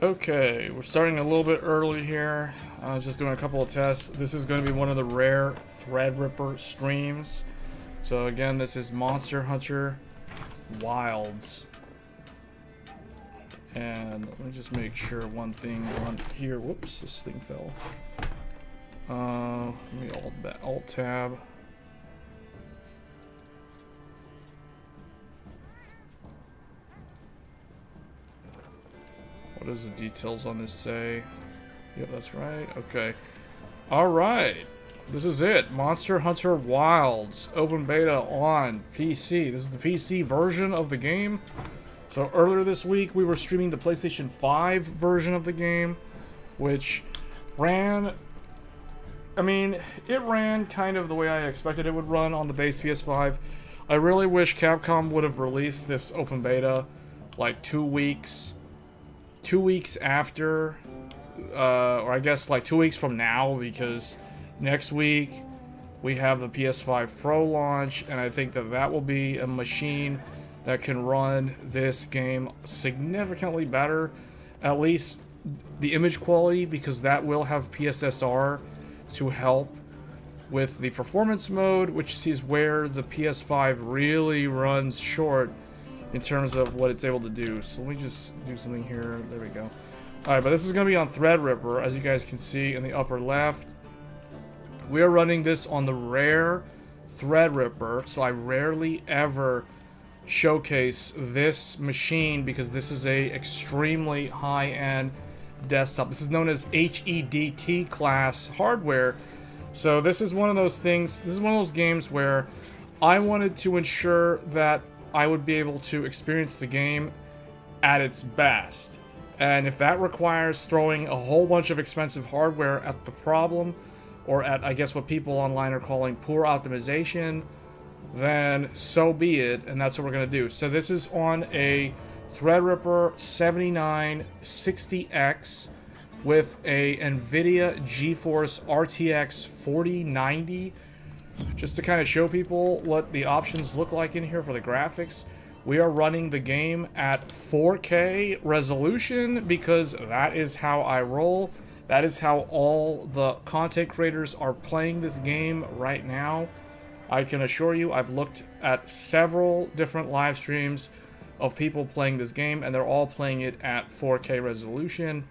Okay, we're starting a little bit early here. I was just doing a couple of tests. This is going to be one of the rare Threadripper streams. So again, this is Monster Hunter Wilds. And let me just make sure one thing on here. Whoops, this thing fell. Let me alt tab. What does the details on this say? Yep, that's right. Okay. Alright. This is it. Monster Hunter Wilds. Open beta on PC. This is the PC version of the game. So earlier this week, we were streaming the PlayStation 5 version of the game, which ran... I mean, it ran kind of the way I expected it would run on the base PS5. I really wish Capcom would have released this open beta like 2 weeks after, or I guess like 2 weeks from now, because next week we have the PS5 Pro launch, and I think that that will be a machine that can run this game significantly better, at least the image quality, because that will have PSSR to help with the performance mode, which is where the PS5 really runs short in terms of what it's able to do. So let me just do something here. There we go. Alright, but this is going to be on Threadripper, as you guys can see in the upper left. We are running this on the rare Threadripper, so I rarely ever showcase this machine because this is a extremely high-end desktop. This is known as HEDT class hardware. So this is one of those things, this is one of those games where I wanted to ensure that I would be able to experience the game at its best. And if that requires throwing a whole bunch of expensive hardware at the problem, or at, I guess, what people online are calling poor optimization, then so be it, and that's what we're going to do. So this is on a Threadripper 7960X with a nvidia GeForce RTX 4090. Just to kind of show people what the options look like in here for the graphics. We are running the game at 4K resolution because that is how I roll. That is how all the content creators are playing this game right now. I can assure you, I've looked at several different live streams of people playing this game, and they're all playing it at 4K resolution.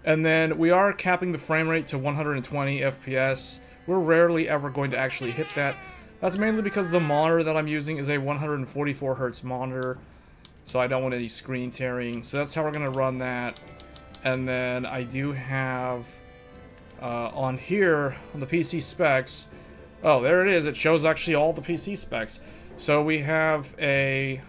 And then we are capping the frame rate to 120 FPS. We're rarely ever going to actually hit that. That's mainly because the monitor that I'm using is a 144 Hz monitor, so I don't want any screen tearing. So that's how we're going to run that. And then I do have on here, on the PC specs, oh, there it is. It shows actually all the PC specs. So we have a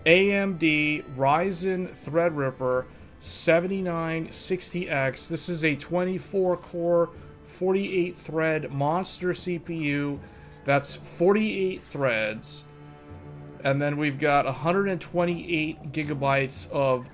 AMD Ryzen Threadripper 7960X. This is a 24-core, 48-thread monster CPU. That's 48 threads. And then we've got 128 gigabytes of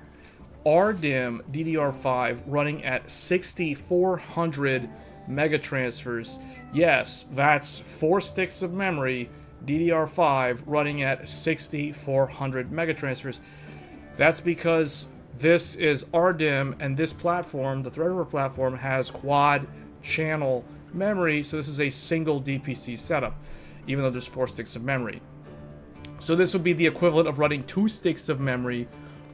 RDIMM DDR5 running at 6400 megatransfers. Yes, that's 4 sticks of memory, DDR5 running at 6400 megatransfers. That's because this is RDIMM, and this platform, the Threadripper platform, has quad channel memory, so this is a single DPC setup, even though there's 4 sticks of memory. So this would be the equivalent of running 2 sticks of memory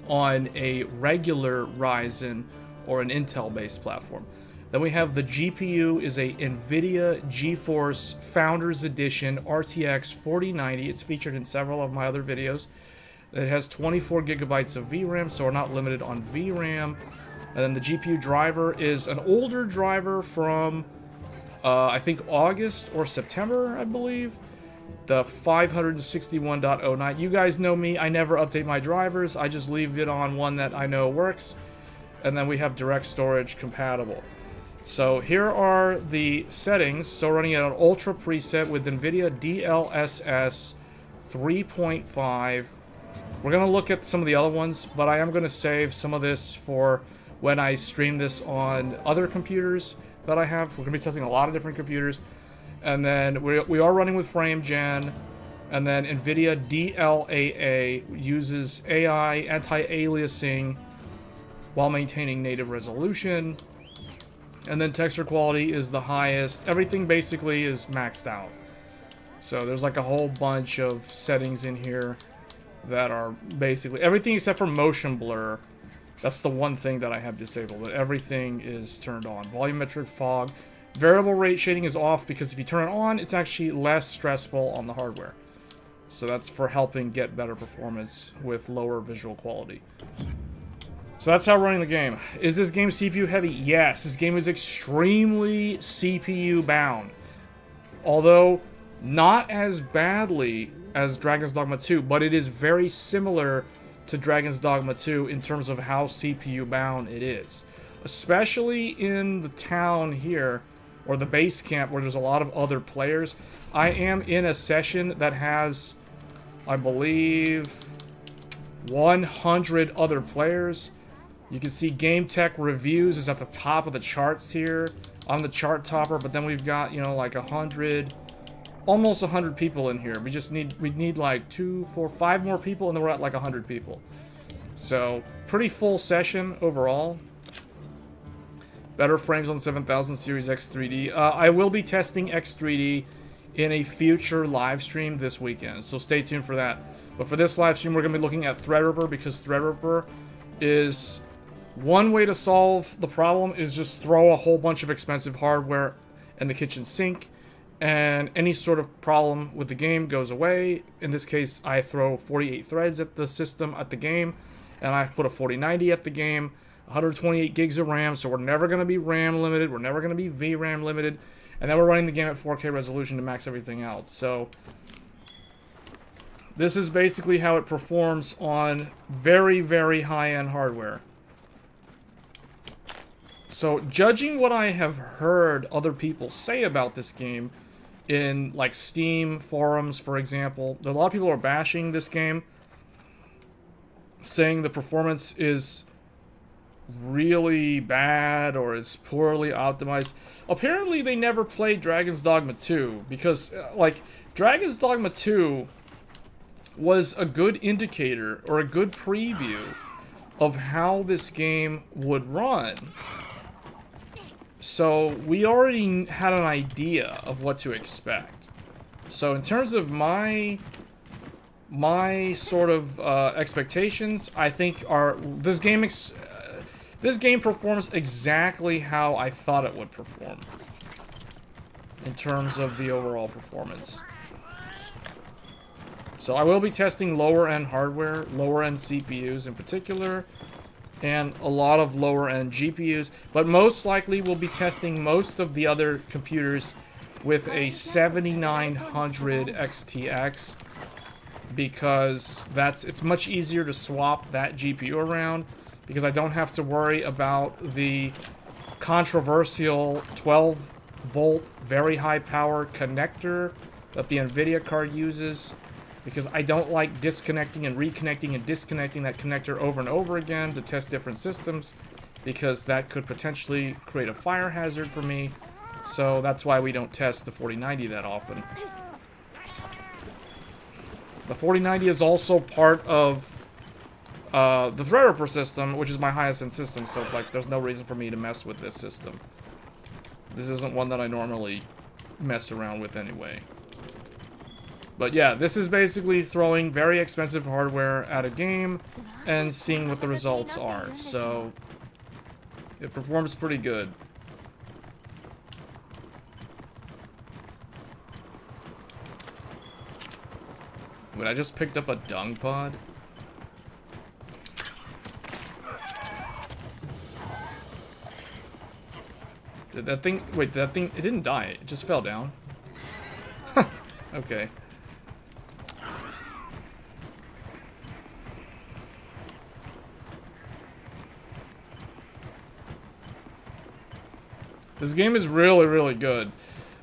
on a regular Ryzen or an Intel-based platform. Then we have the GPU is a nvidia GeForce Founders Edition RTX 4090. It's featured in several of my other videos. It has 24 gigabytes of VRAM, so we're not limited on VRAM. And then the GPU driver is an older driver from, I think, August or September, I believe. The 561.09. You guys know me. I never update my drivers. I just leave it on one that I know works. And then we have direct storage compatible. So here are the settings. So running at an ultra preset with NVIDIA DLSS 3.5. We're going to look at some of the other ones, but I am going to save some of this for when I stream this on other computers that I have. We're going to be testing a lot of different computers. And then we are running with FrameGen. And then NVIDIA DLAA uses AI anti-aliasing while maintaining native resolution. And then texture quality is the highest. Everything basically is maxed out. So there's like a whole bunch of settings in here that are basically everything except for motion blur. That's the one thing that I have disabled, but everything is turned on. Volumetric fog. Variable rate shading is off because if you turn it on, it's actually less stressful on the hardware. So that's for helping get better performance with lower visual quality. So that's how we're running the game. Is this game CPU heavy? Yes, this game is extremely CPU bound. Although, not as badly as Dragon's Dogma 2, but it is very similar to Dragon's Dogma 2 in terms of how CPU bound it is. Especially in the town here, or the base camp where there's a lot of other players. I am in a session that has, I believe, 100 other players. You can see Game Tech Reviews is at the top of the charts here on the chart topper, but then we've got, you know, like 100, almost 100 people in here. We need like 2, 4, 5 more people, and then we're at like 100 people. So, pretty full session overall. Better frames on 7000 Series X 3D. I will be testing X 3D in a future live stream this weekend, so stay tuned for that. But for this live stream, we're going to be looking at Threadripper, because Threadripper is... one way to solve the problem is just throw a whole bunch of expensive hardware in the kitchen sink, and any sort of problem with the game goes away. In this case, I throw 48 threads at the system, at the game, and I put a 4090 at the game, 128 gigs of RAM, so we're never going to be RAM limited, we're never going to be VRAM limited, and then we're running the game at 4K resolution to max everything out. So this is basically how it performs on very, very high-end hardware. So, judging what I have heard other people say about this game in, like, Steam forums, for example, a lot of people are bashing this game, saying the performance is really bad or is poorly optimized. Apparently, they never played Dragon's Dogma 2, because, like, Dragon's Dogma 2 was a good indicator, or a good preview, of how this game would run. So, we already had an idea of what to expect. So, in terms of my sort of expectations, I think this game performs exactly how I thought it would perform in terms of the overall performance. So, I will be testing lower-end hardware, lower-end CPUs in particular, and a lot of lower-end GPUs, but most likely we'll be testing most of the other computers with a 7900 XTX, because it's much easier to swap that GPU around, because I don't have to worry about the controversial 12-volt, very high-power connector that the NVIDIA card uses, because I don't like disconnecting and reconnecting and disconnecting that connector over and over again to test different systems, because that could potentially create a fire hazard for me. So that's why we don't test the 4090 that often. The 4090 is also part of the Threadripper system, which is my highest end system, so it's like there's no reason for me to mess with this system. This isn't one that I normally mess around with anyway. But yeah, this is basically throwing very expensive hardware at a game and seeing what the results are. So it performs pretty good. Wait, I just picked up a dung pod? Did that thing... Wait, that thing... It didn't die. It just fell down. Okay. This game is really, really good.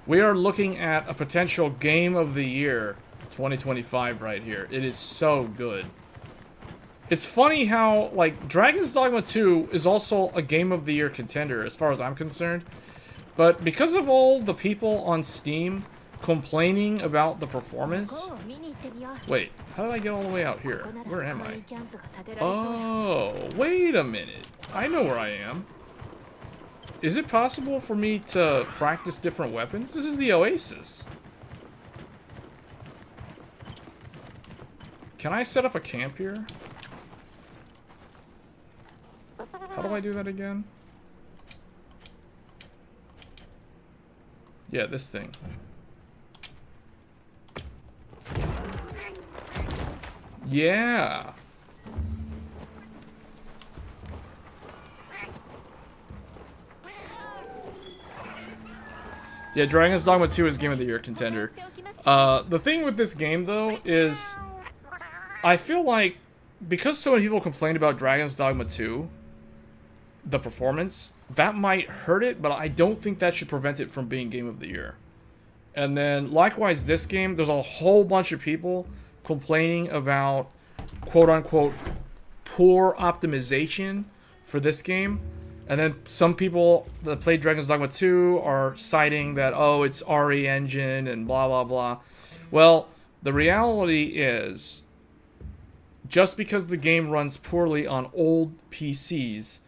We are looking at a potential Game of the Year 2025 right here. It is so good. It's funny how, like, Dragon's Dogma 2 is also a Game of the Year contender as far as I'm concerned. But because of all the people on Steam complaining about the performance. Wait, how did I get all the way out here? Where am I? Oh, wait a minute. I know where I am. Is it possible for me to practice different weapons? This is the Oasis. Can I set up a camp here? How do I do that again? Yeah, this thing. Yeah. Yeah, Dragon's Dogma 2 is Game of the Year contender. The thing with this game, though, is I feel like because so many people complained about Dragon's Dogma 2, the performance, that might hurt it, but I don't think that should prevent it from being Game of the Year. And then, likewise, this game, there's a whole bunch of people complaining about, quote-unquote, poor optimization for this game. And then some people that played Dragon's Dogma 2 are citing that, oh, it's RE engine and blah, blah, blah. Well, the reality is, just because the game runs poorly on old PCs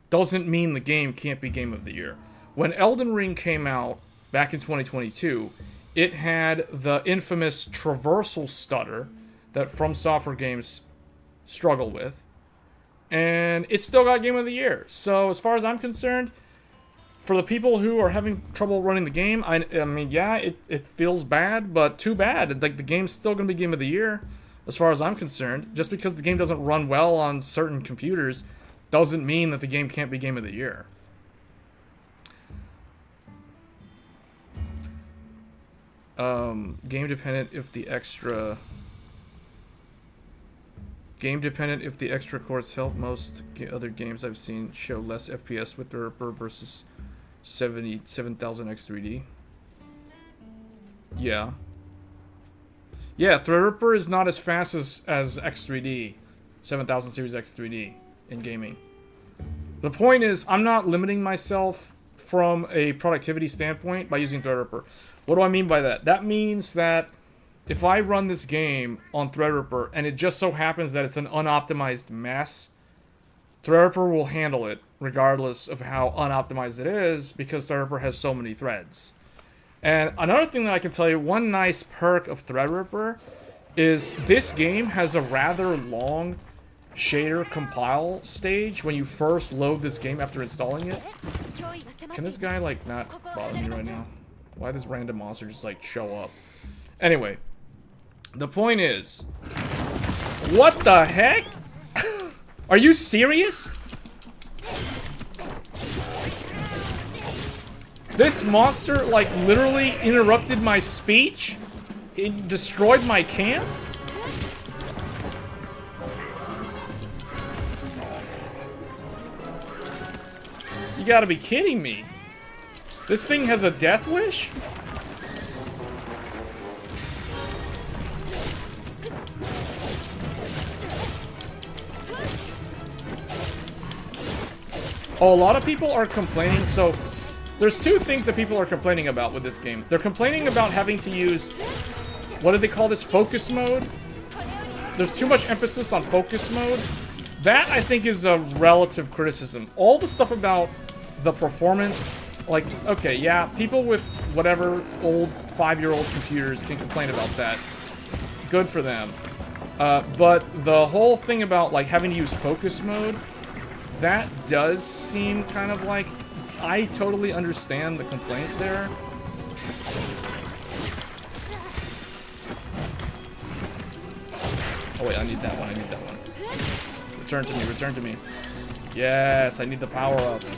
doesn't mean the game can't be Game of the Year. When Elden Ring came out back in 2022, it had the infamous traversal stutter that From Software games struggle with. And it still got Game of the Year. So as far as I'm concerned, for the people who are having trouble running the game, I mean, yeah, it feels bad, but too bad. Like, the game's still going to be Game of the Year, as far as I'm concerned. Just because the game doesn't run well on certain computers doesn't mean that the game can't be Game of the Year. Game dependent if the extra cores help. Most other games I've seen show less FPS with Threadripper versus 77,000 X3D. Yeah. Yeah, Threadripper is not as fast as X3D, 7000 series X3D in gaming. The point is, I'm not limiting myself from a productivity standpoint by using Threadripper. What do I mean by that? That means that if I run this game on Threadripper and it just so happens that it's an unoptimized mess, Threadripper will handle it regardless of how unoptimized it is because Threadripper has so many threads. And another thing that I can tell you, one nice perk of Threadripper is this game has a rather long shader compile stage when you first load this game after installing it. Can this guy, like, not bother me right now? Why does random monster just, like, show up? Anyway, the point is, what the heck? Are you serious? This monster, like, literally interrupted my speech? It destroyed my camp? You gotta be kidding me. This thing has a death wish? Oh, a lot of people are complaining. So, there's two things that people are complaining about with this game. They're complaining about having to use, what do they call this, focus mode? There's too much emphasis on focus mode. That, I think, is a relative criticism. All the stuff about the performance, like, okay, yeah, people with whatever old 5-year-old computers can complain about that. Good for them. But the whole thing about, like, having to use focus mode, that does seem kind of like, I totally understand the complaint there. Oh wait, I need that one, I need that one. Return to me, return to me. Yes, I need the power-ups.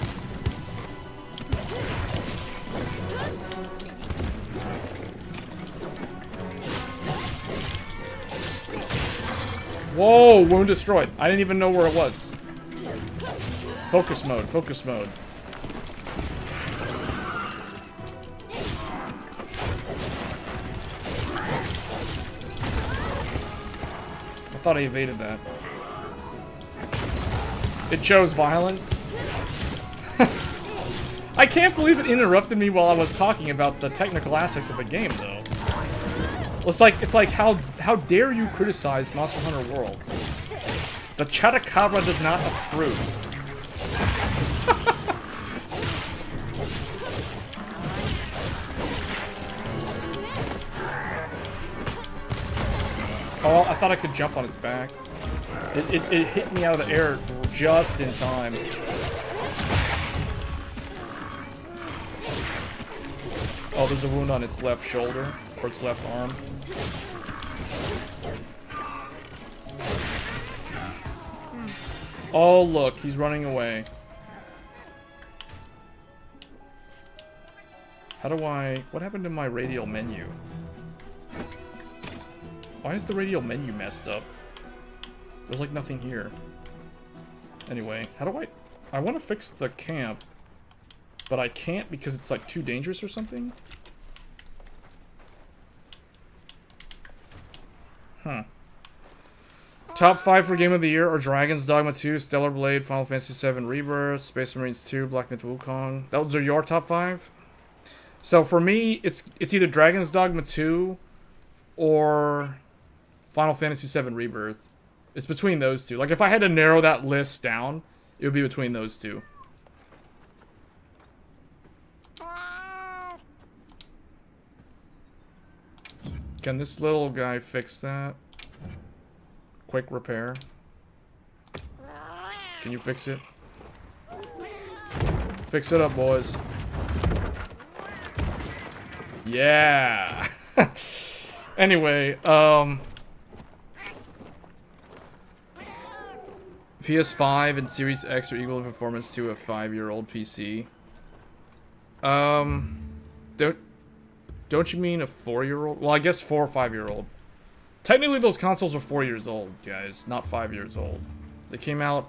Whoa, wound destroyed. I didn't even know where it was. Focus mode, focus mode. I thought I evaded that. It chose violence. I I can't believe it interrupted me while I was talking about the technical aspects of a game, though. It's like how dare you criticize Monster Hunter Worlds? The Chataracabra does not approve. Oh, I thought I could jump on its back. It hit me out of the air just in time. Oh, there's a wound on its left shoulder, or its left arm. Oh, look, he's running away. How do I... What happened to my radial menu? Why is the radial menu messed up? There's like nothing here. Anyway, how do I want to fix the camp, but I can't because it's like too dangerous or something? Huh. Top 5 for Game of the Year are Dragon's Dogma 2, Stellar Blade, Final Fantasy VII Rebirth, Space Marines 2, Black Myth Wukong. Those are your top 5? So for me, it's either Dragon's Dogma 2 or Final Fantasy VII Rebirth. It's between those two. Like, if I had to narrow that list down, it would be between those two. Can this little guy fix that? Quick repair. Can you fix it? Fix it up, boys. Yeah! Anyway, PS5 and Series X are equal in performance to a 5-year-old PC. Don't you mean a 4-year-old? Well, I guess 4 or 5-year-old. Technically, those consoles are 4 years old, guys, not 5 years old. They came out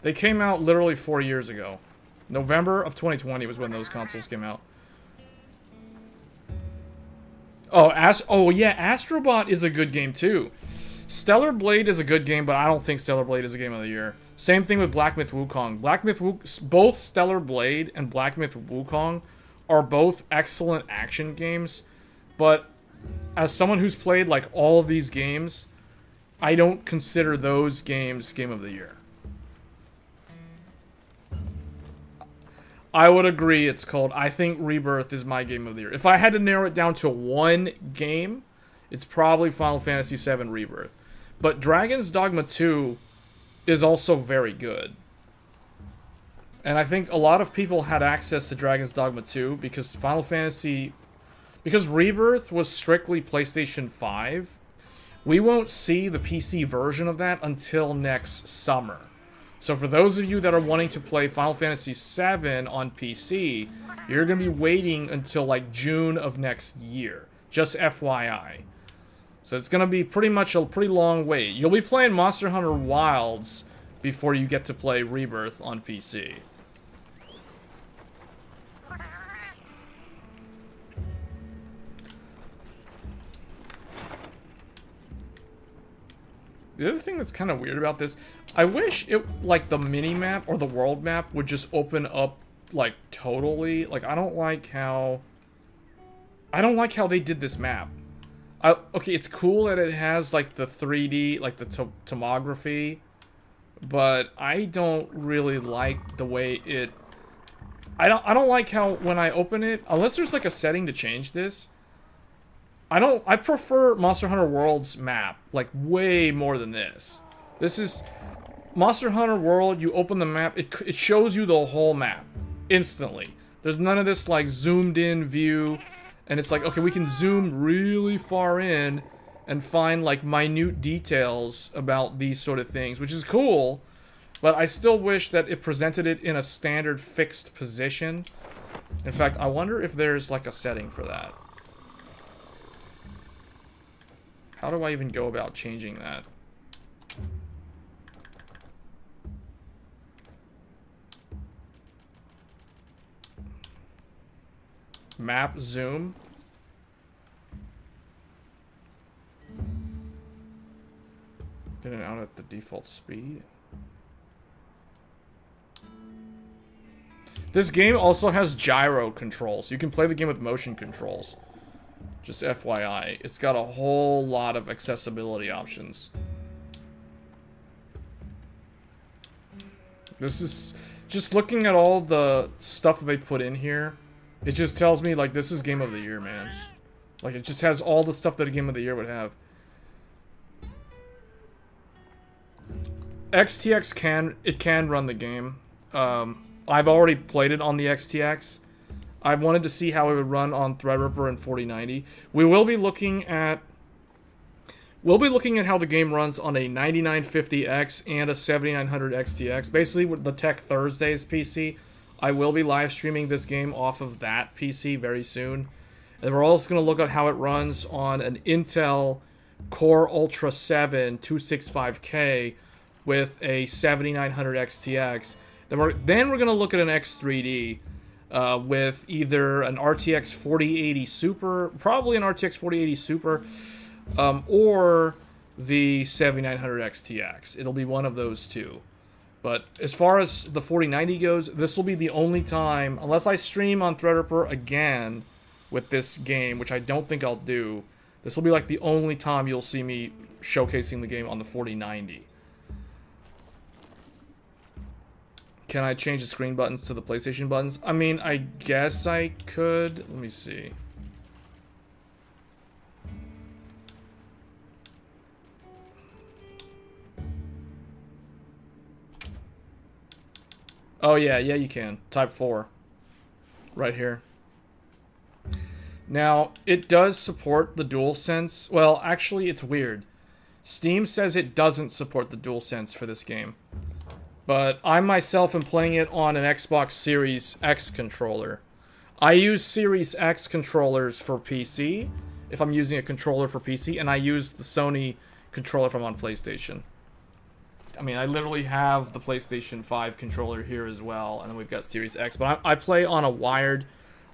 literally 4 years ago. November of 2020 was when those consoles came out. Oh yeah, Astrobot is a good game too. Stellar Blade is a good game, but I don't think Stellar Blade is a game of the year. Same thing with Black Myth Wukong. Both Stellar Blade and Black Myth Wukong are both excellent action games, but as someone who's played like all of these games, I don't consider those games game of the year. I would agree it's called... I think Rebirth is my game of the year. If I had to narrow it down to one game, it's probably Final Fantasy VII Rebirth. But Dragon's Dogma 2 is also very good. And I think a lot of people had access to Dragon's Dogma 2 because because Rebirth was strictly PlayStation 5. We won't see the PC version of that until next summer. So for those of you that are wanting to play Final Fantasy VII on PC, you're going to be waiting until like June of next year. Just FYI. So it's going to be pretty much a pretty long wait. You'll be playing Monster Hunter Wilds before you get to play Rebirth on PC. The other thing that's kind of weird about this, I wish it, like, the mini-map or the world map would just open up, like, totally. Like, I don't like how they did this map. Okay, it's cool that it has, like, the 3D, like, the tomography, but I don't really like the way it... I don't like how, when I open it, unless there's, like, a setting to change this, I prefer Monster Hunter World's map, like, way more than this. This is... Monster Hunter World, you open the map, it shows you the whole map. Instantly. There's none of this, like, zoomed-in view, and it's like, okay, we can zoom really far in and find, like, minute details about these sort of things, which is cool, but I still wish that it presented it in a standard fixed position. In fact, I wonder if there's, like, a setting for that. How do I even go about changing that? Map zoom. In and out at the default speed. This game also has gyro controls. So you can play the game with motion controls. Just FYI. It's got a whole lot of accessibility options. This is... Just looking at all the stuff that they put in here, it just tells me, like, this is Game of the Year, man. Like, it just has all the stuff that a Game of the Year would have. XTX can run the game. I've already played it on the XTX. I wanted to see how it would run on Threadripper and 4090. We will be looking at how the game runs on a 9950X and a 7900 XTX. Basically, with the Tech Thursdays PC, I will be live streaming this game off of that PC very soon. And we're also going to look at how it runs on an Intel Core Ultra 7 265K with a 7900 XTX. Then we're going to look at an X3D with either an RTX 4080 Super, probably an RTX 4080 Super, or the 7900 XTX. It'll be one of those two. But as far as the 4090 goes, this will be the only time, unless I stream on Threadripper again with this game, which I don't think I'll do, this will be like the only time you'll see me showcasing the game on the 4090. Can I change the screen buttons to the PlayStation buttons? I mean, I guess I could. Let me see. Oh, yeah, you can. Type 4. Right here. Now, it does support the DualSense. Well, actually, it's weird. Steam says it doesn't support the DualSense for this game. But I myself am playing it on an Xbox Series X controller. I use Series X controllers for PC, if I'm using a controller for PC, and I use the Sony controller if I'm on PlayStation. I mean, I literally have the PlayStation 5 controller here as well, and then we've got Series X. But I play on a wired...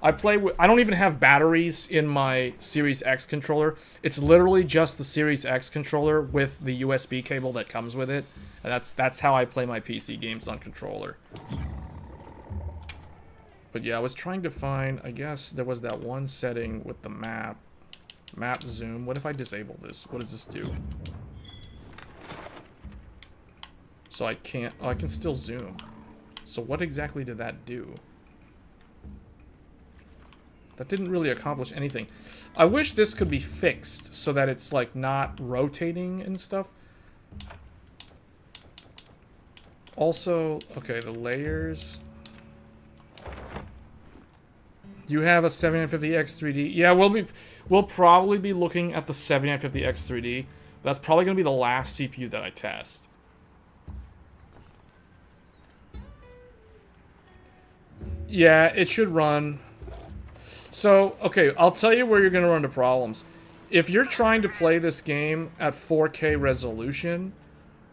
I don't even have batteries in my Series X controller. It's literally just the Series X controller with the USB cable that comes with it. And that's how I play my PC games on controller. But yeah, I was trying to find... I guess there was that one setting with the map. Map zoom. What if I disable this? What does this do? So I can't... Oh, I can still zoom. So what exactly did that do? That didn't really accomplish anything. I wish this could be fixed so that it's, like, not rotating and stuff. Also, okay, the layers. You have a 7950X3D. Yeah, we'll probably be looking at the 7950X3D. That's probably going to be the last CPU that I test. Yeah, it should run. So, okay, I'll tell you where you're going to run into problems. If you're trying to play this game at 4K resolution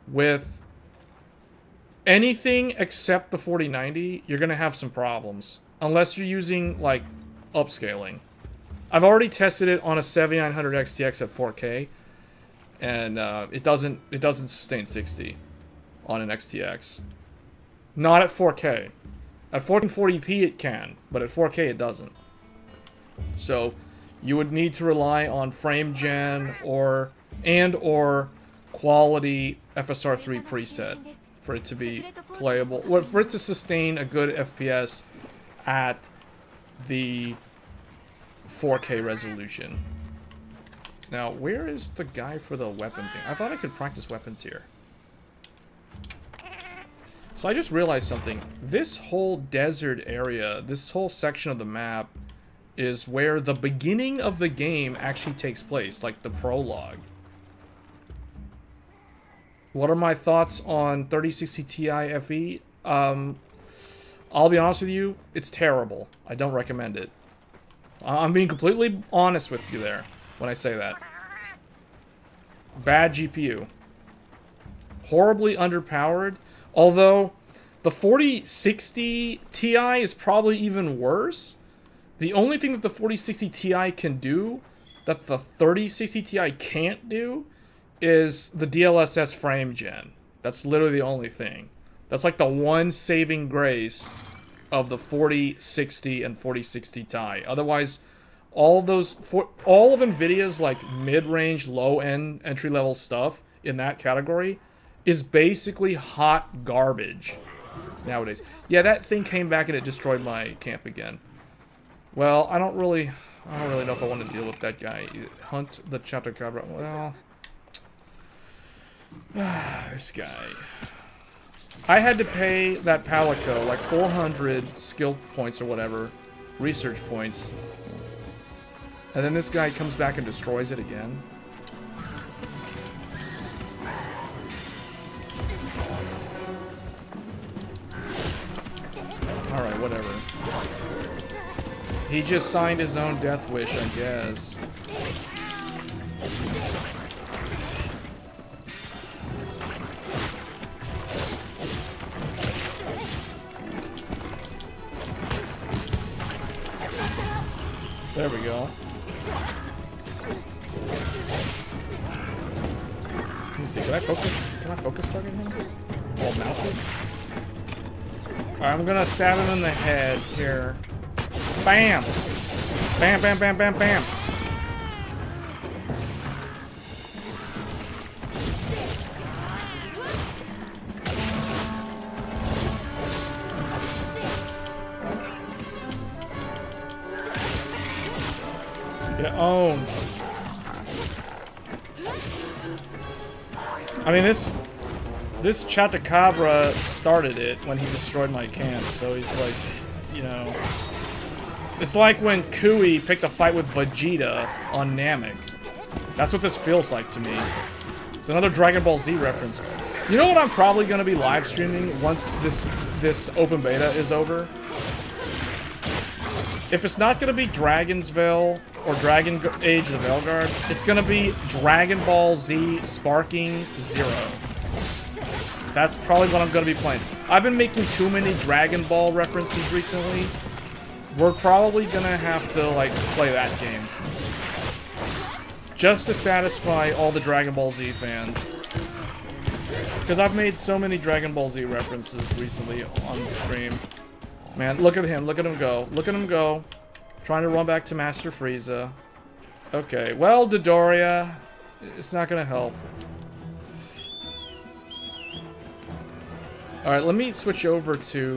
with anything except the 4090, you're going to have some problems. Unless you're using, like, upscaling. I've already tested it on a 7900 XTX at 4K, and it doesn't sustain 60 on an XTX. Not at 4K. At 1440p it can, but at 4K it doesn't. So you would need to rely on frame gen or quality FSR3 preset for it to be playable, for it to sustain a good FPS at the 4K resolution. Now, where is the guy for the weapon thing? I thought I could practice weapons here. So I just realized something. This whole desert area, this whole section of the map, is where the beginning of the game actually takes place, like the prologue. What are my thoughts on 3060 Ti FE? I'll be honest with you, it's terrible. I don't recommend it. I'm being completely honest with you there when I say that. Bad GPU. Horribly underpowered. Although, the 4060 Ti is probably even worse. The only thing that the 4060 Ti can do that the 3060 Ti can't do is the DLSS frame gen. That's literally the only thing. That's like the one saving grace of the 4060 and 4060 Ti. Otherwise, all of Nvidia's like mid-range, low-end, entry-level stuff in that category is basically hot garbage nowadays. Yeah, that thing came back and it destroyed my camp again. Well, I don't really know if I want to deal with that guy. Hunt the Chataracabra. Well, this guy. I had to pay that Palico like 400 skill points or whatever, research points. And then this guy comes back and destroys it again. Alright, whatever. He just signed his own death wish, I guess. There we go. Let me see, can I focus target him? While mounted? Alright, I'm gonna stab him in the head here. Bam! Bam, bam, bam, bam, bam! Get owned. I mean, this Chataracabra started it when he destroyed my camp, so he's like, you know... It's like when Kui picked a fight with Vegeta on Namek. That's what this feels like to me. It's another Dragon Ball Z reference. You know what I'm probably going to be live streaming once this open beta is over? If it's not going to be Dragon's Veil or Dragon Age of the Veilguard, it's going to be Dragon Ball Z Sparking Zero. That's probably what I'm going to be playing. I've been making too many Dragon Ball references recently. We're probably going to have to, like, play that game. Just to satisfy all the Dragon Ball Z fans. Because I've made so many Dragon Ball Z references recently on the stream. Man, look at him. Look at him go. Look at him go. Trying to run back to Master Frieza. Okay, well, Dodoria, it's not going to help. Alright, let me switch over to,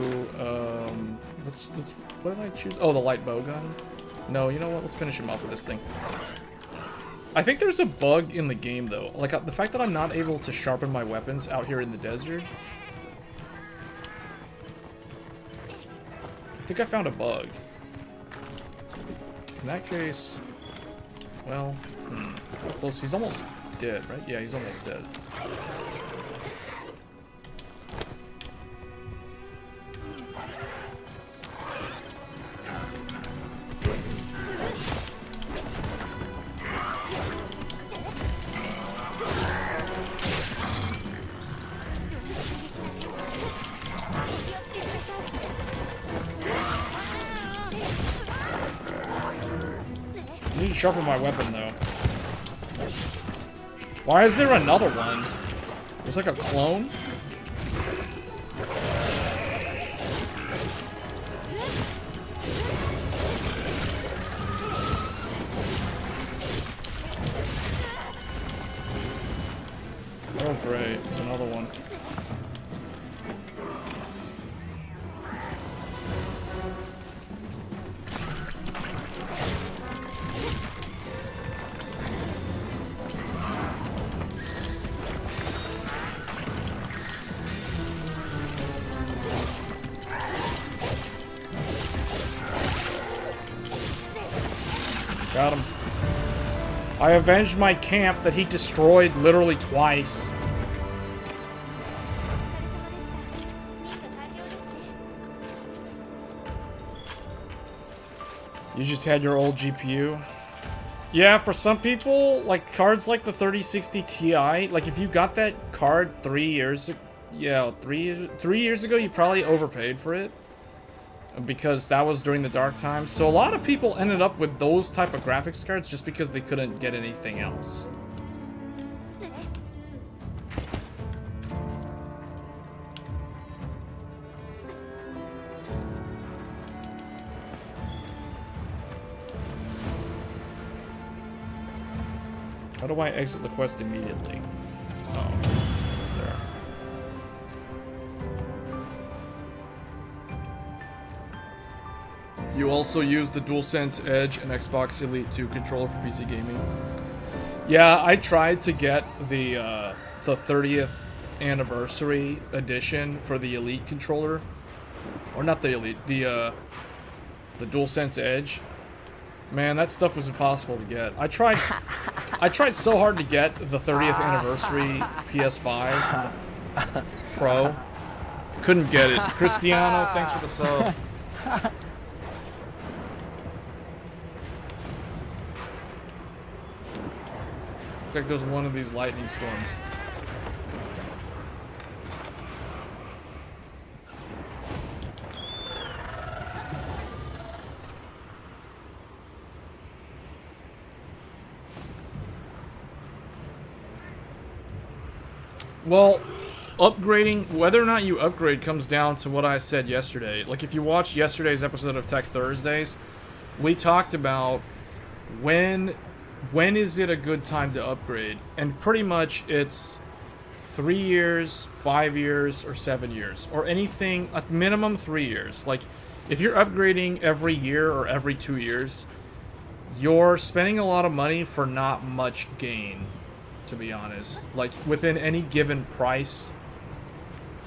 what did I choose? Oh, the light bow gun? No, you know what? Let's finish him off with this thing. I think there's a bug in the game, though. Like, the fact that I'm not able to sharpen my weapons out here in the desert. I think I found a bug. In that case, well, how close? He's almost dead, right? Yeah, he's almost dead. I need to sharpen my weapon, though. Why is there another one? There's like a clone? Oh, great. There's another one. Got him. I avenged my camp that he destroyed literally twice. You just had your old GPU? Yeah, for some people, like cards like the 3060 Ti, like if you got that card 3 years ago, yeah, 3 years ago, you probably overpaid for it. Because that was during the dark times. So a lot of people ended up with those type of graphics cards just because they couldn't get anything else. How do I exit the quest immediately? Oh, there. You also use the DualSense Edge and Xbox Elite 2 controller for PC gaming. Yeah, I tried to get the 30th anniversary edition for the Elite controller, or not the Elite, the DualSense Edge. Man, that stuff was impossible to get. I tried so hard to get the 30th anniversary PS5 Pro. Couldn't get it. Cristiano, thanks for the sub. Looks like there's one of these lightning storms. Well, upgrading, whether or not you upgrade comes down to what I said yesterday. Like, if you watched yesterday's episode of Tech Thursdays, we talked about when is it a good time to upgrade? And pretty much it's 3 years, 5 years, or 7 years. Or anything, at minimum 3 years. Like, if you're upgrading every year or every 2 years, you're spending a lot of money for not much gain, to be honest. Like, within any given price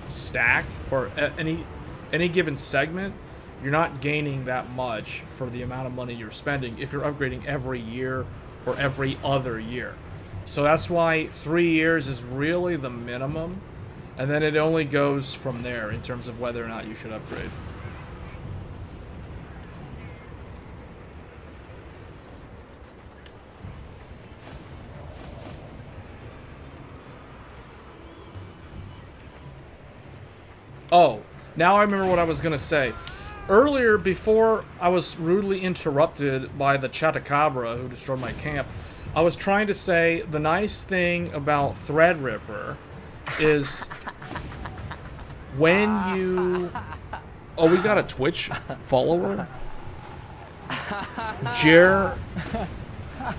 stack, or any given segment, you're not gaining that much for the amount of money you're spending if you're upgrading every year or every other year. So that's why 3 years is really the minimum, and then it only goes from there in terms of whether or not you should upgrade. Oh, now I remember what I was going to say. Earlier, before I was rudely interrupted by the Chataracabra who destroyed my camp, I was trying to say the nice thing about Threadripper is when you... Oh, we got a Twitch follower?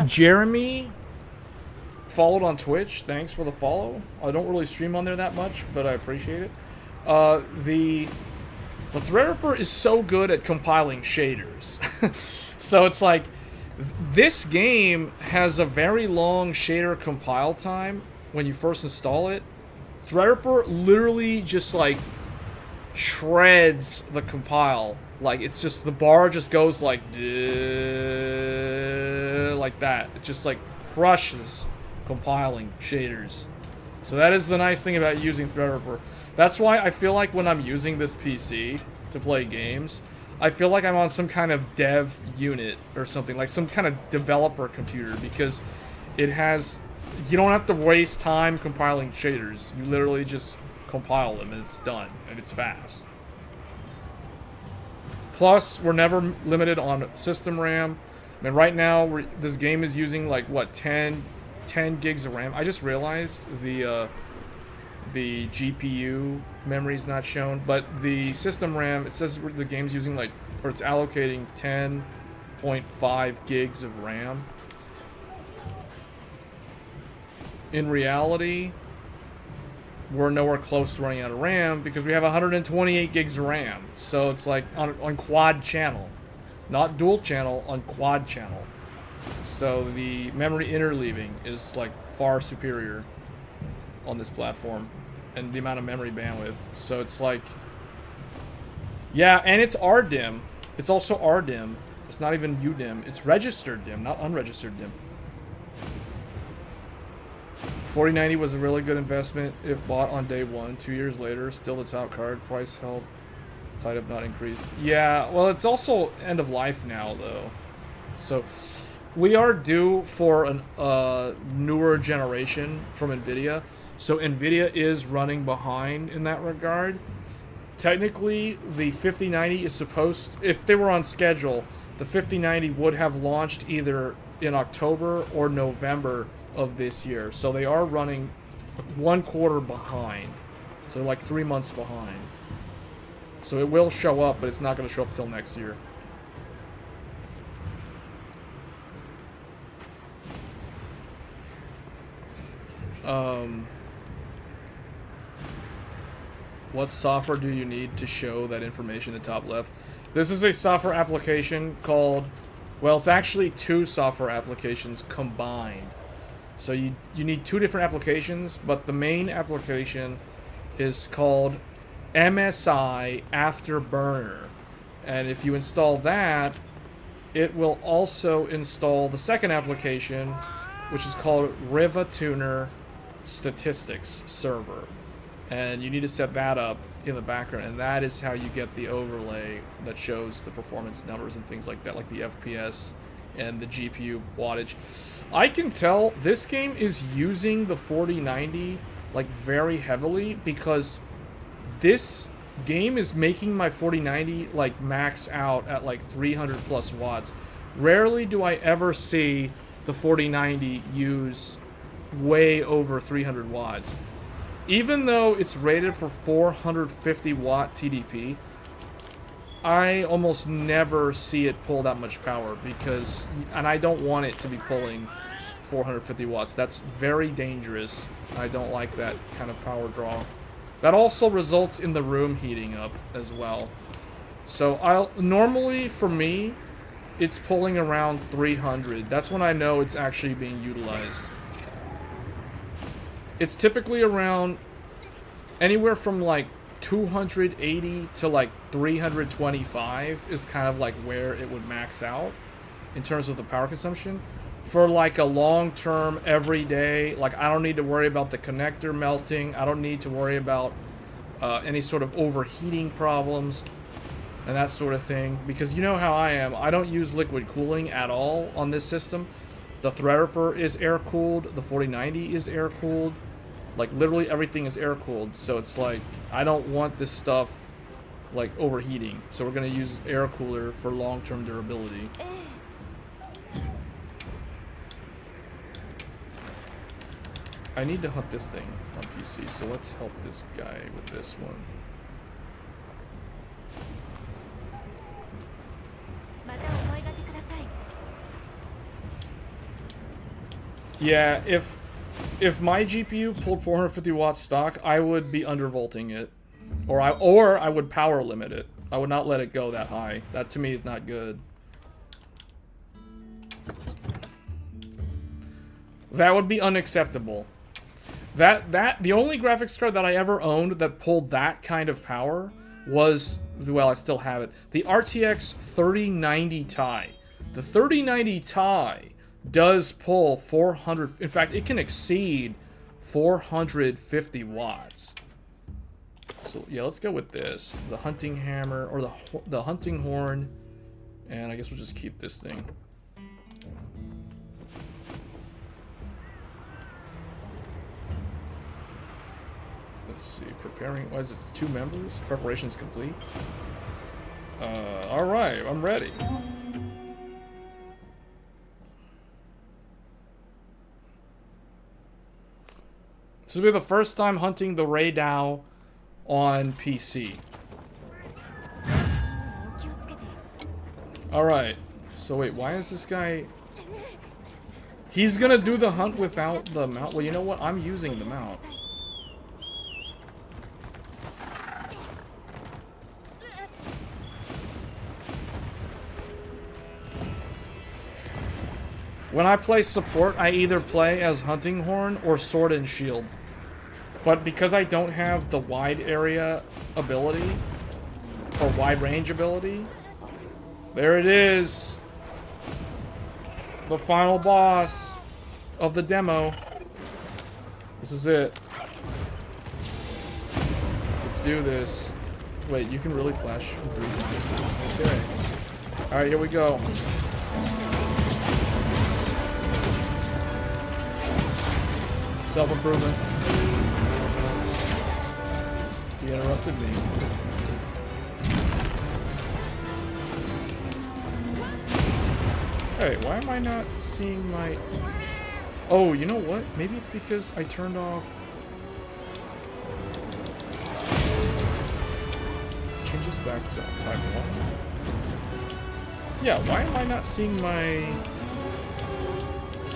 Jeremy followed on Twitch. Thanks for the follow. I don't really stream on there that much, but I appreciate it. The Threadripper is so good at compiling shaders. So it's like, this game has a very long shader compile time when you first install it. Threadripper literally just like shreds the compile. Like, it's just, the bar just goes like that. It just like crushes compiling shaders. So that is the nice thing about using Threadripper. That's why I feel like when I'm using this PC to play games, I feel like I'm on some kind of dev unit or something, like some kind of developer computer, because it has, you don't have to waste time compiling shaders. You literally just compile them and it's done, and it's fast. Plus, we're never limited on system RAM. I mean, right now, this game is using like, what, 10 gigs of RAM. I just realized the GPU memory is not shown, but the system RAM, it says the game's using like, or it's allocating 10.5 gigs of RAM. In reality, we're nowhere close to running out of RAM because we have 128 gigs of RAM. So it's like on quad channel, not dual channel, on quad channel. So the memory interleaving is like far superior on this platform, and the amount of memory bandwidth. So it's like, yeah, and it's RDIMM. It's also RDIMM. It's not even UDIMM. It's registered DIMM, not unregistered DIMM. 4090 was a really good investment if bought on day one. 2 years later, still the top card. Price held tight up, not increased. Yeah, well, it's also end of life now, though. So we are due for a newer generation from NVIDIA. So NVIDIA is running behind in that regard. Technically, the 5090 is supposed, if they were on schedule, the 5090 would have launched either in October or November of this year. So they are running 1 quarter behind. So like 3 months behind. So it will show up, but it's not going to show up till next year. What software do you need to show that information in the top left? This is a software application called, well, it's actually two software applications combined. So you need two different applications, but the main application is called MSI Afterburner. And if you install that, it will also install the second application, which is called Riva Tuner Statistics Server. And you need to set that up in the background, and that is how you get the overlay that shows the performance numbers and things like that, like the FPS and the GPU wattage. I can tell this game is using the 4090 like very heavily, because this game is making my 4090 like max out at like 300 plus watts. Rarely do I ever see the 4090 use way over 300 watts. Even though it's rated for 450 watt TDP, I almost never see it pull that much power, because, and I don't want it to be pulling 450 watts. That's very dangerous. I don't like that kind of power draw. That also results in the room heating up as well. So normally for me, it's pulling around 300. That's when I know it's actually being utilized. It's typically around anywhere from like 280 to like 325 is kind of like where it would max out in terms of the power consumption. For like a long-term, everyday, like I don't need to worry about the connector melting. I don't need to worry about any sort of overheating problems and that sort of thing. Because you know how I am. I don't use liquid cooling at all on this system. The Threadripper is air-cooled. The 4090 is air-cooled. Like, literally everything is air-cooled. So it's like, I don't want this stuff, like, overheating. So we're going to use air cooler for long-term durability. I need to hunt this thing on PC, so let's help this guy with this one. Yeah, if my GPU pulled 450 watts stock, I would be undervolting it, or I would power limit it. I would not let it go that high. That to me is not good. That would be unacceptable. The only graphics card that I ever owned that pulled that kind of power was, well, I still have it, the RTX 3090 Ti. The 3090 Ti does pull 400, in fact, it can exceed 450 watts. So yeah, let's go with this. The hunting hammer, or the hunting horn, and I guess we'll just keep this thing. Let's see, preparing, what is it, 2 members? Preparation's complete. Alright, I'm ready. This will be the first time hunting the Raidao on PC. Alright, so wait, why is this guy... He's gonna do the hunt without the mount? Well, you know what? I'm using the mount. When I play support, I either play as Hunting Horn or Sword and Shield. But because I don't have the wide area ability, or wide range ability, there it is. The final boss of the demo. This is it. Let's do this. Wait, you can really flash through. Okay. Alright, here we go. Self-improvement. He interrupted me. Hey, why am I not seeing my... Oh, you know what? Maybe it's because I turned off... Change this back to type 1. Yeah, why am I not seeing my...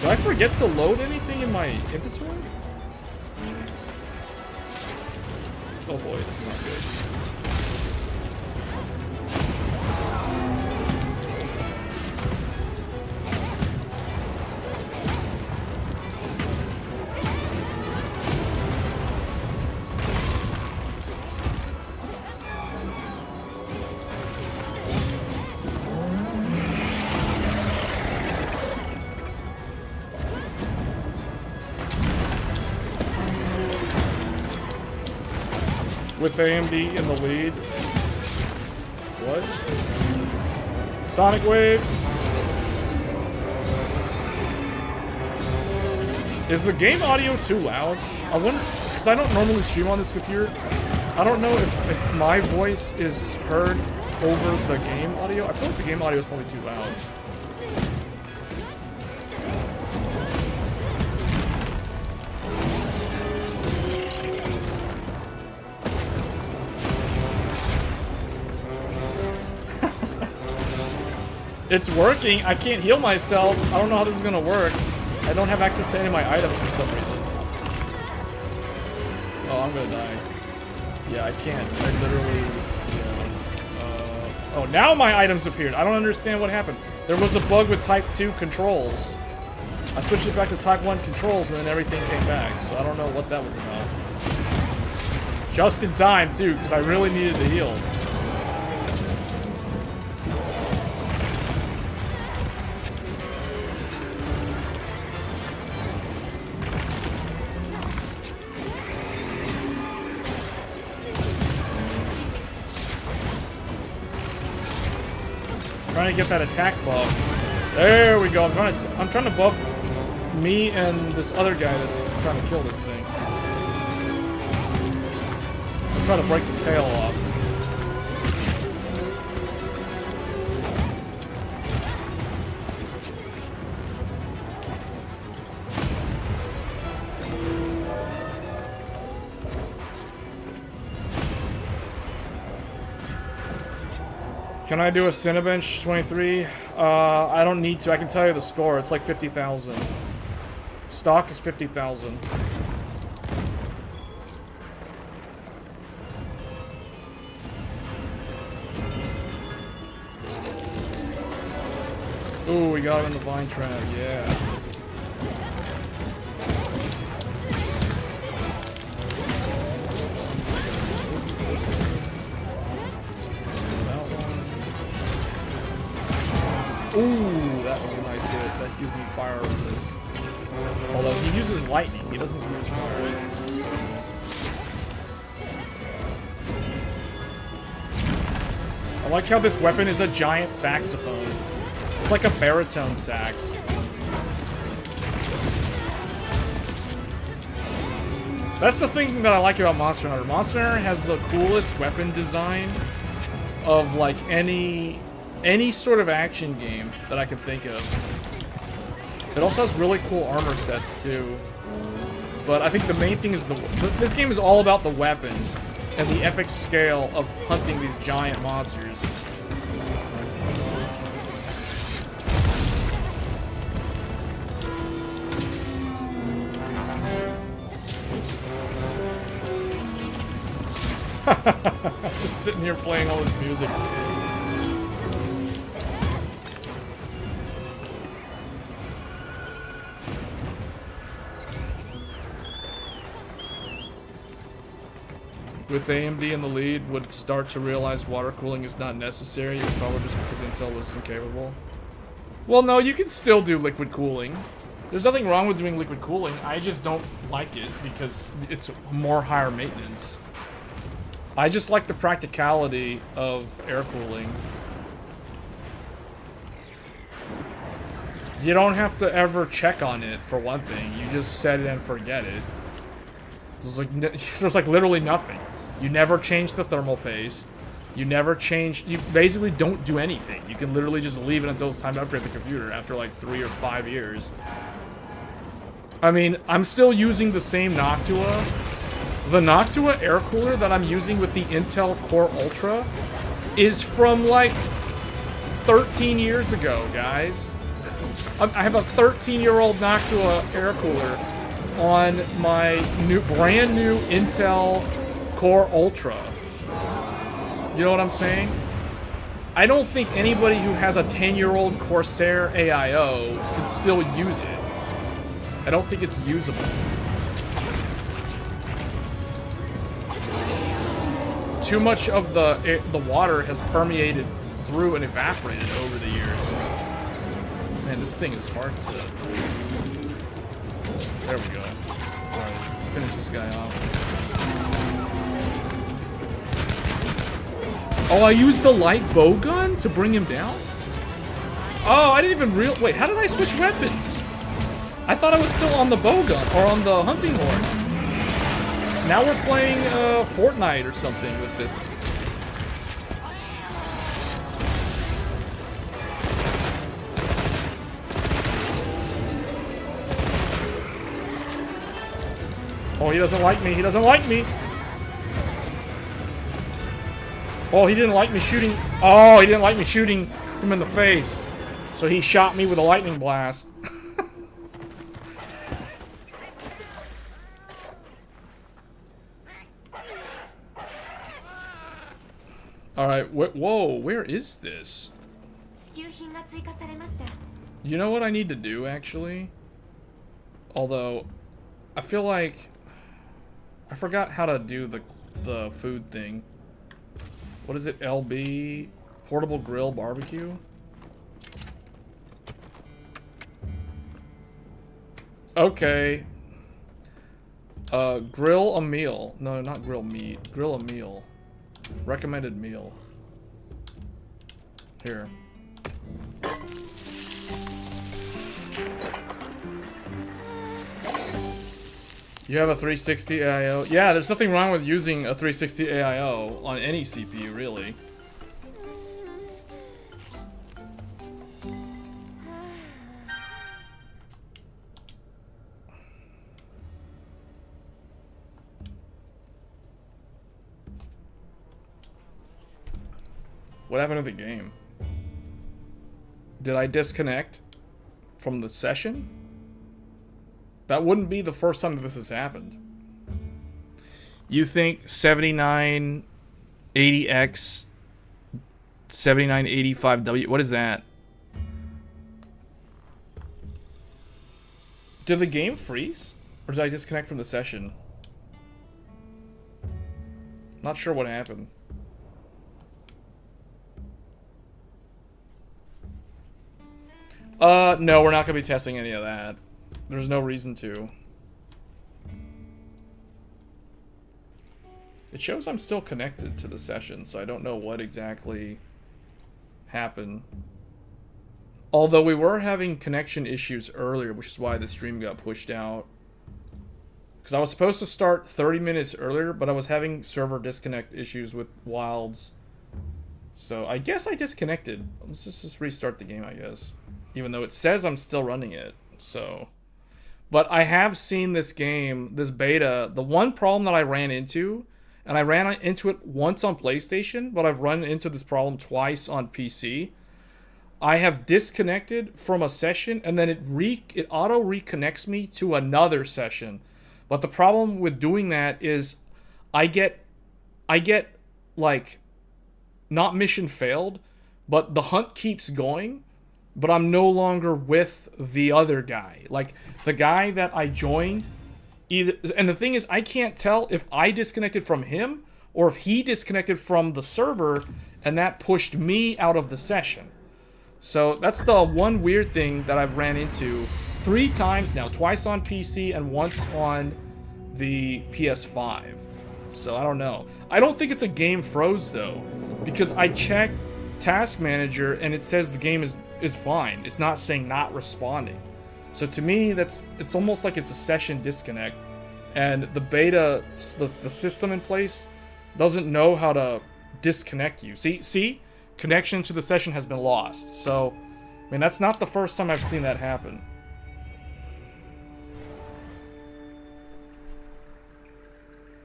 Did I forget to load anything in my inventory? Oh boy, this is not good. With AMD in the lead. What? Sonic waves. Is the game audio too loud? I wonder, because I don't normally stream on this computer. I don't know if my voice is heard over the game audio. I feel like the game audio is probably too loud. It's working. I can't heal myself. I don't know how this is gonna work. I don't have access to any of my items for some reason. Oh, I'm gonna die. Yeah, I can't. I literally... Yeah. Oh, now my items appeared. I don't understand what happened. There was a bug with Type 2 controls. I switched it back to Type 1 controls and then everything came back. So I don't know what that was about. Just in time, too, because I really needed to heal. Trying to get that attack buff. There we go. I'm trying to buff me and this other guy that's trying to kill this thing. I'm trying to break the tail off. Can I do a Cinebench 23? I don't need to. I can tell you the score. It's like 50,000. Stock is 50,000. Ooh, we got him in the vine trap. Yeah. Ooh, that was a nice hit. That gives me fire resist. Although he uses lightning, he doesn't use fire. So. I like how this weapon is a giant saxophone. It's like a baritone sax. That's the thing that I like about Monster Hunter. Monster Hunter has the coolest weapon design of like any sort of action game that I can think of. It also has really cool armor sets too. But I think the main thing is this game is all about the weapons and the epic scale of hunting these giant monsters. Just sitting here playing all this music. With AMD in the lead, would start to realize water cooling is not necessary, probably just because Intel was incapable. Well, no, you can still do liquid cooling. There's nothing wrong with doing liquid cooling. I just don't like it because it's more higher maintenance. I just like the practicality of air cooling. You don't have to ever check on it, for one thing. You just set it and forget it. There's like literally nothing. You never change the thermal paste. You never change... You basically don't do anything. You can literally just leave it until it's time to upgrade the computer after like 3 or 5 years. I mean, I'm still using the same Noctua. The Noctua air cooler that I'm using with the Intel Core Ultra is from like 13 years ago, guys. I have a 13-year-old Noctua air cooler on my brand new Intel Core Ultra. You know what I'm saying? I don't think anybody who has a 10-year-old Corsair AIO can still use it. I don't think it's usable. Too much of the water has permeated through and evaporated over the years. Man, this thing is hard to... There we go. Alright, let's finish this guy off. Oh, I used the light bow gun to bring him down? Oh, I didn't even wait, how did I switch weapons? I thought I was still on the bow gun, or on the hunting horn. Now we're playing Fortnite or something with this. Oh, he doesn't like me. He doesn't like me. Oh, he didn't like me shooting. Oh, he didn't like me shooting him in the face. So he shot me with a lightning blast. Alright, whoa, where is this? You know what I need to do, actually? Although, I feel like... I forgot how to do the food thing. What is it? LB? Portable Grill Barbecue? Okay. Grill a meal. No, not grill meat. Grill a meal. Recommended meal. Here. You have a 360 AIO? Yeah, there's nothing wrong with using a 360 AIO on any CPU, really. What happened to the game? Did I disconnect from the session? That wouldn't be the first time that this has happened. You think 7980X, 7985W, what is that? Did the game freeze? Or did I disconnect from the session? Not sure what happened. No, we're not gonna be testing any of that. There's no reason to. It shows I'm still connected to the session, so I don't know what exactly happened. Although we were having connection issues earlier, which is why the stream got pushed out. Because I was supposed to start 30 minutes earlier, but I was having server disconnect issues with Wilds. So I guess I disconnected. Let's just restart the game, I guess. Even though it says I'm still running it, so... But I have seen this game, this beta, the one problem that I ran into, and I ran into it once on PlayStation, but I've run into this problem twice on PC. I have disconnected from a session, and then it auto reconnects me to another session. But the problem with doing that is I get like, not mission failed, but the hunt keeps going. But I'm no longer with the other guy. Like, the guy that I joined, and the thing is, I can't tell if I disconnected from him or if he disconnected from the server, and that pushed me out of the session. So that's the one weird thing that I've ran into 3 times now. Twice on PC and once on the PS5. So I don't know. I don't think it's a game froze, though, because I checked Task Manager and it says the game is fine. It's not saying not responding. So to me, it's almost like it's a session disconnect, and the beta, the system in place doesn't know how to disconnect you. See, connection to the session has been lost. So, I mean, that's not the first time I've seen that happen.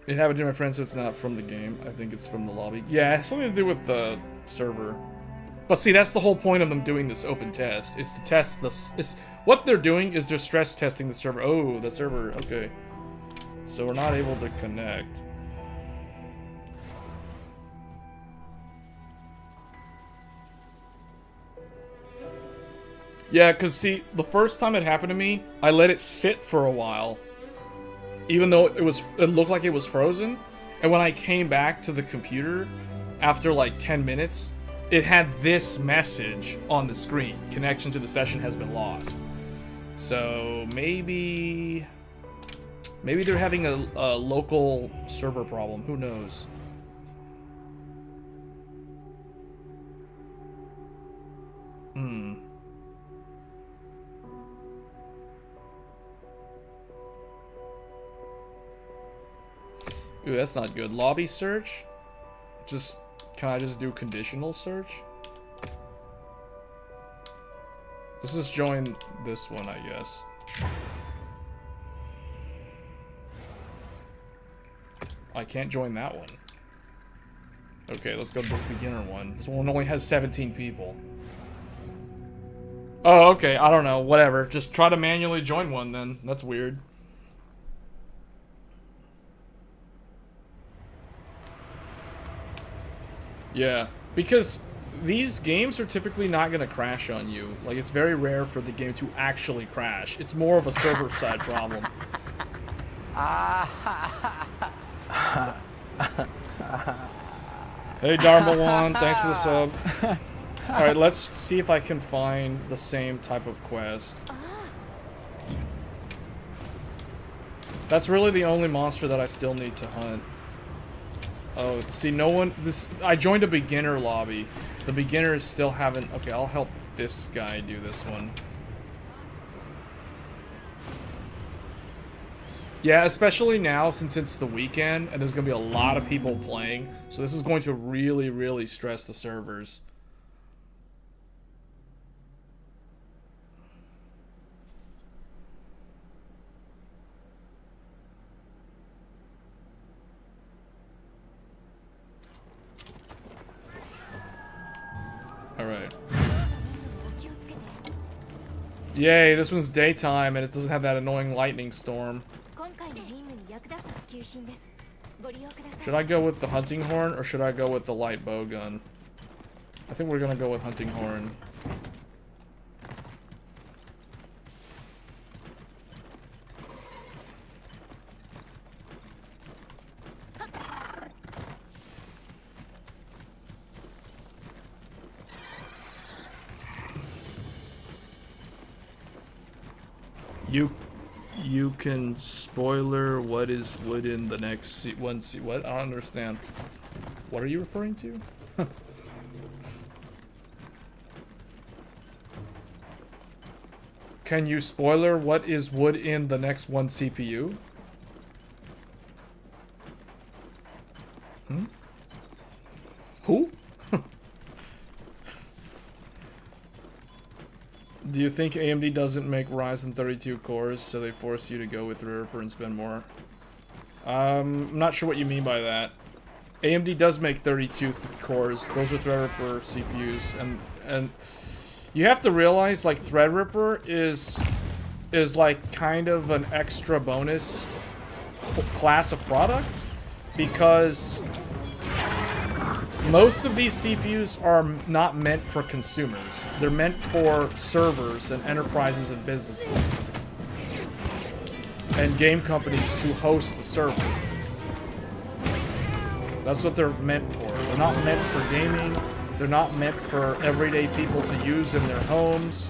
It happened to my friend, so it's not from the game. I think it's from the lobby. Yeah, it has something to do with the server. But see, that's the whole point of them doing this open test. It's to test what they're doing is they're stress testing the server. Oh, the server. Okay. So we're not able to connect. Yeah, because see, the first time it happened to me, I let it sit for a while. Even though it looked like it was frozen. And when I came back to the computer, after like 10 minutes, it had this message on the screen. Connection to the session has been lost. So maybe they're having a local server problem. Who knows? Ooh, that's not good. Lobby search? Can I just do conditional search? Let's just join this one, I guess. I can't join that one. Okay, let's go to this beginner one. This one only has 17 people. Oh, okay, I don't know, whatever. Just try to manually join one then. That's weird. Yeah, because these games are typically not going to crash on you. Like, it's very rare for the game to actually crash. It's more of a server-side problem. Hey, Dharma1, thanks for the sub. Alright, let's see if I can find the same type of quest. That's really the only monster that I still need to hunt. Oh, see, no one... I joined a beginner lobby. The beginners still haven't... Okay, I'll help this guy do this one. Yeah, especially now, since it's the weekend, and there's going to be a lot of people playing. So this is going to really, really stress the servers. Alright. Yay, this one's daytime and it doesn't have that annoying lightning storm. Should I go with the hunting horn or should I go with the light bow gun? I think we're gonna go with hunting horn. You can spoiler what is wood in the next what? I don't understand. What are you referring to? Can you spoiler what is wood in the next one CPU? Who? Do you think AMD doesn't make Ryzen 32 cores, so they force you to go with Threadripper and spend more? I'm not sure what you mean by that. AMD does make 32 cores. Those are Threadripper CPUs, and you have to realize, like, Threadripper is like kind of an extra bonus class of product, because most of these CPUs are not meant for consumers. They're meant for servers and enterprises and businesses. And game companies to host the server. That's what they're meant for. They're not meant for gaming. They're not meant for everyday people to use in their homes.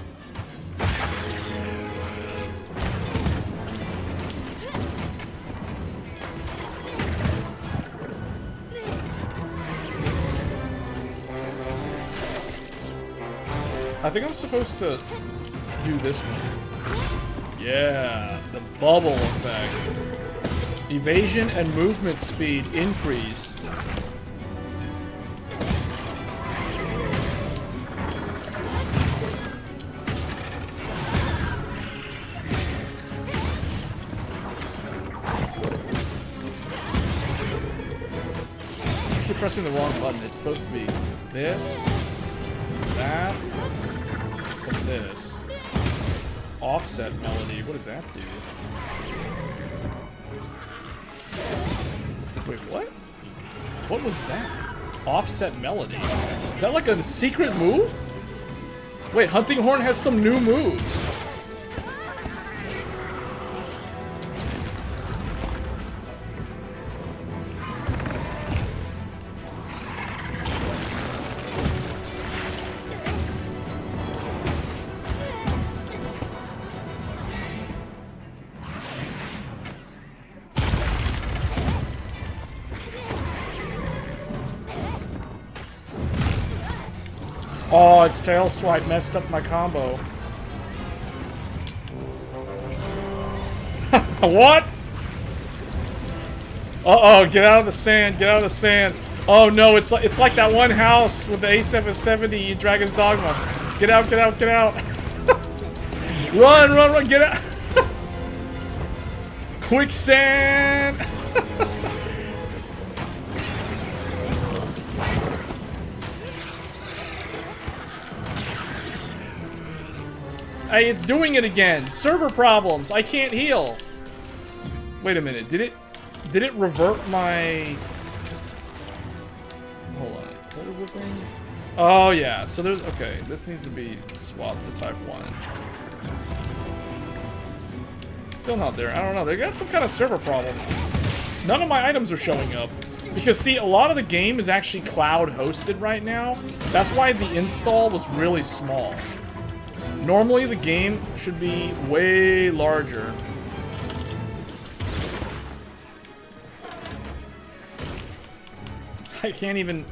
I think I'm supposed to do this one. Yeah, the bubble effect. Evasion and movement speed increase. I keep pressing the wrong button. It's supposed to be this, that, and this. Offset melody. What does that do? Wait, what? What was that? Offset melody. Is that like a secret move? Wait, Hunting Horn has some new moves. Oh, its tail swipe messed up my combo. What? Uh-oh, get out of the sand, get out of the sand. Oh no, it's like that one house with the A770 Dragon's Dogma. Get out, get out, get out. Run, run, run, get out. Quicksand. Hey, it's doing it again. Server problems. I can't heal. Wait a minute. Did it revert my... Hold on. What was the thing? Oh, yeah. So there's... Okay. This needs to be swapped to type 1. Still not there. I don't know. They got some kind of server problem. None of my items are showing up. Because, see, a lot of the game is actually cloud hosted right now. That's why the install was really small. Normally, the game should be way larger. I can't even...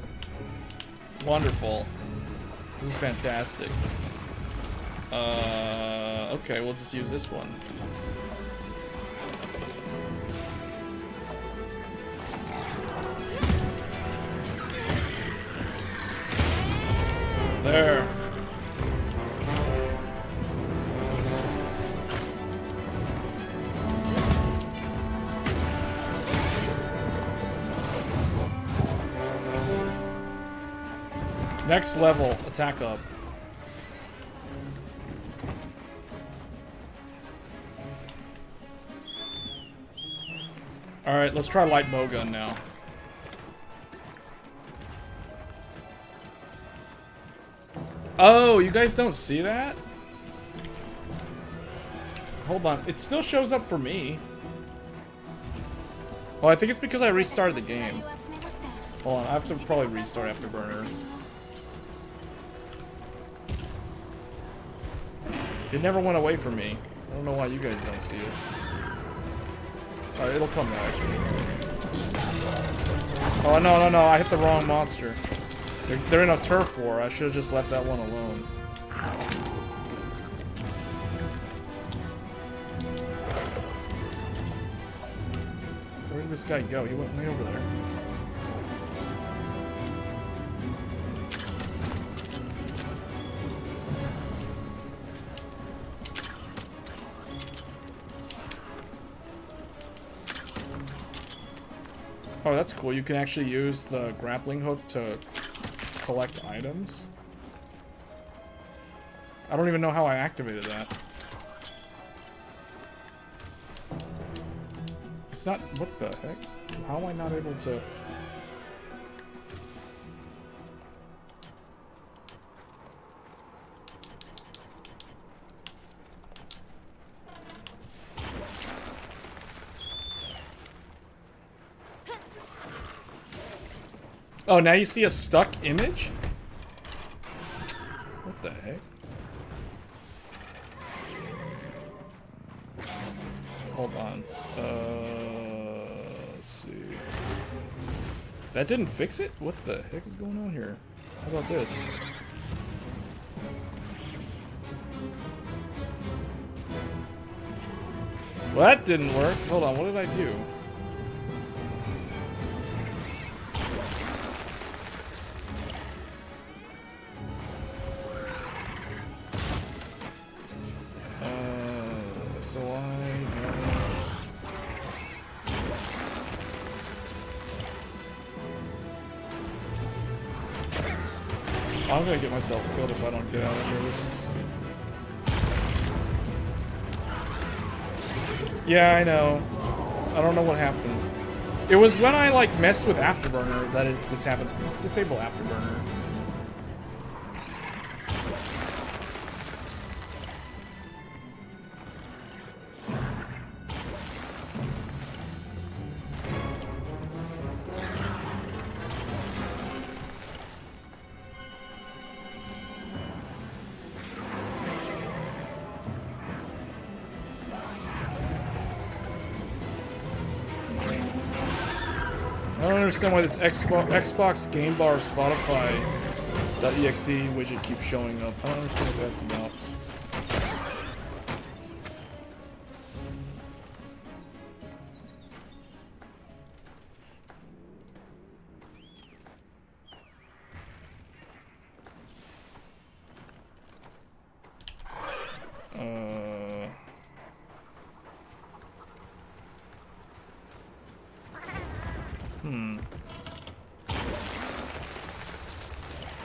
Wonderful. This is fantastic. Okay, we'll just use this one. There. Next level, attack up. Alright, let's try light bowgun now. Oh, you guys don't see that? Hold on, it still shows up for me. Oh, I think it's because I restarted the game. Hold on, I have to probably restart Afterburner. It never went away from me. I don't know why you guys don't see it. Alright, it'll come back. Oh, no, no, no. I hit the wrong monster. They're in a turf war. I should have just left that one alone. Where did this guy go? He went way over there. Oh, that's cool. You can actually use the grappling hook to collect items. I don't even know how I activated that. It's not... What the heck? How am I not able to... Oh, now you see a stuck image? What the heck? Hold on. Let's see. That didn't fix it? What the heck is going on here? How about this? Well, that didn't work. Hold on, what did I do? I'm gonna get myself killed if I don't get out of here. This is... Yeah, I know. I don't know what happened. It was when I, like, messed with Afterburner that this happened. Disable Afterburner. understand why this Xbox Game Bar Spotify.exe widget keeps showing up. I don't understand what that's about.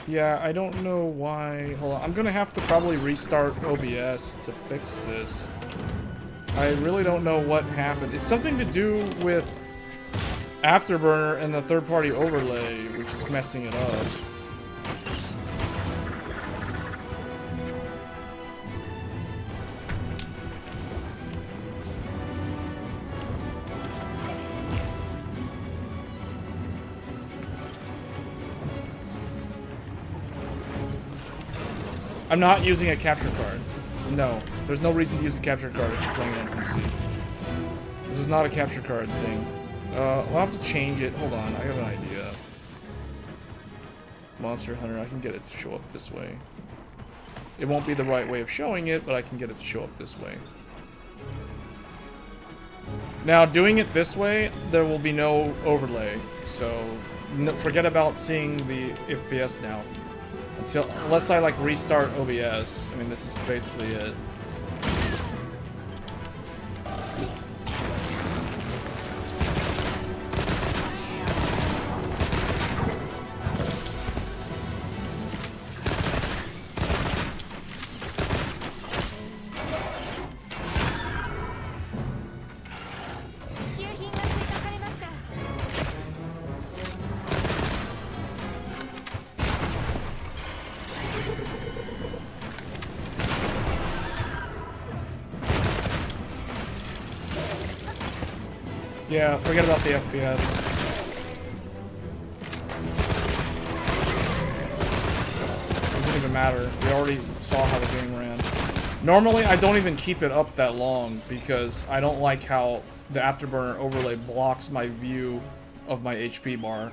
Yeah, I don't know why. Hold on. I'm gonna have to probably restart OBS to fix this. I really don't know what happened. It's something to do with Afterburner and the third-party overlay, which is messing it up. I'm not using a capture card. No, there's no reason to use a capture card if you're playing on PC. This is not a capture card thing. I'll have to change it. Hold on, I have an idea. Monster Hunter, I can get it to show up this way. It won't be the right way of showing it, but I can get it to show up this way. Now, doing it this way, there will be no overlay. So, forget about seeing the FPS now. Unless I like restart OBS. I mean, this is basically it. Yeah, forget about the FPS. Doesn't even matter. We already saw how the game ran. Normally, I don't even keep it up that long because I don't like how the Afterburner overlay blocks my view of my HP bar.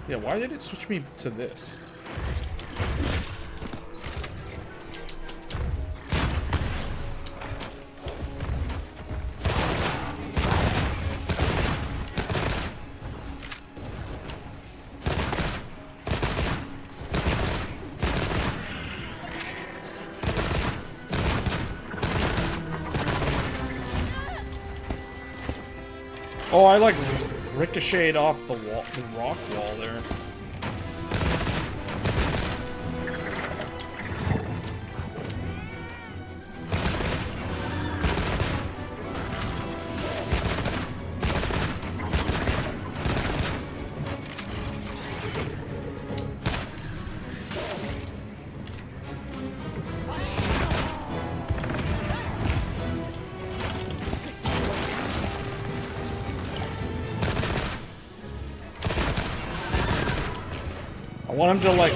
Yeah, why did it switch me to this? Oh, I like ricocheted off the wall, the rock wall there. I want him to, like,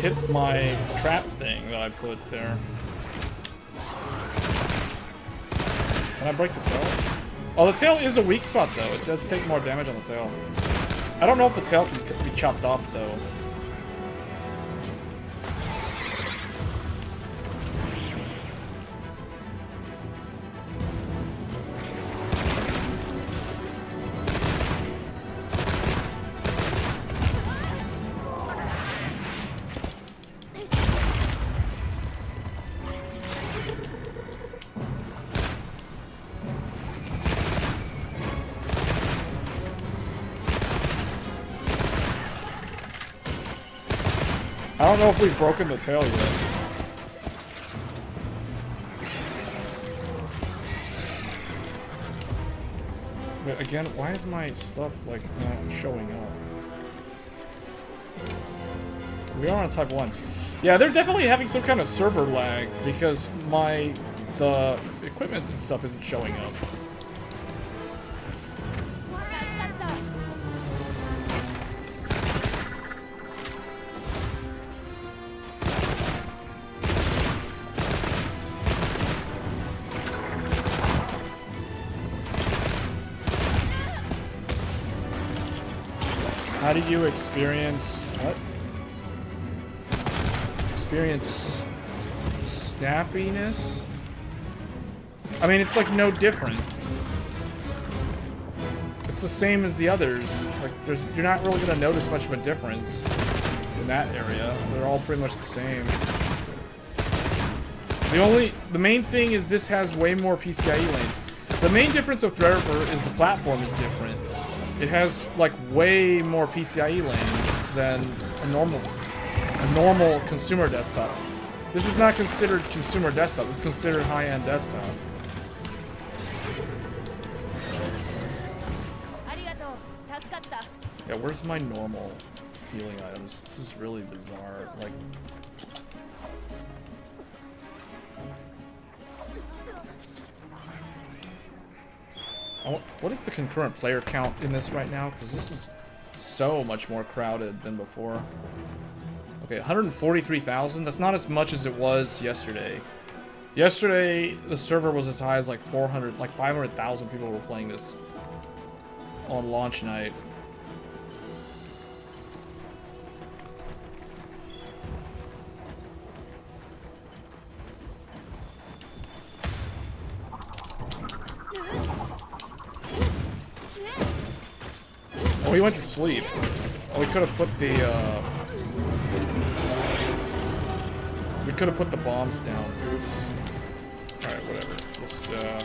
hit my trap thing that I put there. Can I break the tail? Oh, the tail is a weak spot, though. It does take more damage on the tail. I don't know if the tail can be chopped off, though. I don't know if we've broken the tail yet. But again, why is my stuff, like, not showing up? We are on type 1. Yeah, they're definitely having some kind of server lag because the equipment and stuff isn't showing up. How do you experience what? Experience snappiness? I mean, it's like no different. It's the same as the others. Like, you're not really gonna notice much of a difference in that area. They're all pretty much the same. The main thing is this has way more PCIe lanes. The main difference of Threadripper is the platform is different. It has like way more PCIe lanes than a normal consumer desktop. This is not considered consumer desktop. It's considered high-end desktop. Yeah, where's my normal healing items? This is really bizarre. Like, what is the concurrent player count in this right now? Because this is so much more crowded than before. Okay, 143,000. That's not as much as it was yesterday. Yesterday, the server was as high as like 500,000 people were playing this on launch night. Oh, he went to sleep. Oh, we could have put the, we could have put the bombs down. Oops. Alright, whatever. Just, there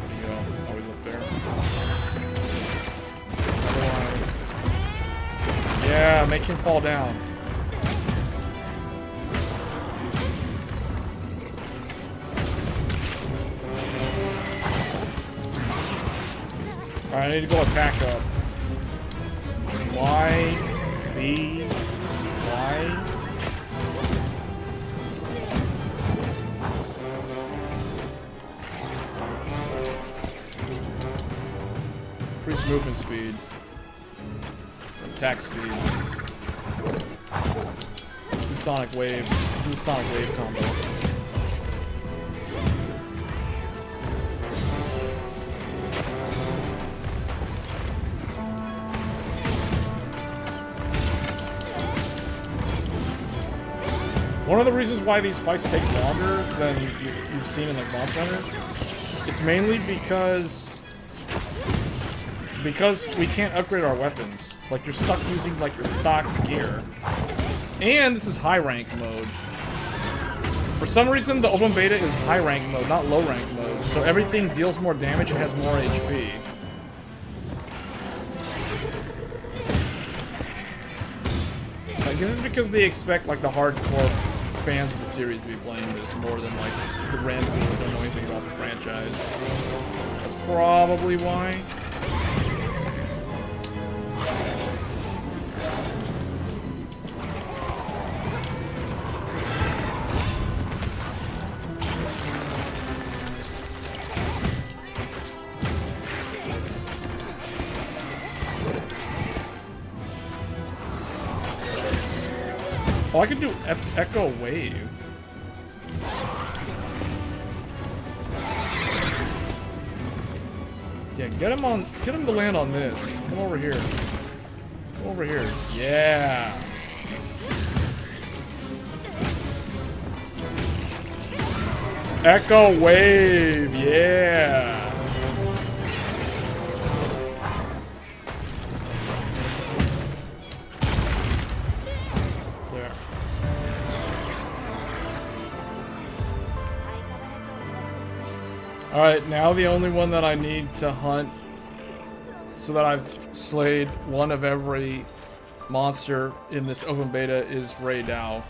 you go. Always up there. Yeah, make him fall down. Alright, I need to go attack up. Y, B, Y. Increase movement speed. Attack speed. Do sonic waves. Do sonic wave combo. One of the reasons why these fights take longer than you've seen in like Monster Hunter, it's mainly because we can't upgrade our weapons. Like, you're stuck using like the stock gear. And this is high rank mode. For some reason, the open beta is high rank mode, not low rank mode. So everything deals more damage and has more HP. Like, this is because they expect like the hardcore fans of the series to be playing this more than like the random people who don't know anything about the franchise. That's probably why. Oh, I can do Echo Wave. Yeah, get him to land on this. Come over here. Come over here. Yeah. Echo Wave. Yeah. Alright, now the only one that I need to hunt so that I've slayed one of every monster in this open beta is Ray Dow.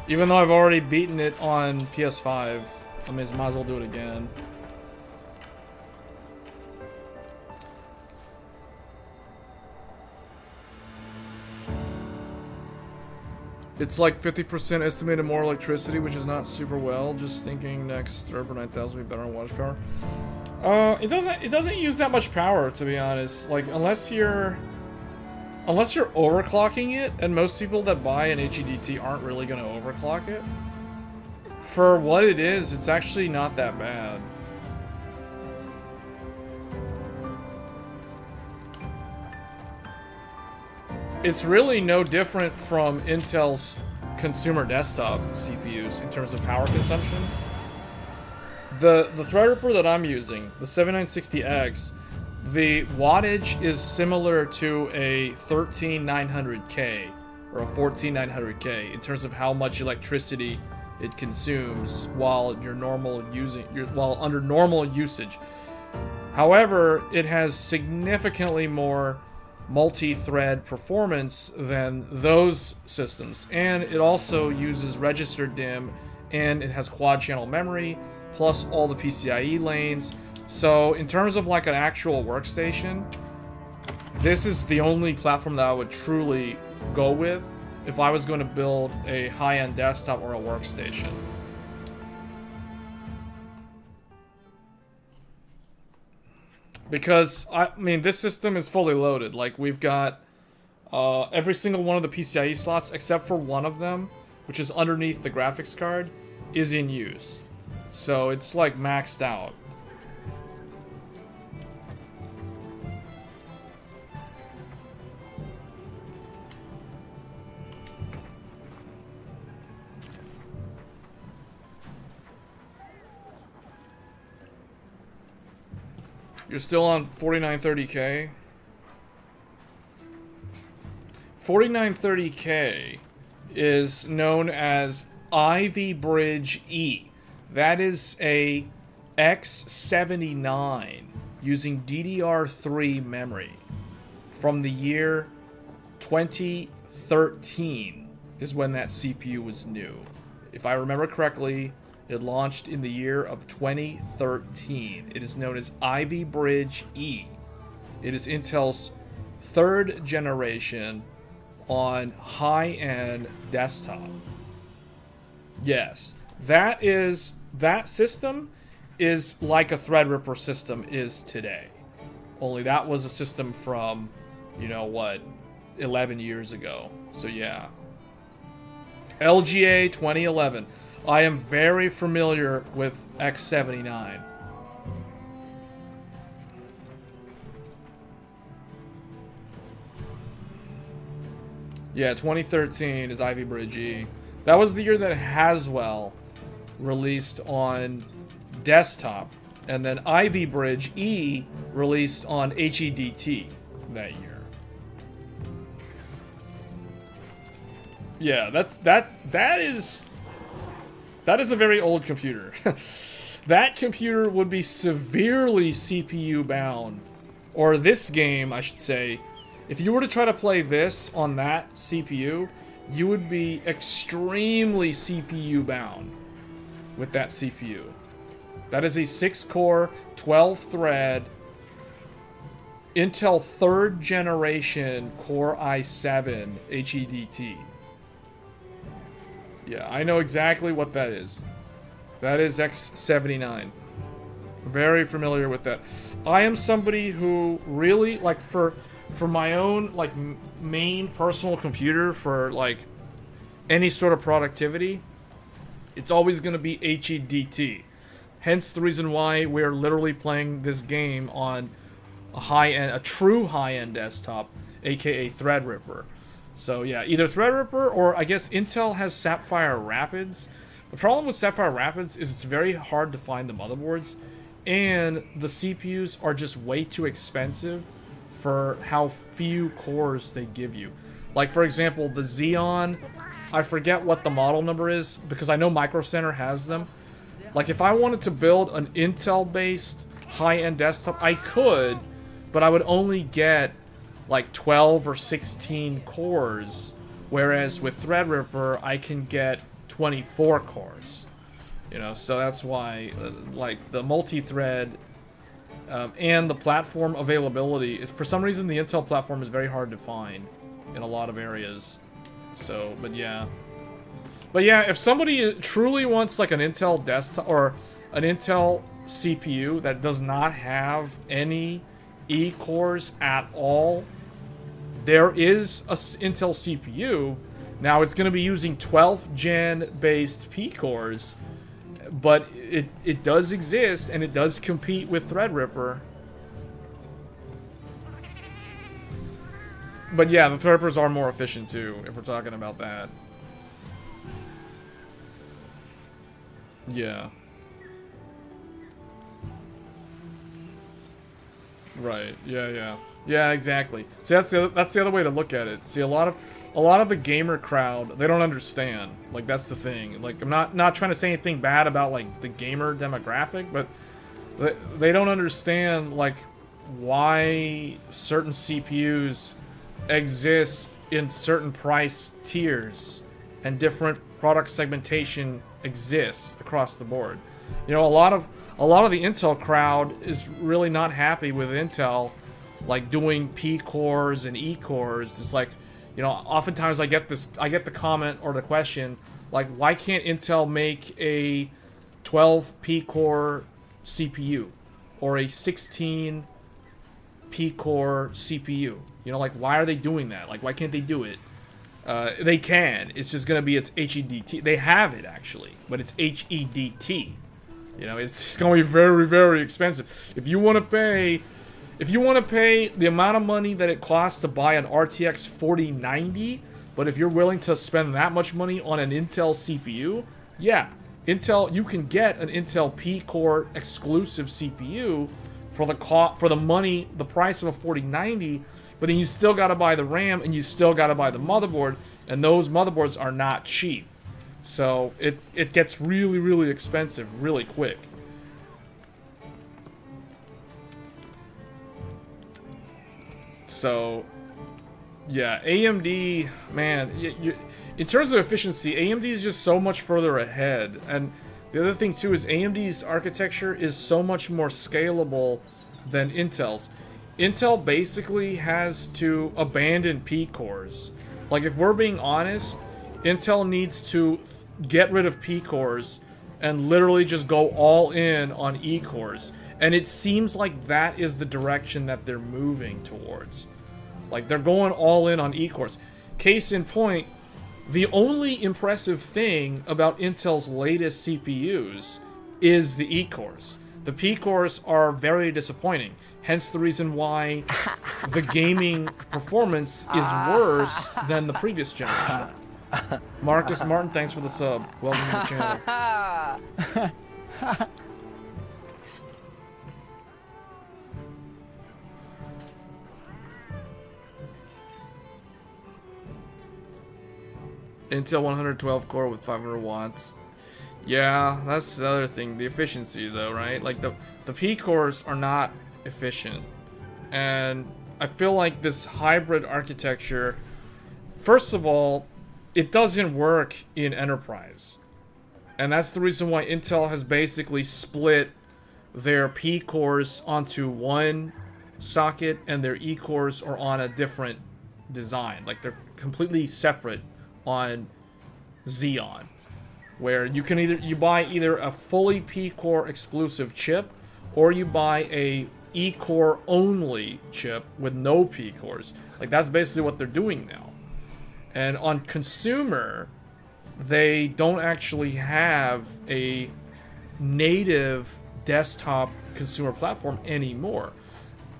Even though I've already beaten it on PS5, I might as well do it again. It's like 50% estimated more electricity, which is not super well. Just thinking next Threadripper 9000 will be better on wattage power. It doesn't use that much power, to be honest. Like, unless you're overclocking it, and most people that buy an HEDT aren't really going to overclock it. For what it is, it's actually not that bad. It's really no different from Intel's consumer desktop CPUs in terms of power consumption. The Threadripper that I'm using, the 7960X, the wattage is similar to a 13900K or a 14900K in terms of how much electricity it consumes while under normal usage. However, it has significantly more multi-thread performance than those systems, and it also uses registered DIMM, and it has quad channel memory plus all the PCIe lanes. So in terms of like an actual workstation, this is the only platform that I would truly go with if I was going to build a high-end desktop or a workstation. Because, I mean, this system is fully loaded. Like, we've got every single one of the PCIe slots, except for one of them, which is underneath the graphics card, is in use. So, it's, like, maxed out. You're still on 4930K? 4930K is known as Ivy Bridge E. That is a X79 using DDR3 memory from the year 2013 is when that CPU was new. If I remember correctly, it launched in the year of 2013. It is known as Ivy Bridge E. It is Intel's third generation on high-end desktop. Yes, that system is like a Threadripper system is today. Only that was a system from, you know what, 11 years ago. So yeah. LGA 2011. I am very familiar with X79. Yeah, 2013 is Ivy Bridge E. That was the year that Haswell released on desktop, and then Ivy Bridge E released on HEDT that year. Yeah, that is a very old computer. That computer would be severely CPU bound, or this game, I should say. If you were to try to play this on that CPU, you would be extremely CPU bound with that CPU. That is a 6-core, 12-thread, Intel 3rd generation Core i7 HEDT. Yeah, I know exactly what that is. That is X79. Very familiar with that. I am somebody who really, like, for my own, like, main personal computer, for, like, any sort of productivity, it's always going to be HEDT. Hence the reason why we're literally playing this game on a true high-end desktop, aka Threadripper. So yeah, either Threadripper or I guess Intel has Sapphire Rapids. The problem with Sapphire Rapids is it's very hard to find the motherboards, and the CPUs are just way too expensive for how few cores they give you. Like, for example, the Xeon, I forget what the model number is because I know Micro Center has them. Like, if I wanted to build an Intel-based high-end desktop, I could, but I would only get like 12 or 16 cores, whereas with Threadripper I can get 24 cores. You know, so that's why like the multi-thread and the platform availability, for some reason the Intel platform is very hard to find in a lot of areas. So, but yeah. But yeah, if somebody truly wants like an Intel desktop or an Intel CPU that does not have any E-cores at all, there is a Intel CPU. Now it's going to be using 12th gen based P-cores, but it does exist and it does compete with Threadripper. But yeah, the Threadrippers are more efficient too, if we're talking about that. Yeah. Right. Yeah. Yeah, exactly. See, that's the other way to look at it. See, a lot of the gamer crowd, they don't understand. Like, that's the thing. Like, I'm not trying to say anything bad about like the gamer demographic, but they don't understand like why certain CPUs exist in certain price tiers and different product segmentation exists across the board. You know, a lot of the Intel crowd is really not happy with Intel like doing P cores and E cores. It's like, you know, oftentimes I get the comment or the question like, why can't Intel make a 12 P core CPU or a 16 P core CPU? You know, like, why are they doing that? Like, why can't they do it? They can. It's just gonna be its HEDT. They have it actually, but it's HEDT. You know, it's gonna be very, very expensive. If you want to pay the amount of money that it costs to buy an RTX 4090, but if you're willing to spend that much money on an Intel CPU, yeah, you can get an Intel P-core exclusive CPU for the price of a 4090. But then you still got to buy the RAM and you still got to buy the motherboard, and those motherboards are not cheap. So it gets really, really expensive really quick. So yeah, AMD, man, in terms of efficiency, AMD is just so much further ahead. And the other thing too is AMD's architecture is so much more scalable than Intel's. Intel basically has to abandon P-cores. Like, if we're being honest, Intel needs to get rid of P-cores and literally just go all in on E-cores. And it seems like that is the direction that they're moving towards. Like, they're going all in on E-cores. Case in point, the only impressive thing about Intel's latest CPUs is the E-cores. The P-cores are very disappointing. Hence the reason why the gaming performance is worse than the previous generation. Marcus Martin, thanks for the sub. Welcome to the channel. Intel 112 core with 500 watts. Yeah, that's the other thing. The efficiency, though, right? Like, the P-cores are not efficient. And I feel like this hybrid architecture, first of all, it doesn't work in enterprise. And that's the reason why Intel has basically split their P-cores onto one socket and their E-cores are on a different design. Like, they're completely separate on Xeon, where you can you buy either a fully P-core exclusive chip or you buy a E-core only chip with no P-cores. Like, that's basically what they're doing now. And on consumer, they don't actually have a native desktop consumer platform anymore.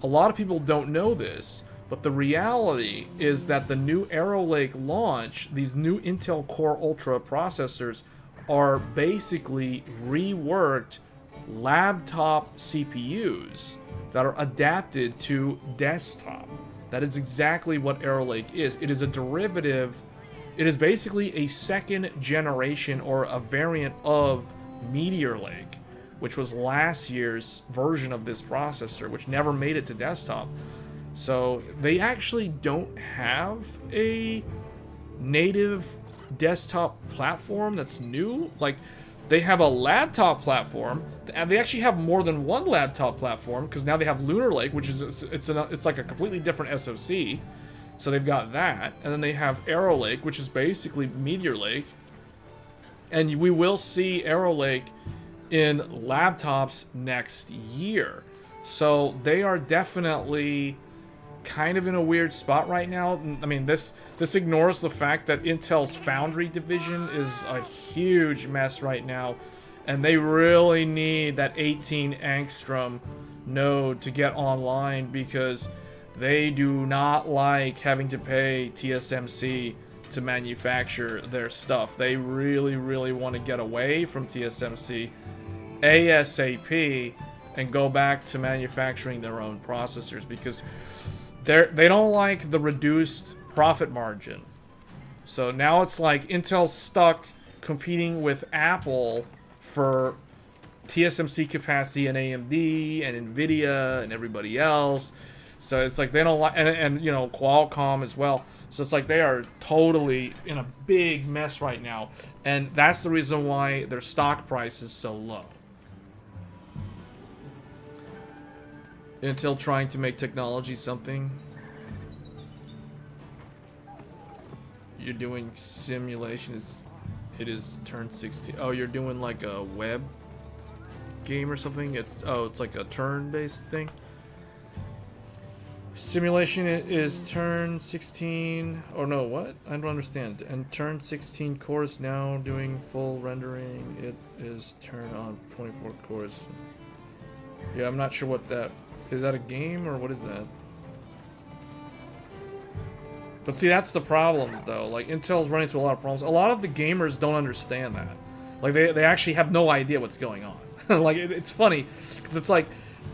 A lot of people don't know this, but the reality is that the new Arrow Lake launch, these new Intel Core Ultra processors, are basically reworked laptop CPUs that are adapted to desktop. That is exactly what Arrow Lake is. It is a derivative. It is basically a second generation or a variant of Meteor Lake, which was last year's version of this processor, which never made it to desktop. So they actually don't have a native desktop platform that's new. Like, they have a laptop platform, and they actually have more than one laptop platform, because now they have Lunar Lake, which is it's like a completely different SoC. So they've got that, and then they have Arrow Lake, which is basically Meteor Lake, And we will see Arrow Lake in laptops next year. So they are definitely kind of in a weird spot right now. I mean, this ignores the fact that Intel's Foundry division is a huge mess right now, and they really need that 18 angstrom node to get online because they do not like having to pay TSMC to manufacture their stuff. They really, really want to get away from TSMC ASAP and go back to manufacturing their own processors because they don't like the reduced profit margin. So now it's like Intel's stuck competing with Apple for TSMC capacity and AMD and nvidia and everybody else. So it's like they don't like, and you know, Qualcomm as well. So it's like they are totally in a big mess right now, and that's the reason why their stock price is so low. Intel trying to make technology something. You're doing simulation. It is turn 16. Oh, you're doing like a web game or something. It's like a turn-based thing. Simulation is turn 16. Oh no, what? I don't understand. And turn 16 cores now doing full rendering. It is turn on 24 cores. Yeah, I'm not sure what that is. That a game or what is that? But see, that's the problem though. Like Intel's running into a lot of problems. A lot of the gamers don't understand that. Like they actually have no idea what's going on. Like it's funny because it's like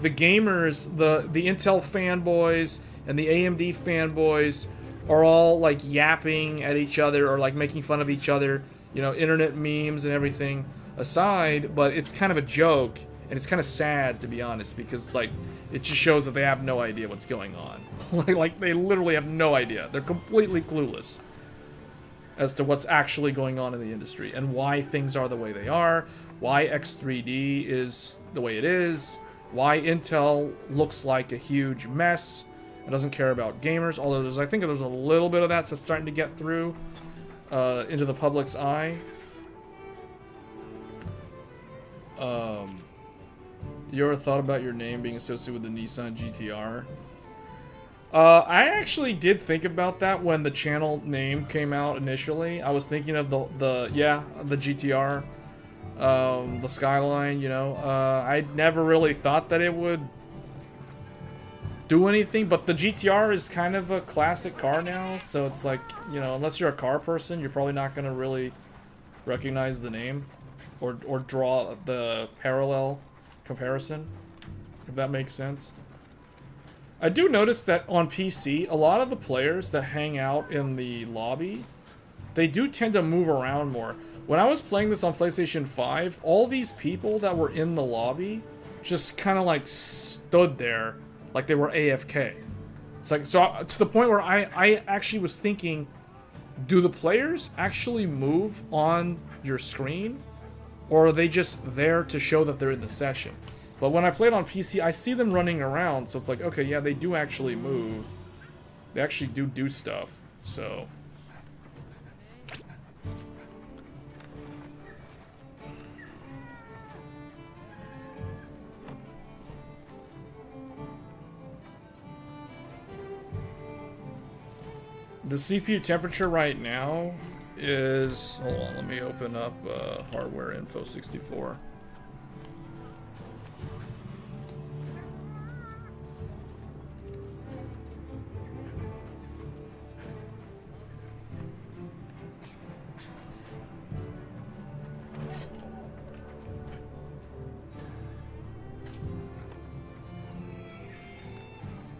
the gamers, the Intel fanboys and the AMD fanboys are all like yapping at each other or like making fun of each other, you know, internet memes and everything aside, but it's kind of a joke and it's kind of sad to be honest because it's like it just shows that they have no idea what's going on. Like they literally have no idea. They're completely clueless as to what's actually going on in the industry and why things are the way they are, why X3D is the way it is, why Intel looks like a huge mess and doesn't care about gamers, although I think there's a little bit of that that's starting to get through into the public's eye. You ever thought about your name being associated with the Nissan GTR? I actually did think about that when the channel name came out initially. I was thinking of the GTR, the Skyline, you know. I never really thought that it would do anything, but the GTR is kind of a classic car now, so it's like, you know, unless you're a car person, you're probably not going to really recognize the name or draw the parallel comparison, if that makes sense. I do notice that on PC, a lot of the players that hang out in the lobby, they do tend to move around more. When I was playing this on PlayStation 5, all these people that were in the lobby just kind of like stood there like they were AFK. It's like, so to the point where I actually was thinking, do the players actually move on your screen? Or are they just there to show that they're in the session? But when I played on PC, I see them running around, so it's like, okay, yeah, they do actually move. They actually do stuff, so... The CPU temperature right now is... Hold on, let me open up hardware info 64.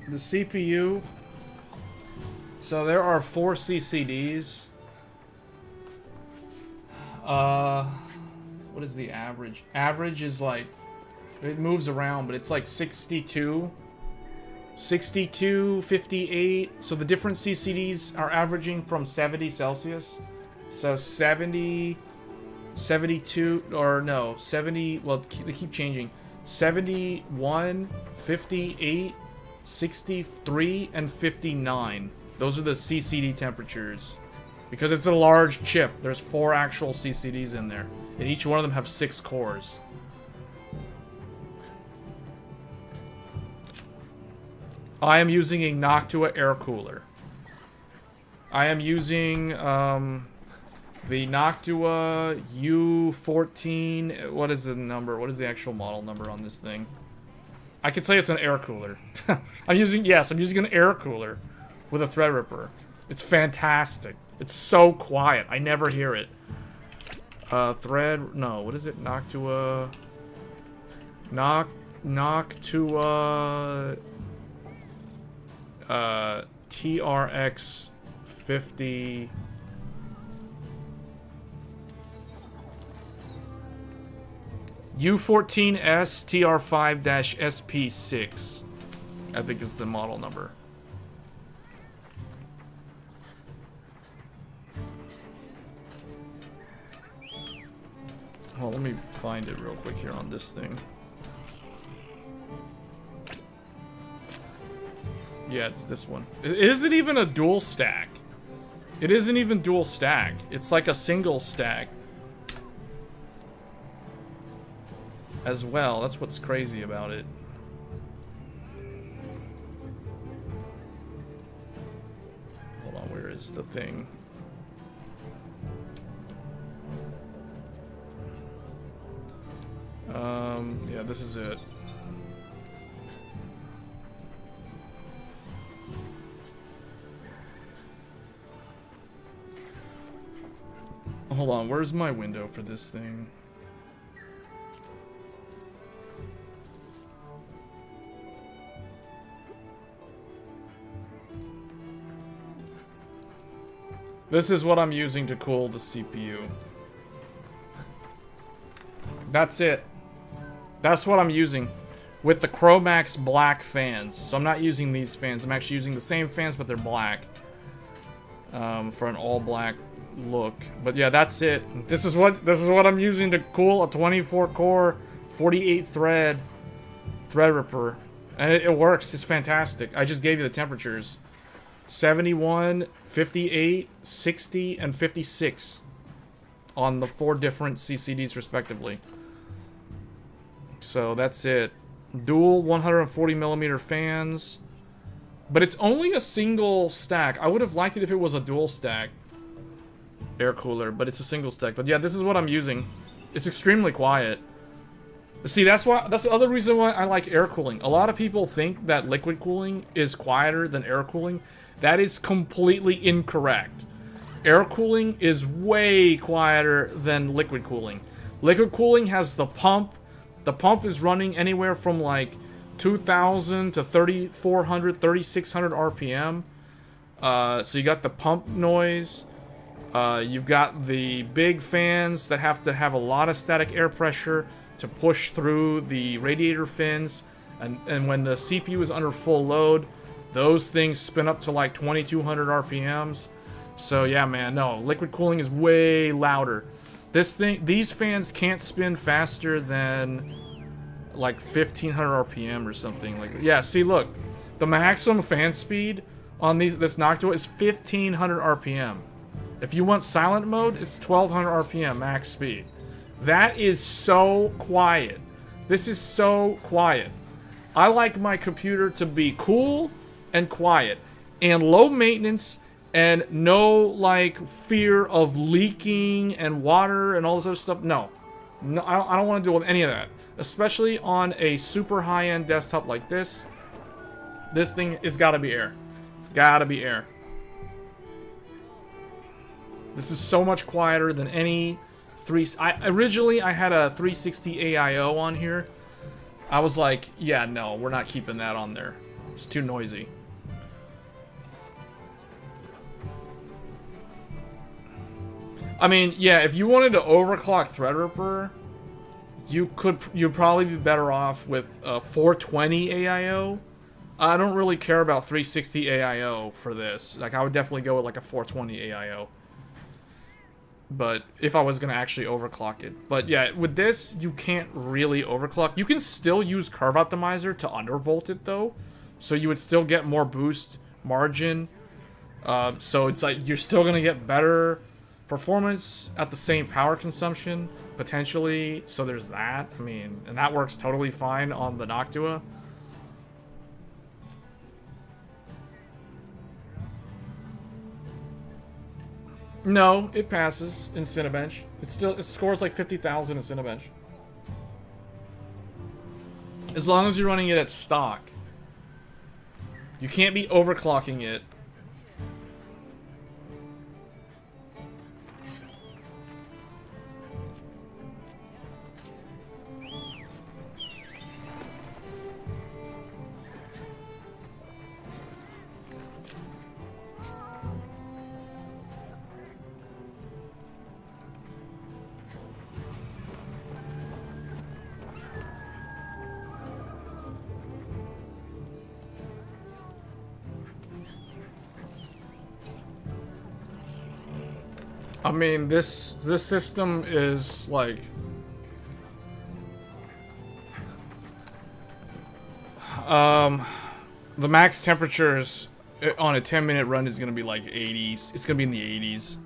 The CPU, so there are 4 CCDs. What is the average? Average is like, it moves around, but it's like 62, 58. So the different CCDs are averaging from 70 Celsius. So 70, 72, or no, 70, well, they keep changing. 71, 58, 63 and 59. Those are the CCD temperatures Because it's a large chip. There's 4 actual CCDs in there. And each one of them have 6 cores. I am using a Noctua air cooler. I am using the Noctua U14. What is the number? What is the actual model number on this thing? I can tell you it's an air cooler. I'm using an air cooler with a Threadripper. It's fantastic. It's so quiet. I never hear it. What is it? Noctua. Noctua. TRX 50. U14S TR5-SP6, I think is the model number. Well, let me find it real quick here on this thing. Yeah, it's this one. Is it even a dual stack? It isn't even dual stack. It's like a single stack. As well, that's what's crazy about it. Hold on, where is the thing? Yeah, this is it. Hold on, where's my window for this thing? This is what I'm using to cool the CPU. That's it. That's what I'm using. With the Chromax black fans. So I'm not using these fans. I'm actually using the same fans, but they're black. For an all black look. But yeah, that's it. This is what I'm using to cool a 24 core, 48 thread Threadripper. And it works. It's fantastic. I just gave you the temperatures. 71, 58, 60, and 56 on the 4 different CCDs respectively. So that's it. Dual 140mm fans. But it's only a single stack. I would have liked it if it was a dual stack air cooler, but it's a single stack. But yeah, this is what I'm using. It's extremely quiet. See, that's the other reason why I like air cooling. A lot of people think that liquid cooling is quieter than air cooling. That is completely incorrect. Air cooling is way quieter than liquid cooling. Liquid cooling has the pump. The pump is running anywhere from like 2,000 to 3,400, 3,600 RPM. So you got the pump noise. You've got the big fans that have to have a lot of static air pressure to push through the radiator fins. And when the CPU is under full load, those things spin up to like 2,200 RPMs. So yeah, man, no, liquid cooling is way louder. These fans can't spin faster than like 1,500 RPM or something. Like, yeah, see, look, the maximum fan speed on this Noctua is 1,500 RPM. If you want silent mode, it's 1,200 RPM max speed. That is so quiet. This is so quiet. I like my computer to be cool and quiet and low maintenance and no like fear of leaking and water and all this other stuff. No, I don't want to deal with any of that, especially on a super high-end desktop like this. This thing has got to be air. It's got to be air. This is so much quieter than any originally I had a 360 AIO on here. I was like, yeah, no, we're not keeping that on there. It's too noisy. I mean, yeah, if you wanted to overclock Threadripper, you'd probably be better off with 420 AIO. I don't really care about 360 AIO for this. Like, I would definitely go with like a 420 AIO. But if I was going to actually overclock it. But yeah, with this, you can't really overclock. You can still use Curve Optimizer to undervolt it though. So you would still get more boost margin So it's like you're still gonna get better performance at the same power consumption, potentially. So there's that. I mean, and that works totally fine on the Noctua. No, it passes in Cinebench. It scores like 50,000 in Cinebench. As long as you're running it at stock. You can't be overclocking it. I mean, this system is like the max temperatures on a 10-minute run is gonna be like 80s. It's gonna be in the 80s.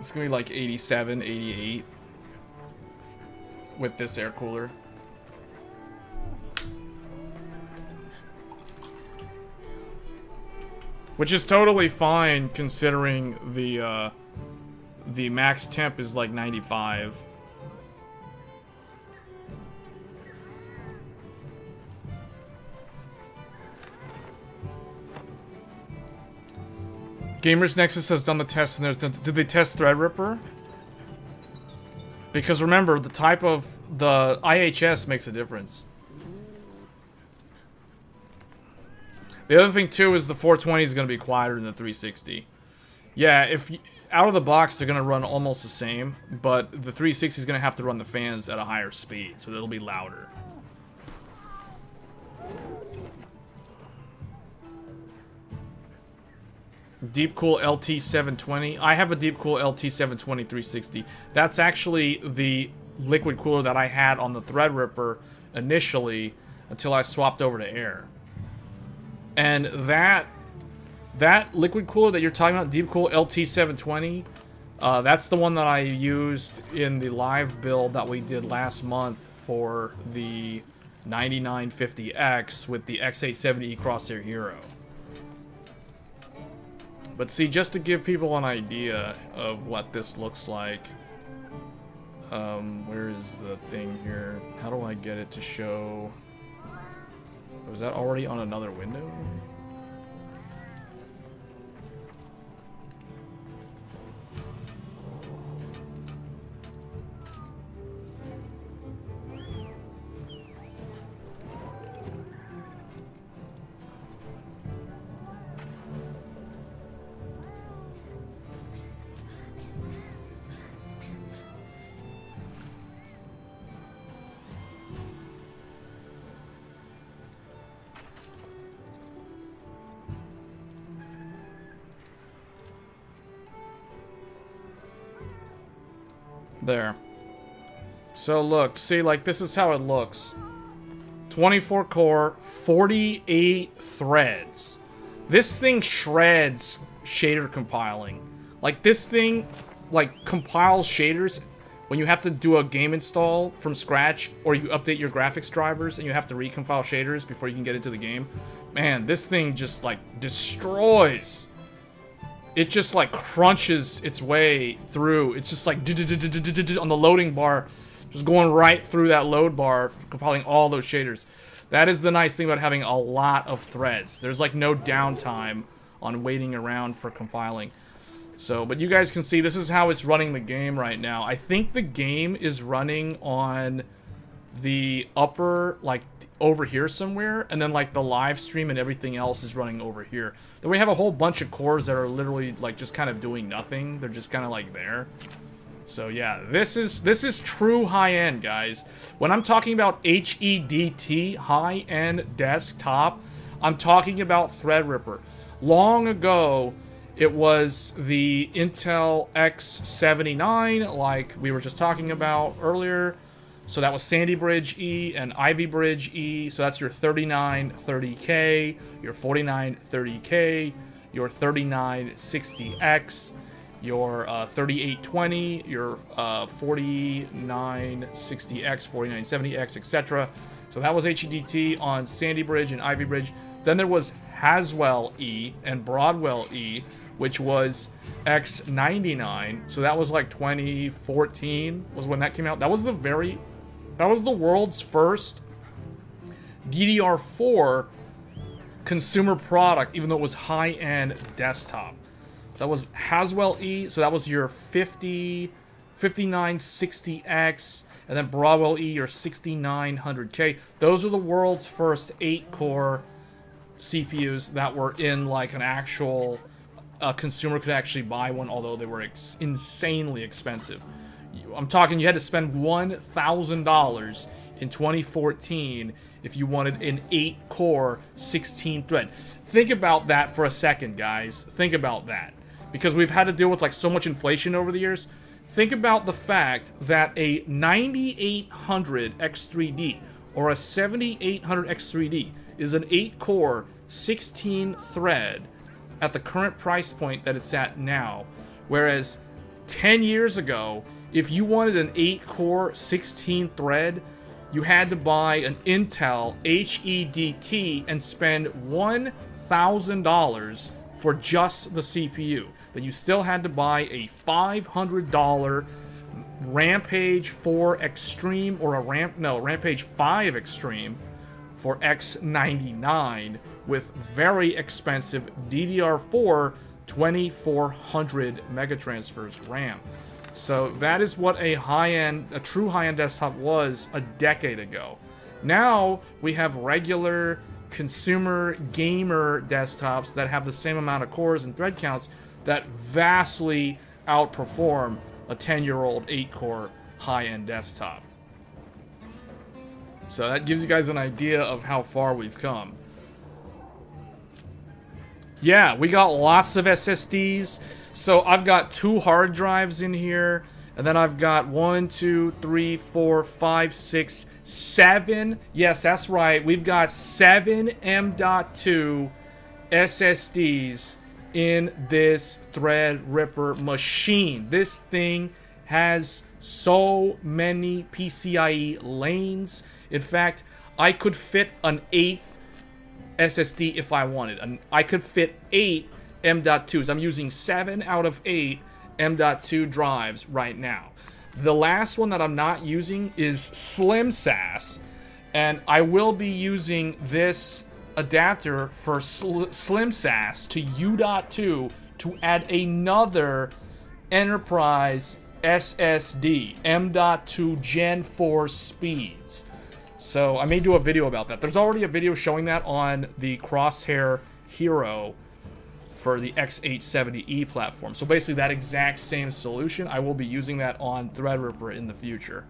It's gonna be like 87, 88 with this air cooler. Which is totally fine considering the max temp is like 95. Gamers Nexus has done the test, and did they test Threadripper? Because remember, the type of the IHS makes a difference. The other thing too is the 420 is going to be quieter than the 360. Yeah, if you, out of the box they're going to run almost the same, but the 360 is going to have to run the fans at a higher speed, so it'll be louder. Deepcool LT720. I have a Deepcool LT720 360. That's actually the liquid cooler that I had on the Threadripper initially until I swapped over to air. And that liquid cooler that you're talking about, Deepcool LT720, that's the one that I used in the live build that we did last month for the 9950X with the X870E Crosshair Hero. But see, just to give people an idea of what this looks like, where is the thing here? How do I get it to show? Was that already on another window? There. So look, see, like, this is how it looks. 24 core, 48 threads. This thing shreds shader compiling. Like, this thing, like, compiles shaders when you have to do a game install from scratch, or you update your graphics drivers and you have to recompile shaders before you can get into the game. Man, this thing just, like, destroys. It just like crunches its way through. It's just like on the loading bar, just going right through that load bar, compiling all those shaders. That is the nice thing about having a lot of threads. There's like no downtime on waiting around for compiling. So, but you guys can see this is how it's running the game right now. I think the game is running on the upper, like, over here somewhere, and then like the live stream and everything else is running over here. Then we have a whole bunch of cores that are literally like just kind of doing nothing. They're just kind of like there. So yeah, this is true high-end, guys. When I'm talking about HEDT, high-end desktop, I'm talking about Threadripper. Long ago, it was the Intel X79, like we were just talking about earlier. So that was Sandy Bridge E and Ivy Bridge E. So that's your 3930K, your 4930K, your 3960X, your 3820, your 4960X, 4970X, etc. So that was HEDT on Sandy Bridge and Ivy Bridge. Then there was Haswell E and Broadwell E, which was X99. So that was like 2014 was when that came out. That was the world's first DDR4 consumer product, even though it was high-end desktop. That was Haswell E, so that was your 5960X, and then Broadwell E, your 6900K. Those are the world's first 8-core CPUs that were in like an actual consumer could actually buy one, although they were insanely expensive. I'm talking you had to spend $1,000 in 2014 if you wanted an 8-core 16-thread. Think about that for a second, guys. Think about that. Because we've had to deal with like so much inflation over the years. Think about the fact that a 9800 X3D or a 7800 X3D is an 8-core 16-thread at the current price point that it's at now. Whereas 10 years ago, if you wanted an 8-core 16-thread, you had to buy an Intel HEDT and spend $1,000 for just the CPU. Then you still had to buy a $500 Rampage 4 Extreme or Rampage 5 Extreme for X99 with very expensive DDR4 2400 megatransfers RAM. So that is what a true high-end desktop was a decade ago. Now we have regular consumer gamer desktops that have the same amount of cores and thread counts that vastly outperform a 10-year-old 8-core high-end desktop. So that gives you guys an idea of how far we've come. Yeah, we got lots of SSDs. So I've got 2 hard drives in here, and then I've got 1, 2, 3, 4, 5, 6, 7. Yes, that's right. We've got 7 M.2 SSDs in this Threadripper machine. This thing has so many PCIe lanes. In fact, I could fit an 8th SSD if I wanted. I could fit 8 M.2s. I'm using 7 out of 8 M.2 drives right now. The last one that I'm not using is Slim SAS, and I will be using this adapter for Slim SAS to U.2 to add another enterprise SSD, M.2 Gen 4 speeds. So I may do a video about that. There's already a video showing that on the Crosshair Hero for the X870E platform. So basically that exact same solution, I will be using that on Threadripper in the future.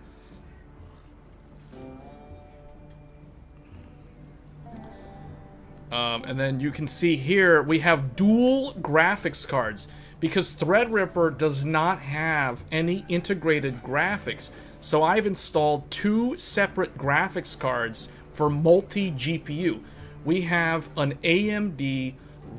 And then you can see here we have dual graphics cards because Threadripper does not have any integrated graphics. So I've installed 2 separate graphics cards for multi-GPU. We have an AMD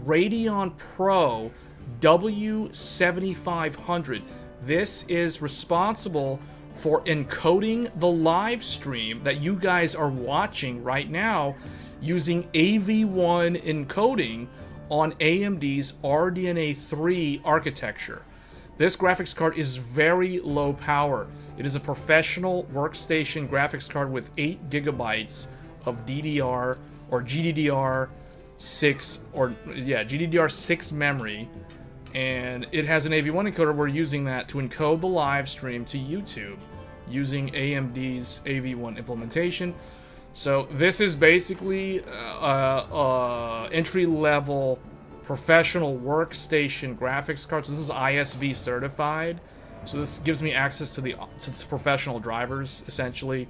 Radeon Pro W7500. This is responsible for encoding the live stream that you guys are watching right now using AV1 encoding on AMD's RDNA 3 architecture. This graphics card is very low power. It is a professional workstation graphics card with 8 gigabytes of DDR or GDDR6 memory, and it has an AV1 encoder. We're using that to encode the live stream to YouTube using AMD's AV1 implementation. So this is basically entry-level professional workstation graphics card. So this is ISV certified. So this gives me access to the professional drivers, essentially.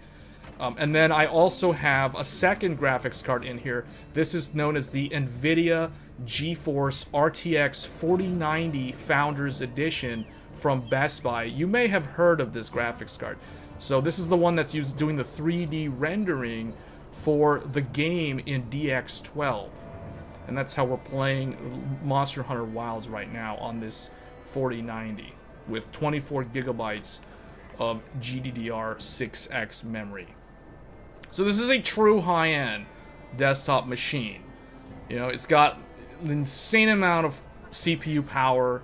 And then I also have a second graphics card in here. This is known as the nvidia GeForce RTX 4090 Founders Edition from Best Buy. You may have heard of this graphics card. So this is the one that's doing the 3D rendering for the game in DX12. And that's how we're playing Monster Hunter Wilds right now on this 4090 with 24 gigabytes of GDDR6X memory. So this is a true high-end desktop machine. You know, it's got an insane amount of CPU power.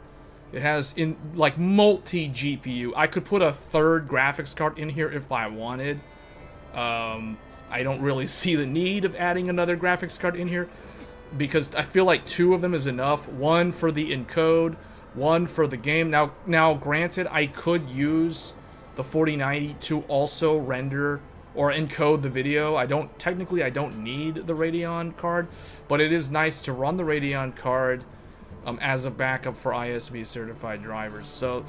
It has like multi GPU. I could put a third graphics card in here if I wanted. I don't really see the need of adding another graphics card in here because I feel like 2 of them is enough. One for the encode, one for the game. Now granted, I could use the 4090 to also render or encode the video. I don't need the Radeon card, but it is nice to run the Radeon card as a backup for ISV certified drivers. So,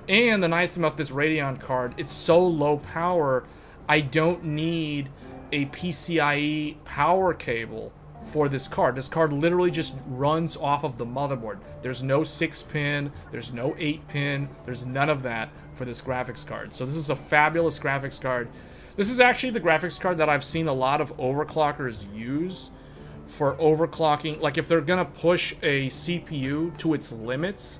and the nice thing about this Radeon card, it's so low power, I don't need a PCIe power cable for this card. This card literally just runs off of the motherboard. There's no 6-pin, there's no 8-pin, there's none of that for this graphics card. So this is a fabulous graphics card. This is actually the graphics card that I've seen a lot of overclockers use for overclocking. Like if they're gonna push a CPU to its limits,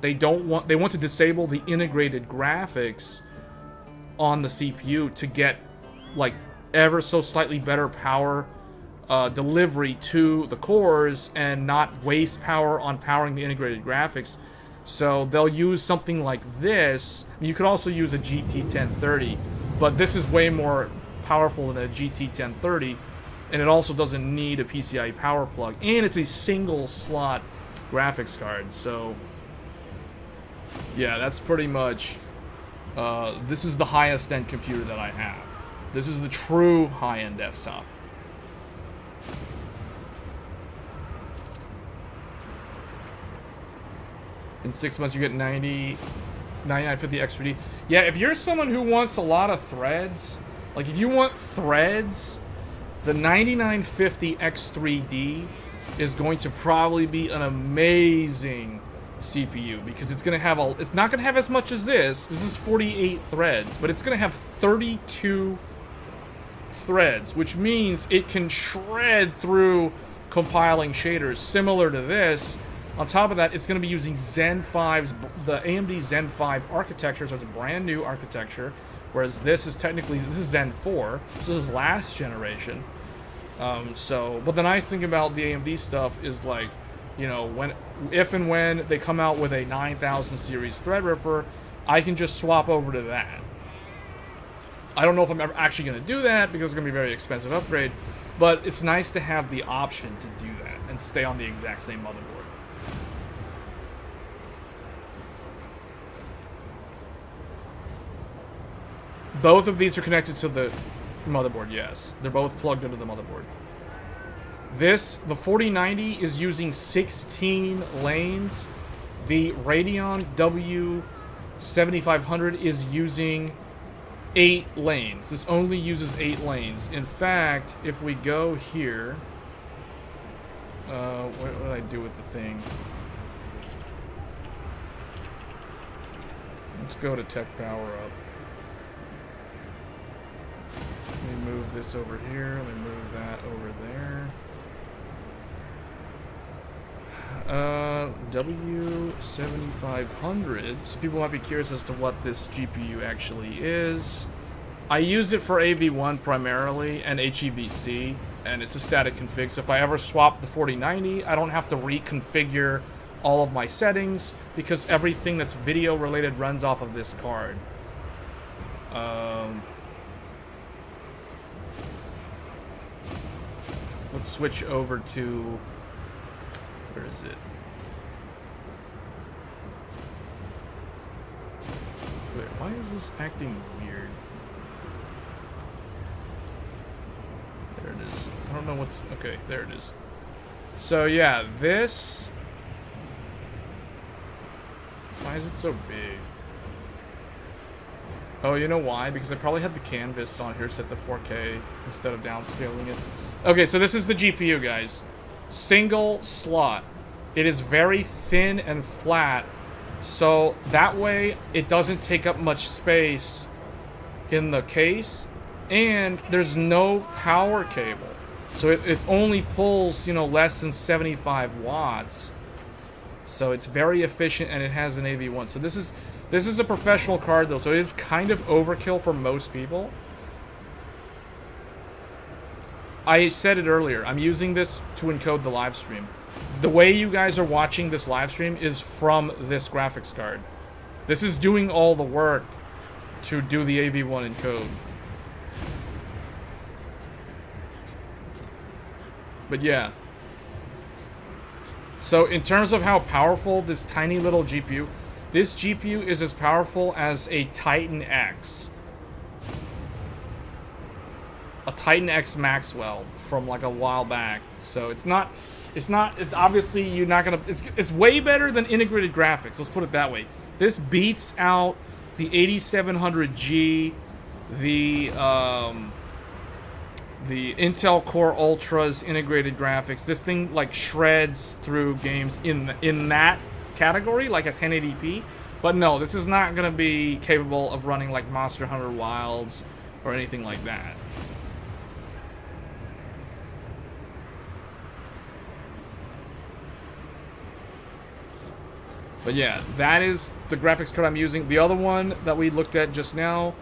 they want to disable the integrated graphics on the CPU to get like ever so slightly better power delivery to the cores and not waste power on powering the integrated graphics. So they'll use something like this. You could also use a GT 1030, but this is way more powerful than a GT 1030, and it also doesn't need a PCIe power plug, and it's a single slot graphics card. So yeah, that's pretty much this is the highest end computer that I have. This is the true high-end desktop. In 6 months, you get 9950 X3D. Yeah, if you're someone who wants a lot of threads, like if you want threads, the 9950 X3D is going to probably be an amazing CPU because it's going to have it's not going to have as much as this. This is 48 threads, but it's going to have 32 threads, which means it can shred through compiling shaders similar to this. On top of that, it's going to be using Zen 5's, the AMD Zen 5 architecture, so it's a brand new architecture, whereas this is Zen 4, so this is last generation. But the nice thing about the AMD stuff is, like, you know, if and when they come out with a 9000 series Threadripper, I can just swap over to that. I don't know if I'm ever actually going to do that because it's going to be a very expensive upgrade, but it's nice to have the option to do that and stay on the exact same motherboard. Both of these are connected to the motherboard, yes. They're both plugged into the motherboard. The 4090 is using 16 lanes. The Radeon W7500 is using 8 lanes. This only uses 8 lanes. In fact, if we go here... what did I do with the thing? Let's go to Tech Power Up. Let me move this over here. Let me move that over there. W7500. So people might be curious as to what this GPU actually is. I use it for AV1 primarily and HEVC, and it's a static config. So if I ever swap the 4090, I don't have to reconfigure all of my settings because everything that's video related runs off of this card. Let's switch over to... Where is it? Wait, why is this acting weird? There it is. I don't know what's... Okay, there it is. So yeah, this... Why is it so big? Oh, you know why? Because I probably had the canvas on here set to 4K instead of downscaling it. Okay, so this is the GPU, guys. Single slot. It is very thin and flat, so that way it doesn't take up much space in the case, and there's no power cable. So it only pulls, you know, less than 75 watts. So it's very efficient, and it has an AV1. So this is a professional card, though, so it is kind of overkill for most people. I said it earlier, I'm using this to encode the live stream. The way you guys are watching this live stream is from this graphics card. This is doing all the work to do the AV1 encode. But yeah. So in terms of how powerful this tiny little GPU, this GPU is as powerful as a Titan X. A Titan X Maxwell from like a while back. So it's obviously you're not gonna, it's way better than integrated graphics, let's put it that way. This beats out the 8700G, the Intel Core Ultra's integrated graphics. This thing like shreds through games in that category, like a 1080p. But no, this is not going to be capable of running like Monster Hunter Wilds or anything like that. But yeah, that is the graphics card I'm using. The other one that we looked at just now,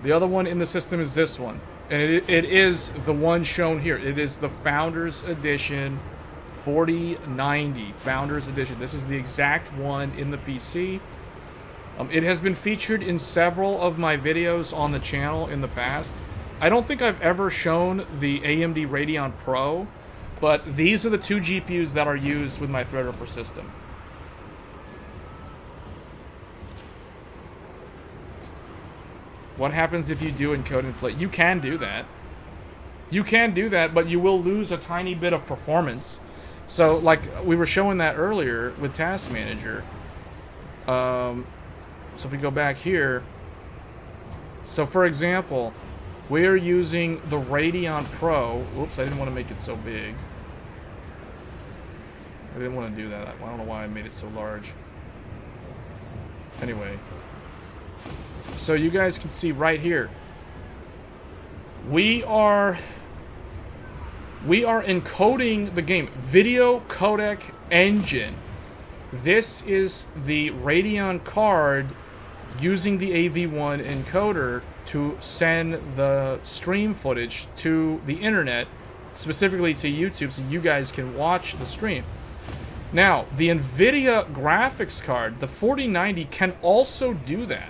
the other one in the system is this one. And it is the one shown here. It is the Founders Edition 4090. Founders Edition. This is the exact one in the PC. It has been featured in several of my videos on the channel in the past. I don't think I've ever shown the AMD Radeon Pro, but these are the two GPUs that are used with my Threadripper system. What happens if you do encode and play? You can do that. You can do that, but you will lose a tiny bit of performance. So, like we were showing that earlier with Task Manager. So if we go back here. So for example, we're using the Radeon Pro. Oops, I didn't want to make it so big. I didn't want to do that. I don't know why I made it so large. Anyway. So you guys can see right here, we are encoding the game. Video codec engine. This is the Radeon card using the AV1 encoder to send the stream footage to the internet, specifically to YouTube, so you guys can watch the stream. Now, the NVIDIA graphics card, the 4090, can also do that.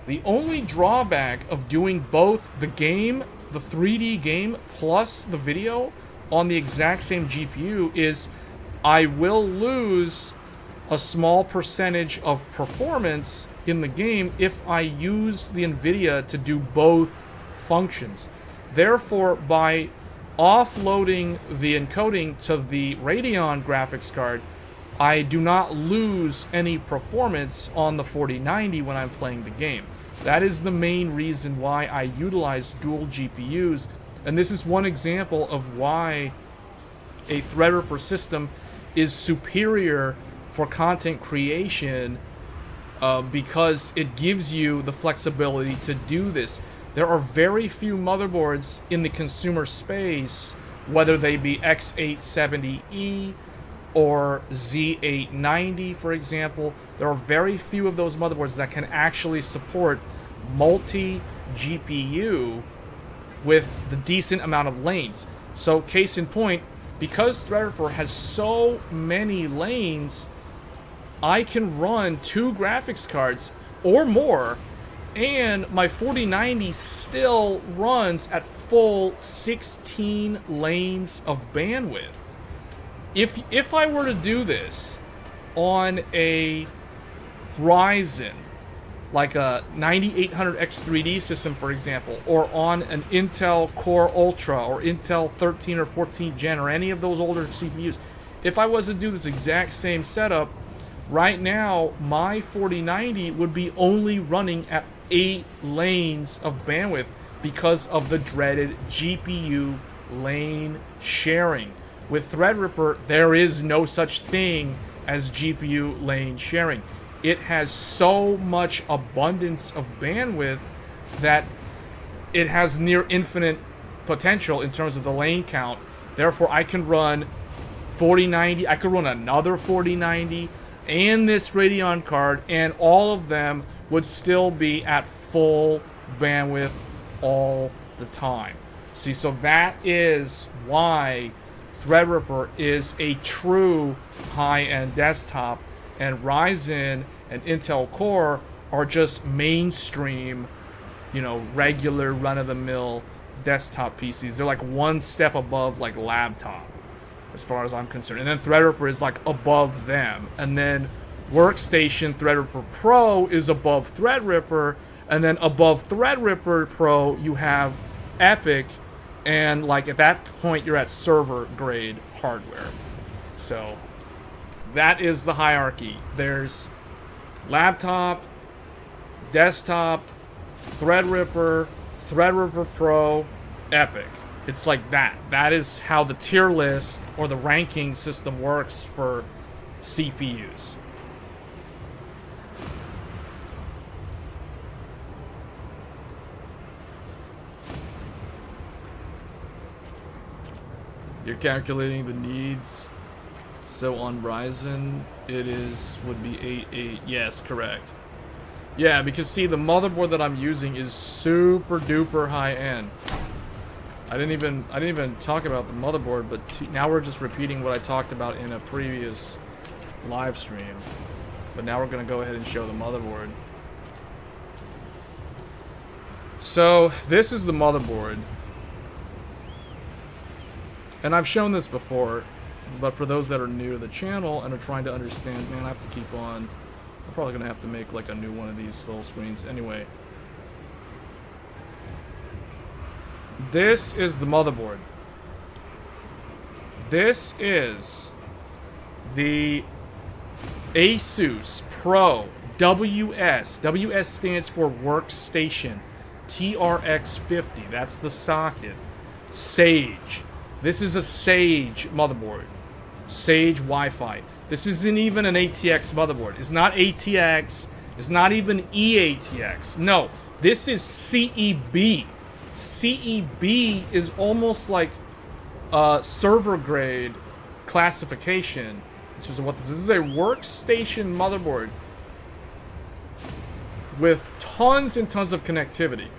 The only drawback of doing both the game, the 3D game, plus the video on the exact same GPU is I will lose a small percentage of performance in the game if I use the NVIDIA to do both functions. Therefore, by offloading the encoding to the Radeon graphics card, I do not lose any performance on the 4090 when I'm playing the game. That is the main reason why I utilize dual GPUs, and this is one example of why a Threadripper system is superior for content creation, because it gives you the flexibility to do this. There are very few motherboards in the consumer space, whether they be X870E or Z890, for example. There are very few of those motherboards that can actually support multi-GPU with the decent amount of lanes. So, case in point, because Threadripper has so many lanes, I can run 2 graphics cards or more, and my 4090 still runs at full 16 lanes of bandwidth. If I were to do this on a Ryzen, like a 9800X3D system, for example, or on an Intel Core Ultra or Intel 13 or 14 Gen or any of those older CPUs, if I was to do this exact same setup, right now my 4090 would be only running at 8 lanes of bandwidth because of the dreaded GPU lane sharing. With Threadripper, there is no such thing as GPU lane sharing. It has so much abundance of bandwidth that it has near infinite potential in terms of the lane count. Therefore, I can run 4090. I could run another 4090 and this Radeon card, and all of them would still be at full bandwidth all the time. See, so that is why Threadripper is a true high-end desktop, and Ryzen and Intel Core are just mainstream, you know, regular run-of-the-mill desktop PCs. They're like one step above like laptop, as far as I'm concerned. And then Threadripper is like above them. And then Workstation Threadripper Pro is above Threadripper. And then above Threadripper Pro, you have Epic. And like at that point, you're at server grade hardware. So that is the hierarchy. There's laptop, desktop, Threadripper, Threadripper Pro, Epic. It's like that. That is how the tier list or the ranking system works for CPUs. You're calculating the needs. So on Ryzen, it would be 8.8. Yes, correct. Yeah, because see, the motherboard that I'm using is super duper high end. I didn't even talk about the motherboard, but now we're just repeating what I talked about in a previous live stream. But now we're going to go ahead and show the motherboard. So this is the motherboard. And I've shown this before, but for those that are new to the channel and are trying to understand, man, I have to keep on. I'm probably going to have to make like a new one of these little screens. Anyway. This is the motherboard. This is the Asus Pro WS. WS stands for Workstation. TRX 50. That's the socket. Sage. This is a Sage motherboard. Sage Wi-Fi. This isn't even an ATX motherboard. It's not ATX. It's not even eATX. No, this is CEB. CEB is almost like server grade classification, which is what this is. This is a workstation motherboard with tons and tons of connectivity.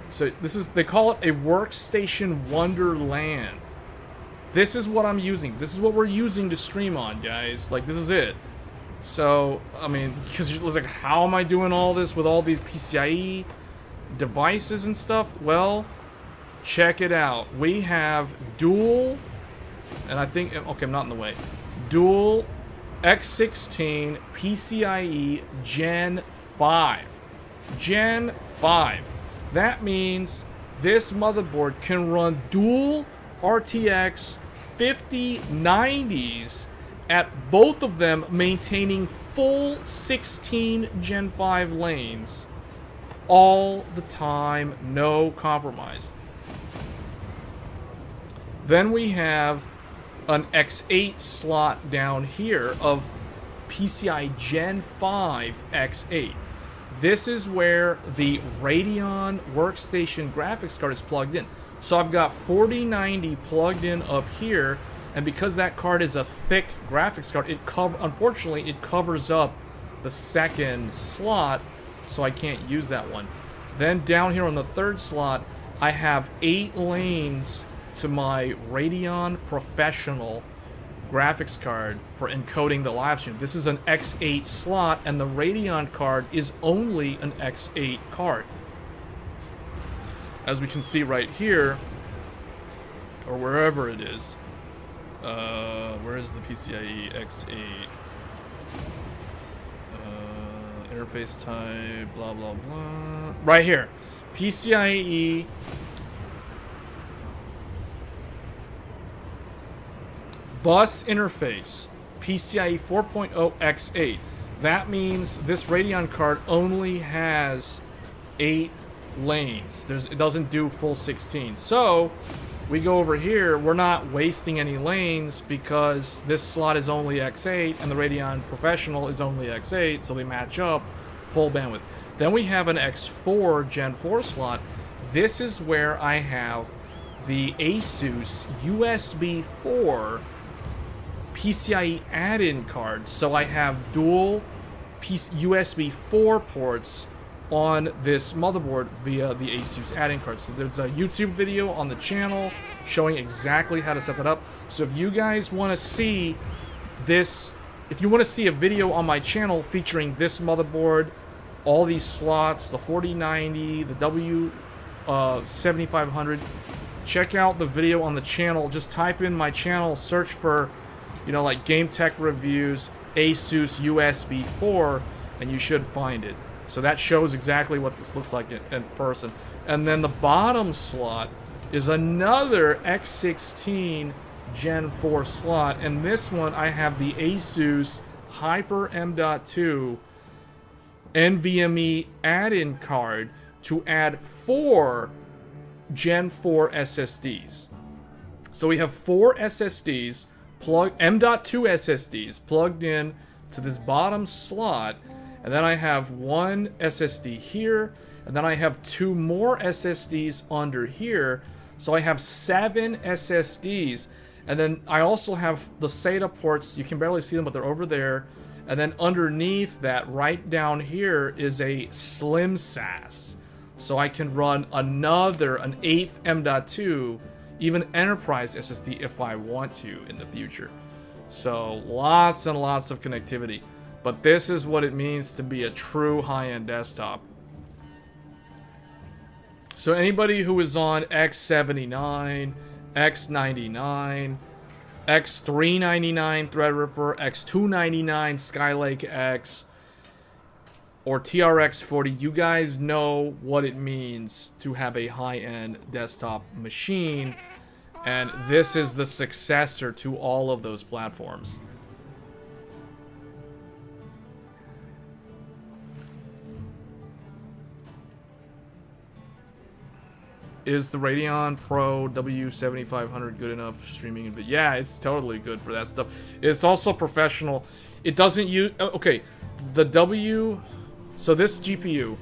So this is, they call it a workstation wonderland. This is what I'm using. This is what we're using to stream on, guys. Like, this is it. So, I mean, because you're like, how am I doing all this with all these PCIe devices and stuff? Well, check it out. We have dual, and I think, okay, I'm not in the way. Dual X16 PCIe Gen 5. Gen 5. That means this motherboard can run dual RTX 5090s at both of them, maintaining full 16 Gen 5 lanes all the time, no compromise. Then we have an X8 slot down here of PCI Gen 5 X8. This is where the Radeon Workstation graphics card is plugged in. So I've got 4090 plugged in up here, and because that card is a thick graphics card, unfortunately it covers up the second slot, so I can't use that one. Then down here on the third slot, I have 8 lanes to my Radeon Professional graphics card for encoding the live stream. This is an X8 slot, and the Radeon card is only an X8 card. As we can see right here, or wherever it is, where is the PCIe X8? Interface type, blah, blah, blah. Right here. PCIe bus interface. PCIe 4.0 X8. That means this Radeon card only has 8 lanes. It doesn't do full 16. So we go over here, we're not wasting any lanes because this slot is only X8 and the Radeon Professional is only X8, so they match up full bandwidth. Then we have an X4 Gen 4 slot. this is where I have the Asus USB 4 PCIe add-in card. So I have dual USB 4 ports on this motherboard via the Asus add-in card. So there's a YouTube video on the channel showing exactly how to set that up. So if you guys want to see this, if you want to see a video on my channel featuring this motherboard, all these slots, the 4090, the W7500, check out the video on the channel. Just type in my channel, search for, you know, like Game Tech Reviews, Asus USB 4, and you should find it. So that shows exactly what this looks like in person. And then the bottom slot is another X16 Gen 4 slot, and this one I have the Asus Hyper M.2 NVMe add-in card to add 4 Gen 4 SSDs. So we have 4 SSDs, M.2 SSDs plugged in to this bottom slot, and then I have 1 SSD here, and then I have 2 more SSDs under here. So I have 7 SSDs, and then I also have the SATA ports. You can barely see them, but they're over there. And then underneath that, right down here, is a slim SAS. So I can run an 8th M.2, even enterprise SSD if I want to in the future. So lots and lots of connectivity. But this is what it means to be a true high-end desktop. So anybody who is on X79, X99, X399 Threadripper, X299 Skylake X, or TRX 40, you guys know what it means to have a high-end desktop machine, and this is the successor to all of those platforms. Is the Radeon Pro W7500 good enough streaming? But yeah, it's totally good for that stuff. It's also professional. It doesn't use... Okay, the So this GPU,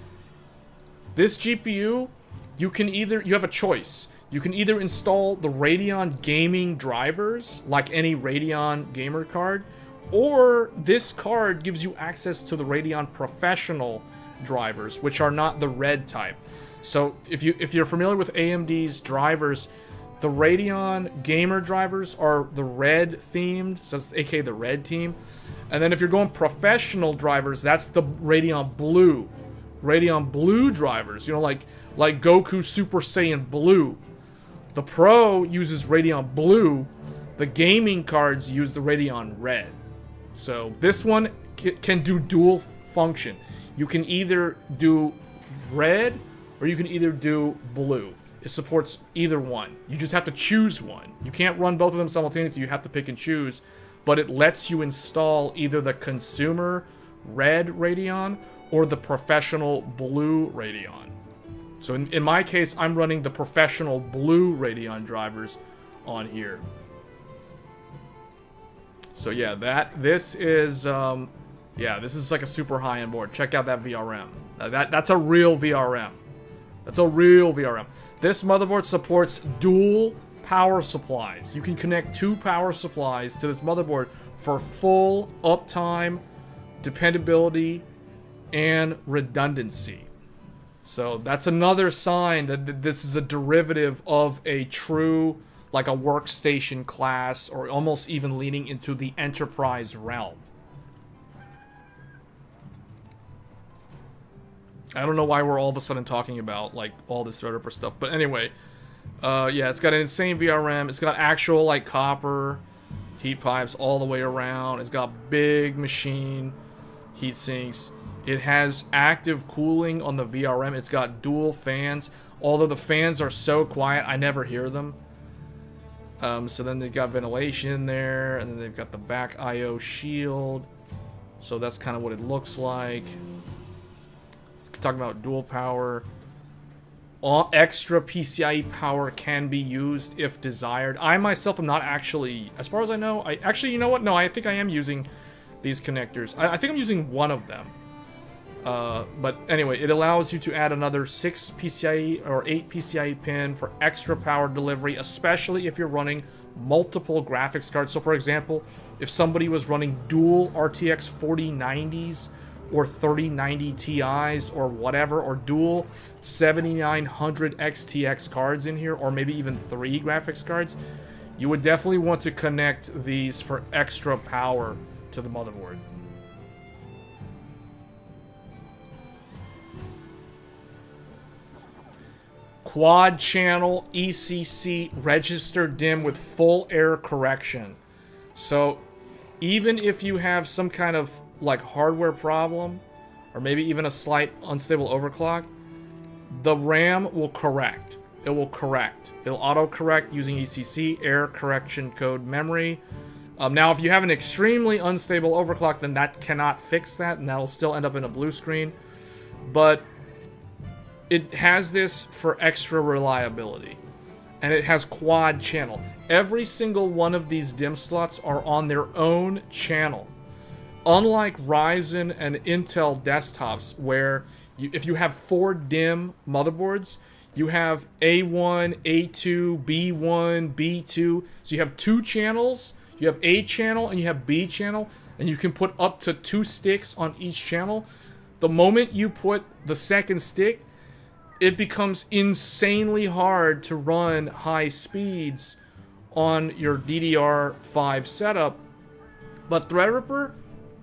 you can either... You have a choice. You can either install the Radeon gaming drivers, like any Radeon gamer card, or this card gives you access to the Radeon professional drivers, which are not the red type. So if you're familiar with AMD's drivers, the Radeon gamer drivers are the red themed, so that's aka the red team. And then if you're going professional drivers, that's the Radeon blue drivers. You know, like Goku Super Saiyan Blue. The Pro uses Radeon blue. The gaming cards use the Radeon red. So this one can do dual function. You can either do red, or you can either do blue. It supports either one. You just have to choose one. You can't run both of them simultaneously. You have to pick and choose. But it lets you install either the consumer red Radeon or the professional blue Radeon. So in my case, I'm running the professional blue Radeon drivers on here. So yeah, this is like a super high-end board. Check out that VRM. That's a real VRM. That's a real VRM. This motherboard supports dual power supplies. You can connect 2 power supplies to this motherboard for full uptime, dependability, and redundancy. So that's another sign that this is a derivative of a true, like a workstation class, or almost even leaning into the enterprise realm. I don't know why we're all of a sudden talking about, like, all this Threadripper stuff. But anyway, yeah, it's got an insane VRM. It's got actual, like, copper heat pipes all the way around. It's got big machine heat sinks. It has active cooling on the VRM. It's got dual fans. Although the fans are so quiet, I never hear them. So then they've got ventilation in there. And then they've got the back I/O shield. So that's kind of what it looks like. Talking about dual power. Extra PCIe power can be used if desired. I myself am not actually, as far as I know, you know what? No, I think I am using these connectors. I think I'm using one of them. But anyway, it allows you to add another 6 PCIe or 8 PCIe pin for extra power delivery, especially if you're running multiple graphics cards. So for example, if somebody was running dual RTX 4090s or 3090 Ti's or whatever, or dual 7900 XTX cards in here, or maybe even 3 graphics cards, you would definitely want to connect these for extra power to the motherboard. Quad channel ECC register DIMM with full error correction. So even if you have some kind of like hardware problem, or maybe even a slight unstable overclock, the RAM will correct. It will correct. It'll auto-correct using ECC, error correction code memory. Now, if you have an extremely unstable overclock, then that cannot fix that, and that'll still end up in a blue screen. But it has this for extra reliability, and it has quad channel. Every single one of these DIMM slots are on their own channel. Unlike Ryzen and Intel desktops, where if you have 4 DIMM motherboards, you have A1, A2, B1, B2. So you have 2 channels. You have A channel and you have B channel, and you can put up to 2 sticks on each channel. The moment you put the second stick, it becomes insanely hard to run high speeds on your DDR5 setup. But Threadripper,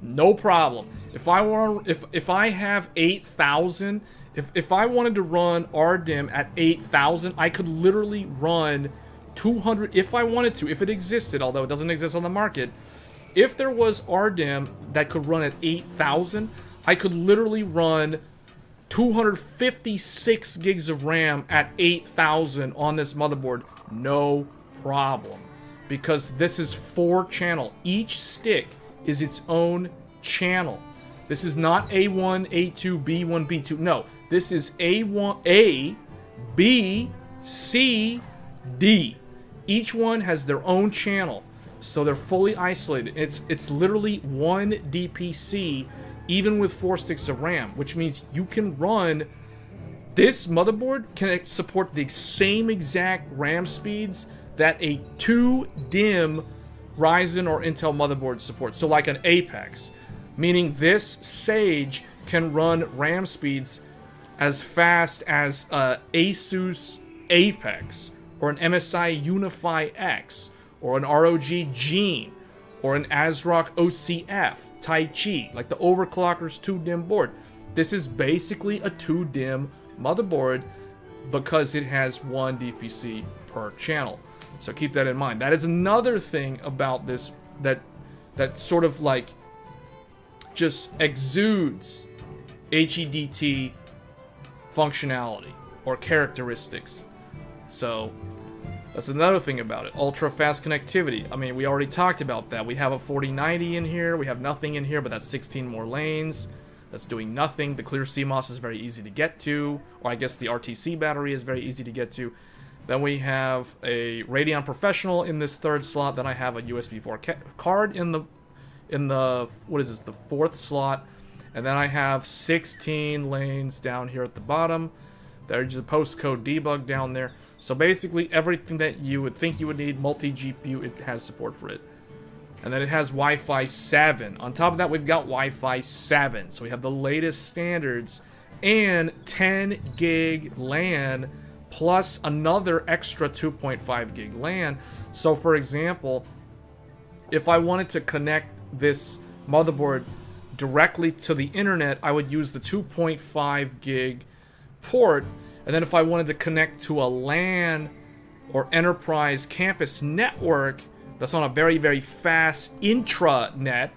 no problem. If I have 8,000, if I wanted to run RDIMM at 8,000, I could literally run 200 if I wanted to, if it existed, although it doesn't exist on the market. If there was RDIMM that could run at 8,000, I could literally run 256 gigs of RAM at 8,000 on this motherboard, no problem. Because this is 4 channel. Each stick is its own channel. This is not A1, A2, B1, B2. No, this is A1, A, B, C, D. Each one has their own channel, so they're fully isolated. It's literally one DPC, even with 4 sticks of RAM, which means you can run. This motherboard can support the same exact RAM speeds that a 2 DIMM Ryzen or Intel motherboard supports. So like an Apex, meaning this Sage can run RAM speeds as fast as Asus Apex, or an MSI Unify X, or an ROG Gene, or an ASRock OCF Tai Chi, like the overclocker's 2 DIMM board. This is basically a 2 DIMM motherboard because it has 1 DPC per channel. So keep that in mind. That is another thing about this that sort of like just exudes HEDT functionality or characteristics. So that's another thing about it. Ultra fast connectivity. I mean, we already talked about that. We have a 4090 in here. We have nothing in here, but that's 16 more lanes. That's doing nothing. The clear CMOS is very easy to get to, or I guess the RTC battery is very easy to get to. Then we have a Radeon Professional in this 3rd slot. Then I have a USB 4 card in the what is this, the 4th slot. And then I have 16 lanes down here at the bottom. There's the postcode debug down there. So basically everything that you would think you would need, multi-GPU, it has support for it. And then it has Wi-Fi 7. On top of that, we've got Wi-Fi 7. So we have the latest standards and 10 gig LAN plus another extra 2.5 gig LAN. So for example, if I wanted to connect this motherboard directly to the internet, I would use the 2.5 gig port. And then if I wanted to connect to a LAN or enterprise campus network that's on a very, very fast intranet,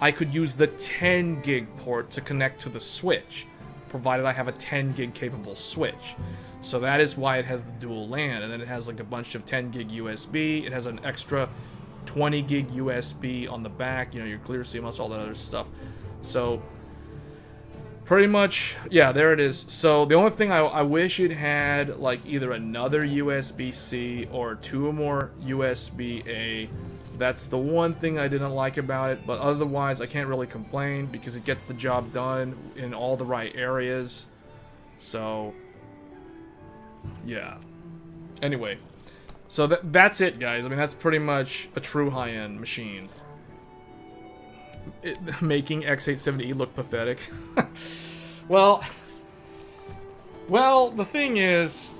I could use the 10 gig port to connect to the switch, provided I have a 10 gig capable switch. So that is why it has the dual LAN. And then it has like a bunch of 10 gig USB. It has an extra 20 gig USB on the back, you know, your clear CMOS, all that other stuff. So Pretty much, yeah, there it is. So the only thing I wish it had, like, either another USB-C or 2 or more USB-A. That's the one thing I didn't like about it, but otherwise I can't really complain because it gets the job done in all the right areas. So, yeah. Anyway, so that's it, guys. I mean, that's pretty much a true high-end machine. Making X870E look pathetic. well, the thing is,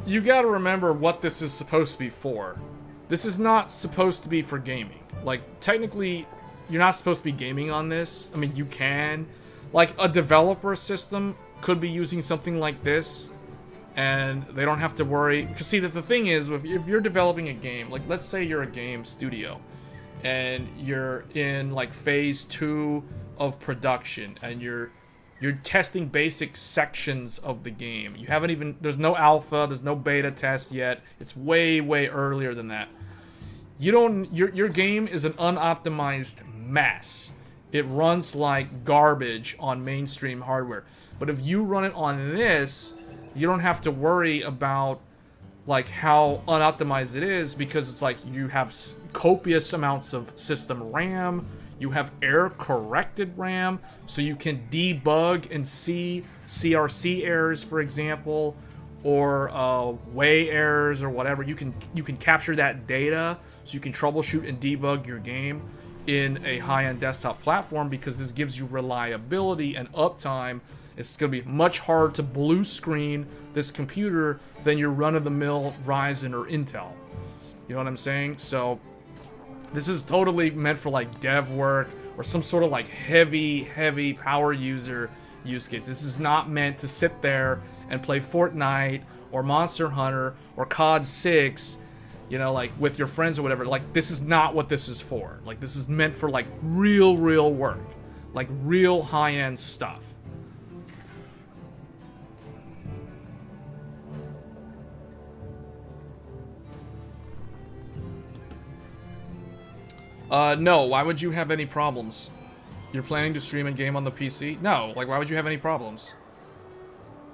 you gotta remember what this is supposed to be for. This is not supposed to be for gaming. Like, technically, you're not supposed to be gaming on this. I mean, you can. Like, a developer system could be using something like this, and they don't have to worry. Because, see, the thing is, if you're developing a game, like, let's say you're a game studio, and you're in like phase 2 of production, and you're testing basic sections of the game. You haven't even, there's no alpha, there's no beta test yet. It's way earlier than that. Your game is an unoptimized mess. It runs like garbage on mainstream hardware. But if you run it on this, you don't have to worry about like how unoptimized it is, because it's like you have copious amounts of system RAM, you have error corrected RAM, so you can debug and see CRC errors, for example, or way errors or whatever. You can capture that data so you can troubleshoot and debug your game in a high-end desktop platform, because this gives you reliability and uptime. It's going to be much harder to blue screen this computer than your run-of-the-mill Ryzen or Intel. You know what I'm saying? So this is totally meant for like dev work or some sort of like heavy power user use case. This is not meant to sit there and play Fortnite or Monster Hunter or COD 6, you know, like with your friends or whatever. Like, this is not what this is for. Like, this is meant for like real work, like real high-end stuff. No, why would you have any problems? You're planning to stream and game on the PC? No, like, why would you have any problems?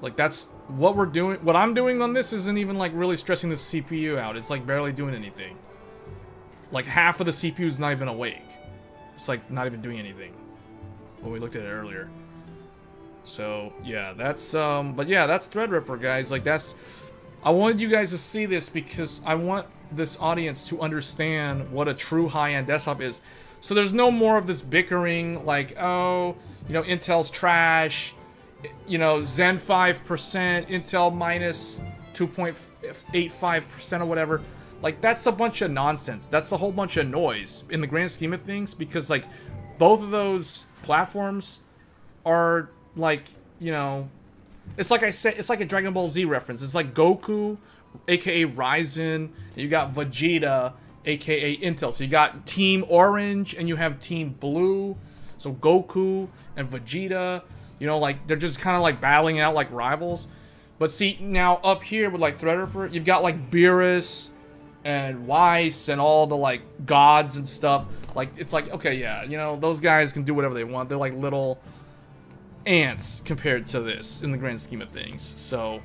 Like, that's what we're doing. What I'm doing on this isn't even, like, really stressing the CPU out. It's, like, barely doing anything. Like, half of the CPU is not even awake. It's, like, not even doing anything. When we looked at it earlier. So, yeah, that's, but yeah, that's Threadripper, guys. Like, that's, I wanted you guys to see this because I want this audience to understand what a true high-end desktop is. So there's no more of this bickering like, oh, you know, Intel's trash, you know, Zen 5%, Intel minus 2.85% or whatever. Like, that's a bunch of nonsense. That's a whole bunch of noise in the grand scheme of things, because like both of those platforms are like, you know, it's like I said, it's like a Dragon Ball Z reference. It's like Goku, aka Ryzen, and you got Vegeta, aka Intel. So you got Team Orange and you have Team Blue. So Goku and Vegeta, you know, like they're just kind of like battling out like rivals. But see, now up here with like Threadripper, you've got like Beerus and Weiss and all the like gods and stuff. Like, it's like, okay, yeah, you know, those guys can do whatever they want. They're like little ants compared to this in the grand scheme of things. So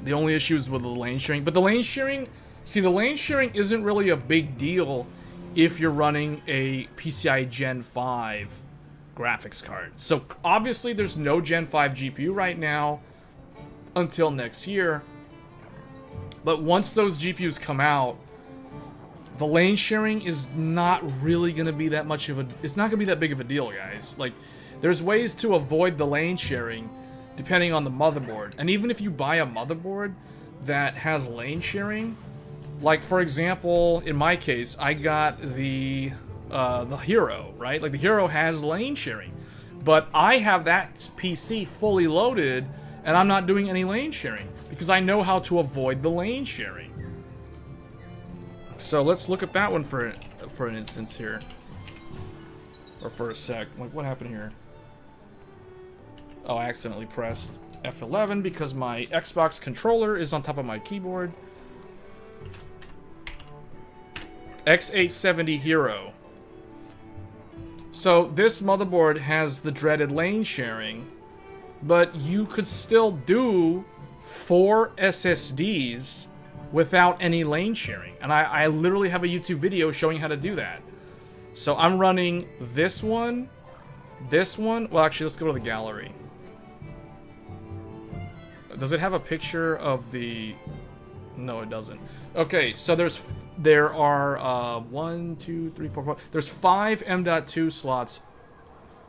the only issue is with the lane sharing. But the lane sharing, see, the lane sharing isn't really a big deal if you're running a PCI Gen 5 graphics card. So obviously there's no Gen 5 GPU right now until next year. But once those GPUs come out, the lane sharing is not really going to be that much of a, it's not going to be that big of a deal, guys. Like, there's ways to avoid the lane sharing depending on the motherboard. And even if you buy a motherboard that has lane sharing, like for example, in my case, I got the Hero, right? Like the Hero has lane sharing, but I have that PC fully loaded and I'm not doing any lane sharing because I know how to avoid the lane sharing. So let's look at that one for an instance here, or for a sec. Like, what happened here? Oh, I accidentally pressed F11 because my Xbox controller is on top of my keyboard. X870 Hero. So this motherboard has the dreaded lane sharing, but you could still do 4 SSDs without any lane sharing. And I literally have a YouTube video showing how to do that. So I'm running this one. Well, actually, let's go to the gallery. Does it have a picture of the... No, it doesn't. Okay, so there are 1, 2, 3, 4, 5. There's 5 M.2 slots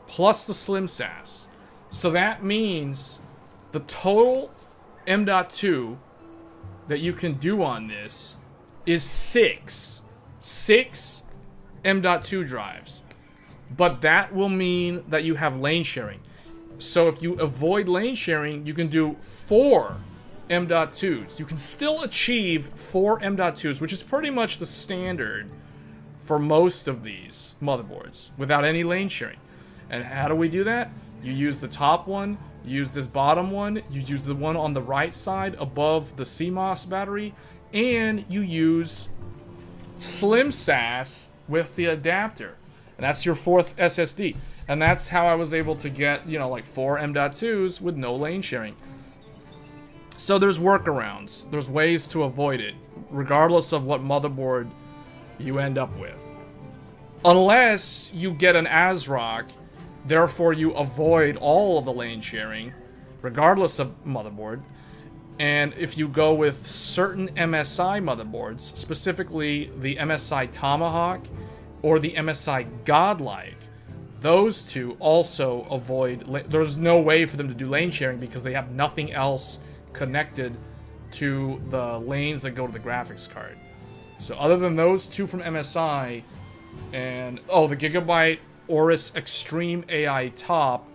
plus the slim SAS. So that means the total M.2 that you can do on this is 6 M.2 drives. But that will mean that you have lane sharing. So if you avoid lane sharing, you can do 4 M.2s. You can still achieve 4 M.2s, which is pretty much the standard for most of these motherboards without any lane sharing. And how do we do that? You use the top one, you use this bottom one, you use the one on the right side above the CMOS battery, and you use slim SAS with the adapter. And that's your 4th SSD. And that's how I was able to get, you know, like 4 M.2s with no lane sharing. So there's workarounds. There's ways to avoid it, regardless of what motherboard you end up with. Unless you get an ASRock, therefore you avoid all of the lane sharing, regardless of motherboard. And if you go with certain MSI motherboards, specifically the MSI Tomahawk or the MSI Godlike, those two also avoid... There's no way for them to do lane sharing because they have nothing else connected to the lanes that go to the graphics card. So other than those two from MSI and... Oh, the Gigabyte Aorus Extreme AI Top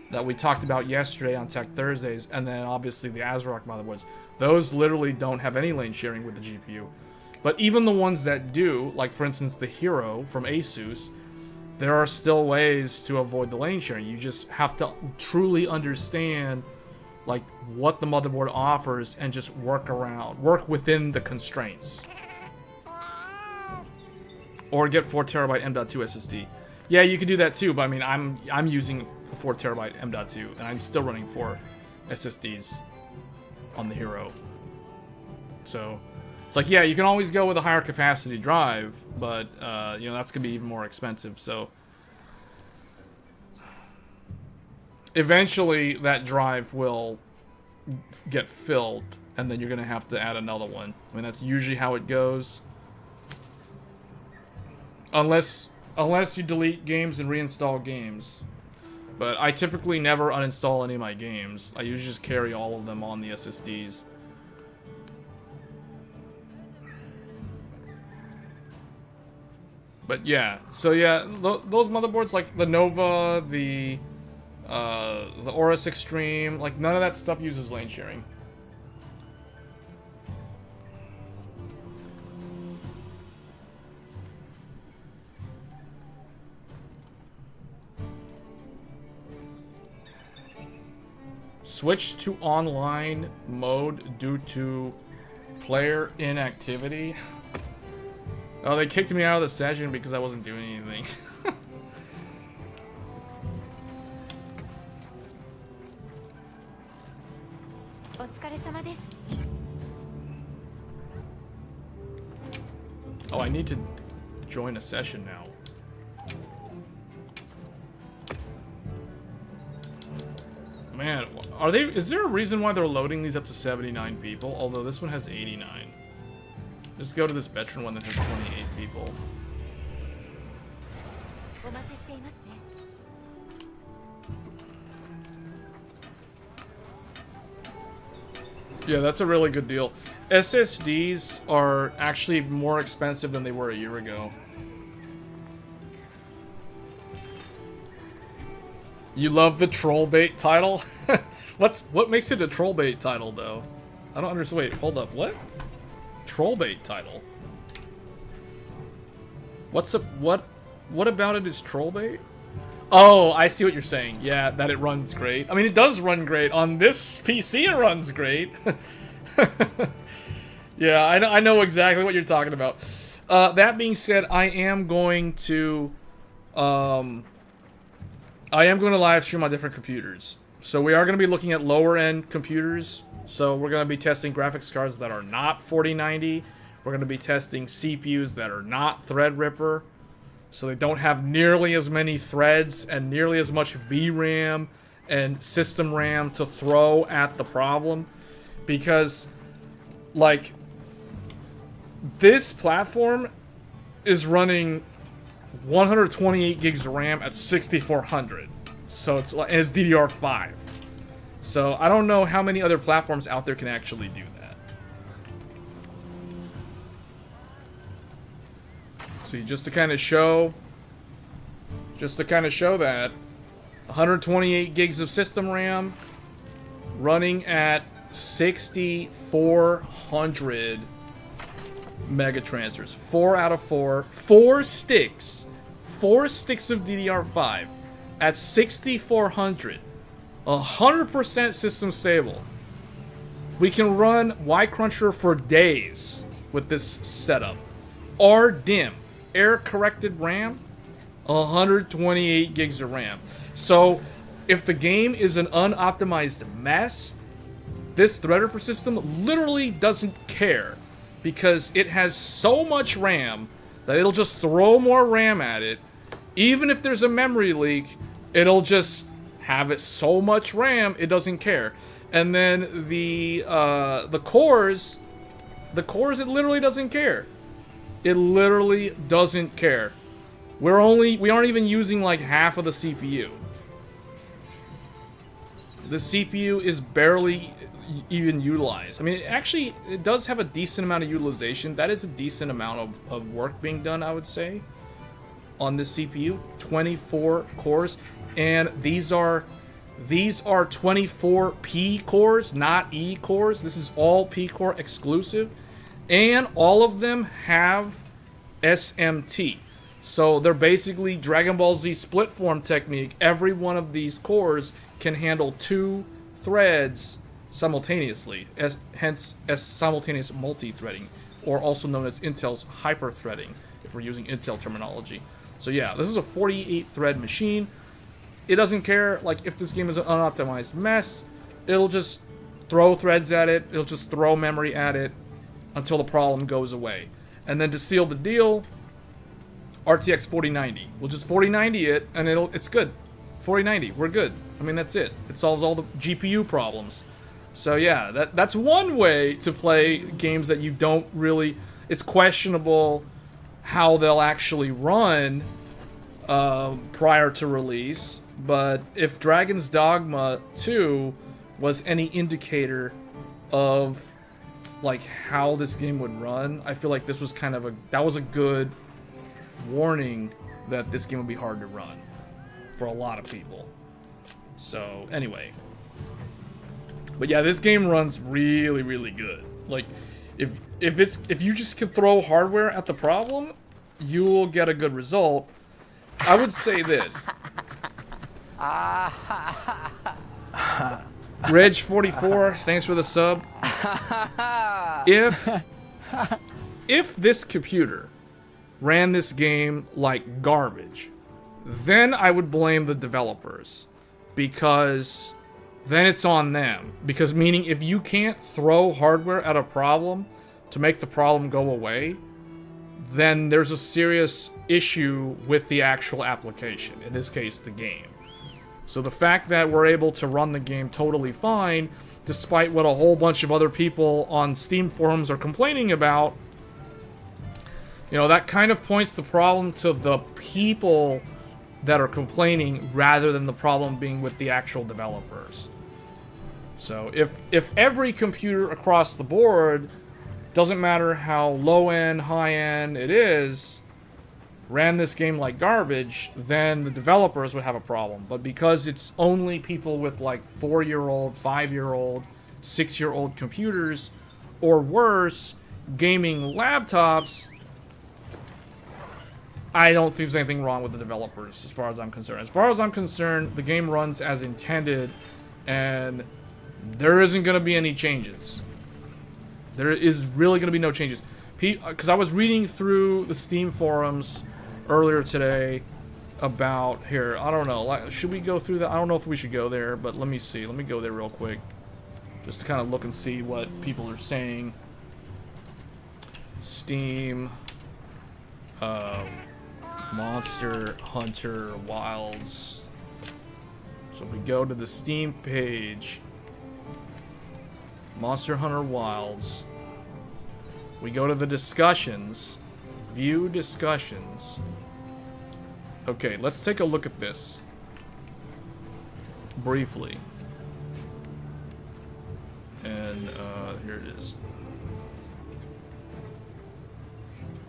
that we talked about yesterday on Tech Thursdays, and then obviously the ASRock motherboards. Those literally don't have any lane sharing with the GPU. But even the ones that do, like for instance the Hero from Asus, there are still ways to avoid the lane sharing. You just have to truly understand like what the motherboard offers and just work within the constraints. Or get 4TB M.2 SSD. Yeah, you could do that too, but I mean I'm using a 4TB M.2 and I'm still running 4 SSDs on the Hero. So it's like, yeah, you can always go with a higher capacity drive, but you know, that's gonna be even more expensive. So eventually that drive will get filled, and then you're gonna have to add another one. I mean, that's usually how it goes, unless you delete games and reinstall games. But I typically never uninstall any of my games. I usually just carry all of them on the SSDs. But yeah, so yeah, those motherboards like the Nova, the Aorus Extreme, like none of that stuff uses lane sharing. Switch to online mode due to player inactivity. Oh, they kicked me out of the session because I wasn't doing anything. Oh, I need to join a session now. Man, are they? Is there a reason why they're loading these up to 79 people? Although this one has 89. Just go to this veteran one that has 28 people. Yeah, that's a really good deal. SSDs are actually more expensive than they were a year ago. You love the troll bait title? What makes it a troll bait title though? I don't understand. Wait, hold up. What? Troll bait title? What's up? What about it is troll bait? Oh, I see what you're saying. Yeah, that it runs great. I mean, it does run great. On this PC, it runs great. Yeah, I know exactly what you're talking about. That being said, I am going to I am going to live stream on different computers. So we are going to be looking at lower end computers. So we're going to be testing graphics cards that are not 4090. We're going to be testing CPUs that are not Threadripper. So they don't have nearly as many threads and nearly as much VRAM and system RAM to throw at the problem. Because, like, this platform is running 128 gigs of RAM at 6400. So it's like, and it's DDR5. So I don't know how many other platforms out there can actually do that. See, just to kind of show that 128 gigs of system RAM running at 6400 mega transfers. 4 out of 4. 4 sticks. 4 sticks of DDR5 at 6400. 100% system stable. We can run Y-Cruncher for days with this setup. RDIMM, air-corrected RAM, 128 gigs of RAM. So, if the game is an unoptimized mess, this Threadripper system literally doesn't care, because it has so much RAM that it'll just throw more RAM at it. Even if there's a memory leak, it'll just have it so much RAM it doesn't care. And then the cores, it literally doesn't care. It literally doesn't care. We aren't even using like half of the CPU. The CPU is barely even utilized. I mean, it does have a decent amount of utilization. That is a decent amount of work being done, I would say, on this CPU. 24 cores, and these are 24 P cores, not E cores. This is all P core exclusive, and all of them have SMT. So they're basically Dragon Ball Z split form technique. Every one of these cores can handle 2 threads simultaneously, hence simultaneous multi-threading, or also known as Intel's hyper-threading, if we're using Intel terminology. So yeah, this is a 48-thread machine. It doesn't care, like, if this game is an unoptimized mess, it'll just throw threads at it, it'll just throw memory at it until the problem goes away. And then to seal the deal, RTX 4090. We'll just 4090 it, and it's good. 4090, we're good. I mean, that's it. It solves all the GPU problems. So yeah, that's one way to play games that you don't really... It's questionable how they'll actually run prior to release. But if Dragon's Dogma 2 was any indicator of like how this game would run, I feel like this was kind of a good warning that this game would be hard to run for a lot of people. So anyway, but yeah, this game runs really, really good. Like, if you just can throw hardware at the problem, you will get a good result. I would say this. Reg44, thanks for the sub. If this computer ran this game like garbage, then I would blame the developers, because then it's on them. Because meaning, if you can't throw hardware at a problem to make the problem go away, then there's a serious issue with the actual application, in this case, the game. So the fact that we're able to run the game totally fine, despite what a whole bunch of other people on Steam forums are complaining about, you know, that kind of points the problem to the people that are complaining rather than the problem being with the actual developers. So if every computer across the board, doesn't matter how low-end, high-end it is, ran this game like garbage, then the developers would have a problem. But because it's only people with like 4-year-old, 5-year-old, 6-year-old computers, or worse, gaming laptops, I don't think there's anything wrong with the developers, as far as I'm concerned. As far as I'm concerned, the game runs as intended, and there isn't going to be any changes. There is really going to be no changes. Because I was reading through the Steam forums earlier today, about here. I don't know. Like, should we go through that? I don't know if we should go there, but let me see. Let me go there real quick, just to kind of look and see what people are saying. Steam, Monster Hunter Wilds. So if we go to the Steam page, Monster Hunter Wilds, we go to the discussions, view discussions. Okay, let's take a look at this briefly. And here it is.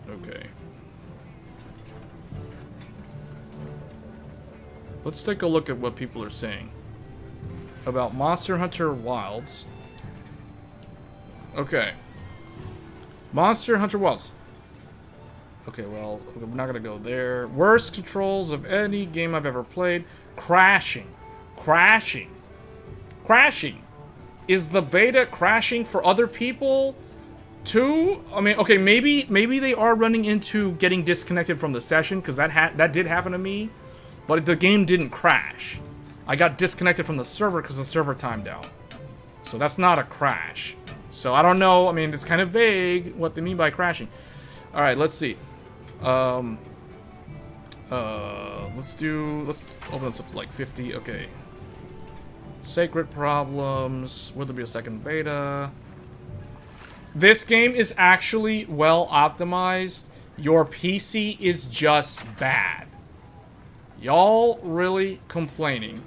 Okay. Let's take a look at what people are saying about Monster Hunter Wilds. Okay. Monster Hunter Wilds. Okay, well, we're not gonna go there. Worst controls of any game I've ever played. Crashing. Crashing. Crashing. Is the beta crashing for other people too? I mean, okay, maybe they are running into getting disconnected from the session, because that did happen to me, but the game didn't crash. I got disconnected from the server because the server timed out. So that's not a crash. So I don't know. I mean, it's kind of vague what they mean by crashing. All right, let's see. Let's open this up to like 50. Okay. Sacred problems. Will there be a second beta? This game is actually well optimized. Your PC is just bad. Y'all really complaining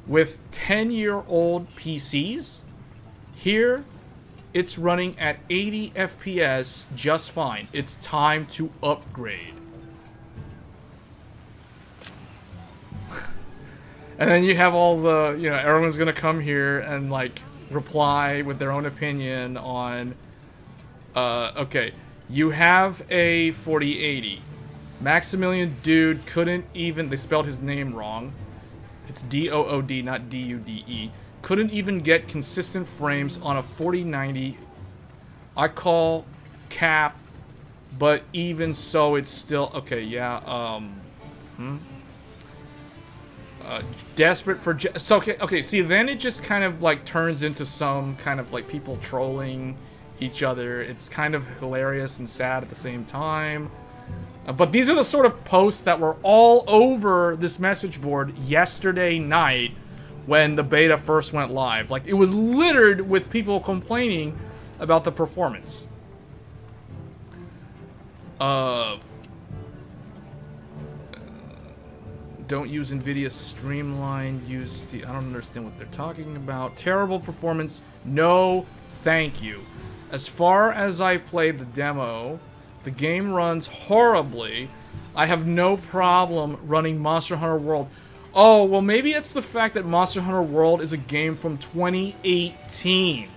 with 10-year-old PCs? Here, it's running at 80 FPS just fine. It's time to upgrade. And then you have all the, you know, everyone's gonna come here and like reply with their own opinion on, okay, you have a 4080. Maximilian Dude couldn't even, they spelled his name wrong. It's D-O-O-D, not D-U-D-E. Couldn't even get consistent frames on a 4090. I call cap, but even so, it's still, okay, yeah, desperate for, so, okay, see, then it just kind of, like, turns into some kind of, like, people trolling each other. It's kind of hilarious and sad at the same time. But these are the sort of posts that were all over this message board yesterday night when the beta first went live. Like, it was littered with people complaining about the performance. Don't use NVIDIA Streamline. I don't understand what they're talking about. Terrible performance. No, thank you. As far as I played the demo, the game runs horribly. I have no problem running Monster Hunter World. Oh, well, maybe it's the fact that Monster Hunter World is a game from 2018.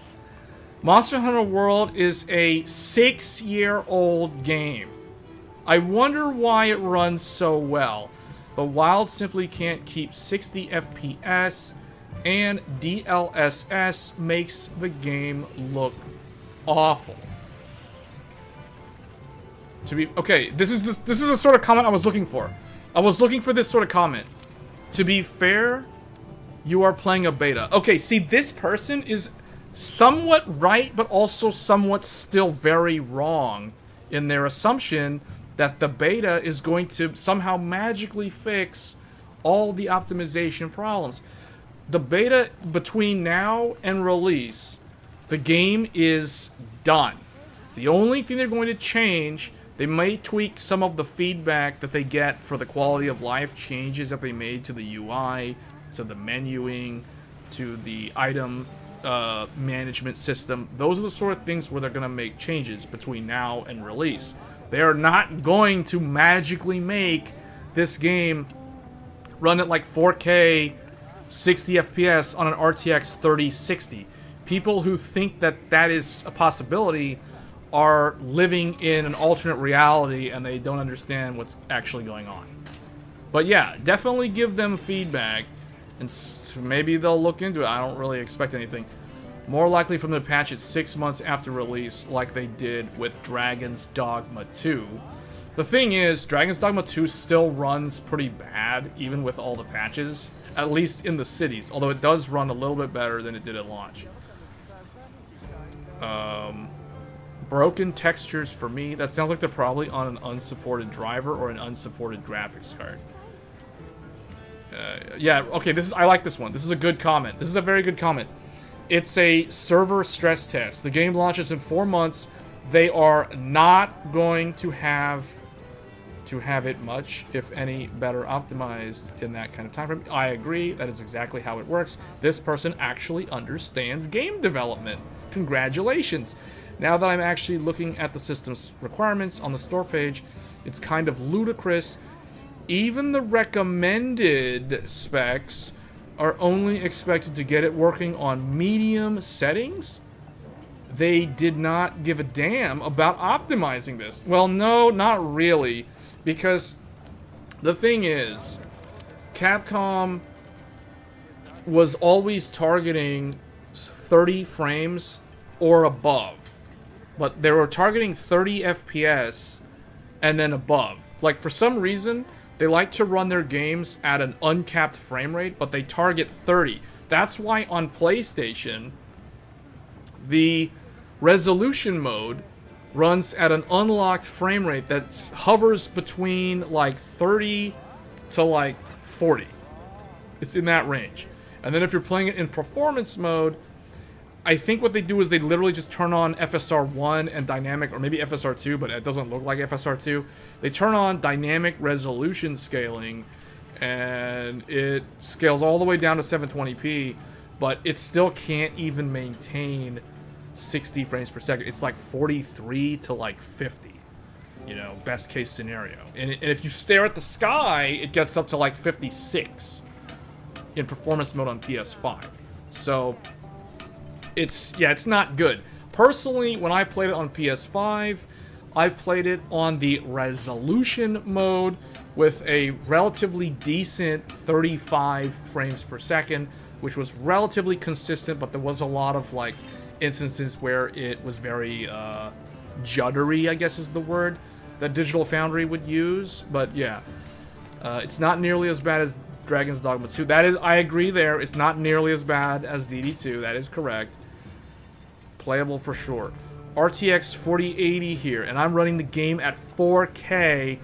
Monster Hunter World is a 6-year-old game. I wonder why it runs so well. But Wild simply can't keep 60 FPS, and DLSS makes the game look awful. Okay, this is the sort of comment I was looking for. I was looking for this sort of comment. To be fair, you are playing a beta. Okay, see, this person is somewhat right, but also somewhat still very wrong in their assumption that the beta is going to somehow magically fix all the optimization problems. The beta, between now and release, the game is done. The only thing they're going to change, they may tweak some of the feedback that they get for the quality of life changes that they made to the UI, to the menuing, to the item management system. Those are the sort of things where they're going to make changes between now and release. They are not going to magically make this game run at like 4K 60 FPS on an RTX 3060. People who think that that is a possibility are living in an alternate reality and they don't understand what's actually going on. But yeah, definitely give them feedback and maybe they'll look into it. I don't really expect anything. More likely from the patch it 6 months after release, like they did with Dragon's Dogma 2. The thing is, Dragon's Dogma 2 still runs pretty bad, even with all the patches. At least in the cities. Although it does run a little bit better than it did at launch. Broken textures for me. That sounds like they're probably on an unsupported driver or an unsupported graphics card. Yeah, okay, I like this one. This is a good comment. This is a very good comment. It's a server stress test. The game launches in 4 months. They are not going to have it much, if any, better optimized in that kind of time frame. I agree. That is exactly how it works. This person actually understands game development. Congratulations. Now that I'm actually looking at the system's requirements on the store page, it's kind of ludicrous. Even the recommended specs are only expected to get it working on medium settings. They did not give a damn about optimizing this. Well, no, not really. Because the thing is, Capcom was always targeting 30 frames or above. But they were targeting 30 FPS and then above. Like, for some reason, they like to run their games at an uncapped frame rate, but they target 30. That's why on PlayStation, the resolution mode runs at an unlocked frame rate that hovers between like 30 to like 40. It's in that range. And then if you're playing it in performance mode, I think what they do is they literally just turn on FSR1 and dynamic, or maybe FSR2, but it doesn't look like FSR2. They turn on dynamic resolution scaling, and it scales all the way down to 720p, but it still can't even maintain 60 frames per second. It's like 43 to like 50, you know, best case scenario. And if you stare at the sky, it gets up to like 56 in performance mode on PS5. So it's not good. Personally, when I played it on PS5, I played it on the resolution mode with a relatively decent 35 frames per second, which was relatively consistent, but there was a lot of like instances where it was very juddery, I guess is the word that Digital Foundry would use. But yeah, it's not nearly as bad as Dragon's Dogma 2. That is, I agree there. It's not nearly as bad as DD2. That is correct. Playable for sure. RTX 4080 here, and I'm running the game at 4K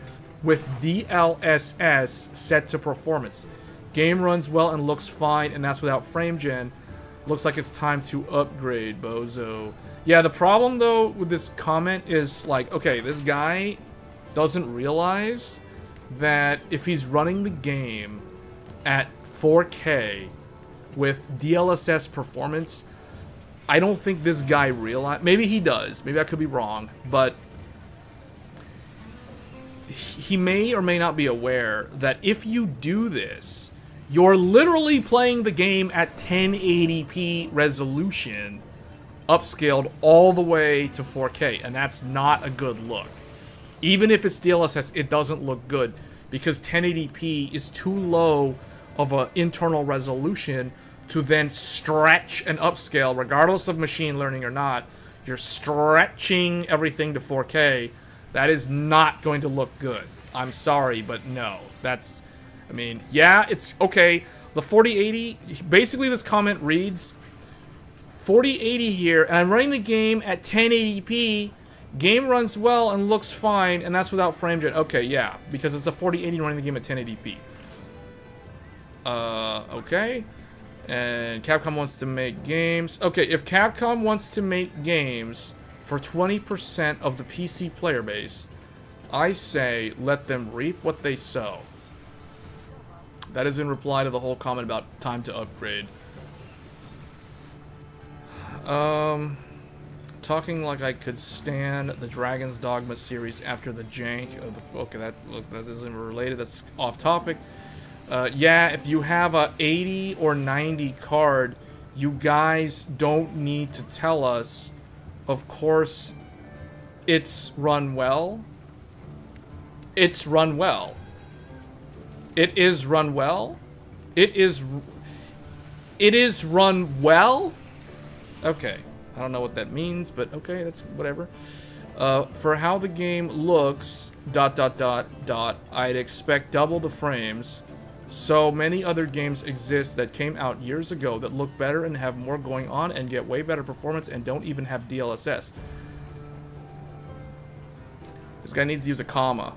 with DLSS set to performance. Game runs well and looks fine, and that's without frame gen. Looks like it's time to upgrade, bozo. Yeah, the problem, though, with this comment is, like, okay, this guy doesn't realize that if he's running the game at 4K with DLSS performance, I don't think this guy realizes. Maybe he does. Maybe I could be wrong. But he may or may not be aware that if you do this, you're literally playing the game at 1080p resolution, upscaled all the way to 4K, and that's not a good look. Even if it's DLSS, it doesn't look good, because 1080p is too low of an internal resolution to then stretch and upscale, regardless of machine learning or not. You're stretching everything to 4K. That is not going to look good. I'm sorry, but no. That's... I mean, yeah, it's okay. The 4080, basically this comment reads, 4080 here, and I'm running the game at 1080p. Game runs well and looks fine, and that's without frame gen. Okay, yeah, because it's a 4080 running the game at 1080p. Okay. And Capcom wants to make games. Okay, if Capcom wants to make games for 20% of the PC player base, I say let them reap what they sow. That is in reply to the whole comment about time to upgrade. Talking like I could stand the Dragon's Dogma series after the jank of the... Okay, that isn't related. That's off topic. Yeah, if you have a 80 or 90 card, you guys don't need to tell us. Of course, it's run well. It's run well. It is run well. It is run well. Okay, I don't know what that means, but okay, that's whatever. For how the game looks, ... I'd expect double the frames. So many other games exist that came out years ago that look better and have more going on and get way better performance and don't even have DLSS. This guy needs to use a comma.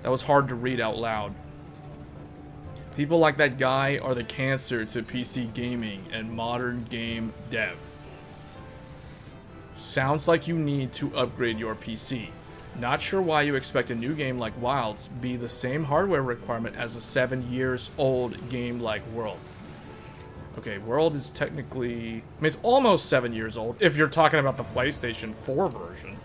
That was hard to read out loud. People like that guy are the cancer to PC gaming and modern game dev. Sounds like you need to upgrade your PC. Not sure why you expect a new game like Wilds be the same hardware requirement as a 7 years old game like World. Okay, World is technically... I mean, it's almost 7 years old if you're talking about the PlayStation 4 version.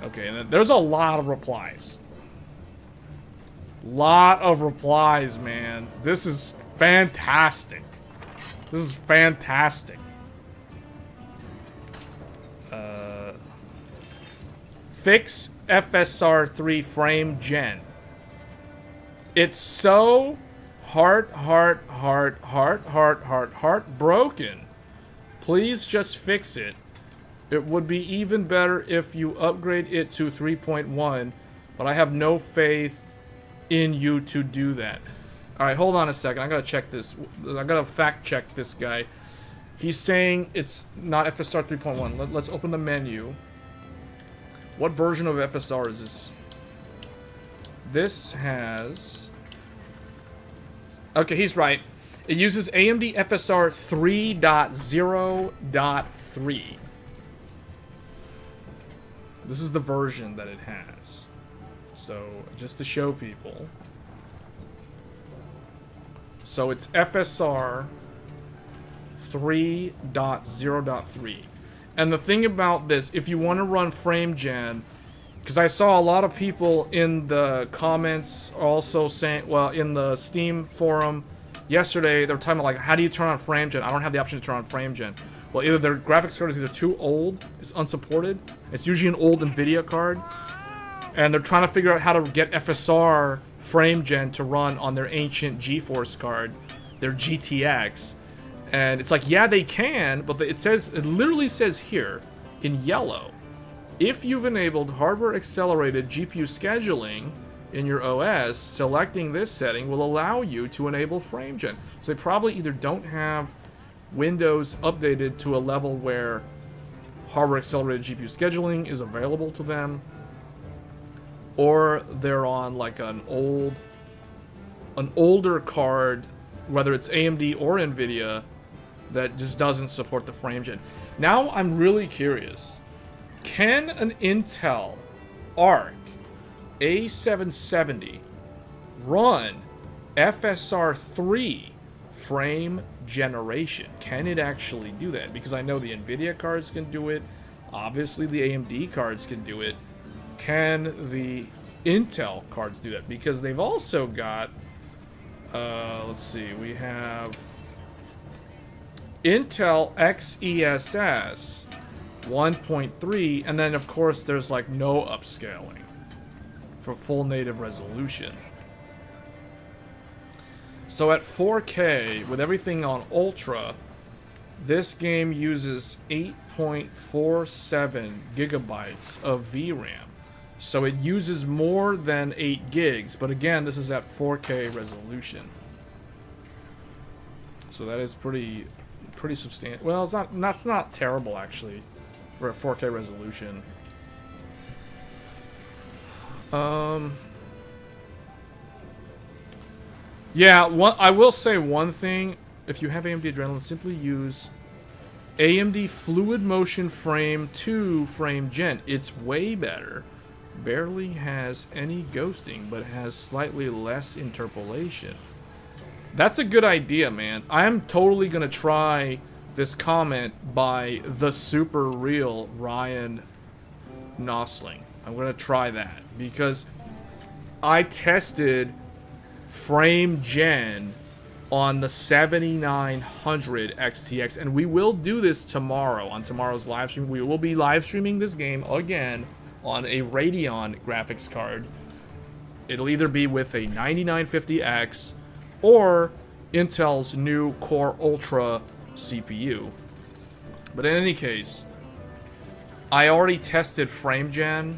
Okay, and then there's a lot of replies. Lot of replies, man. This is fantastic. This is fantastic. Fix FSR3 frame gen. It's so heartbroken. Please just fix it. It would be even better if you upgrade it to 3.1, but I have no faith in you to do that. Alright, hold on a second. I gotta check this. I gotta fact check this guy. He's saying it's not FSR 3.1. Let's open the menu. What version of FSR is this? This has... Okay, he's right. It uses AMD FSR 3.0.3. This is the version that it has. So, just to show people. So, it's FSR 3.0.3. And the thing about this, if you want to run frame gen, because I saw a lot of people in the comments also saying, well, in the Steam forum yesterday, they were talking about, like, how do you turn on frame gen? I don't have the option to turn on frame gen. Well, either their graphics card is either too old, it's unsupported, it's usually an old NVIDIA card, and they're trying to figure out how to get FSR frame gen to run on their ancient GeForce card, their GTX. And it's like, yeah, they can, but it literally says here, in yellow, if you've enabled hardware accelerated GPU scheduling in your OS, selecting this setting will allow you to enable frame gen. So they probably either don't have Windows updated to a level where hardware accelerated GPU scheduling is available to them, or they're on like an older card, whether it's AMD or NVIDIA, that just doesn't support the frame gen. Now I'm really curious. Can an Intel Arc A770 run FSR 3 frame generation? Can it actually do that? Because I know the NVIDIA cards can do it. Obviously the AMD cards can do it. Can the Intel cards do that? Because they've also got, let's see, we have Intel XESS 1.3, and then of course there's like no upscaling for full native resolution. So at 4K with everything on Ultra, this game uses 8.47 gigabytes of VRAM. So it uses more than 8 gigs, but again, this is at 4K resolution. So that is pretty substantial. Well, that's not terrible actually for a 4K resolution. Yeah, I will say one thing. If you have AMD Adrenalin, simply use AMD Fluid Motion Frame 2 Frame Gen. It's way better. Barely has any ghosting, but has slightly less interpolation. That's a good idea, man. I'm totally gonna try this comment by the super real Ryan Nosling. I'm gonna try that because I tested frame gen on the 7900 XTX, and we will do this tomorrow on tomorrow's live stream. We will be live streaming this game again on a Radeon graphics card. It'll either be with a 9950X or Intel's new Core Ultra CPU. But in any case, I already tested FrameGen,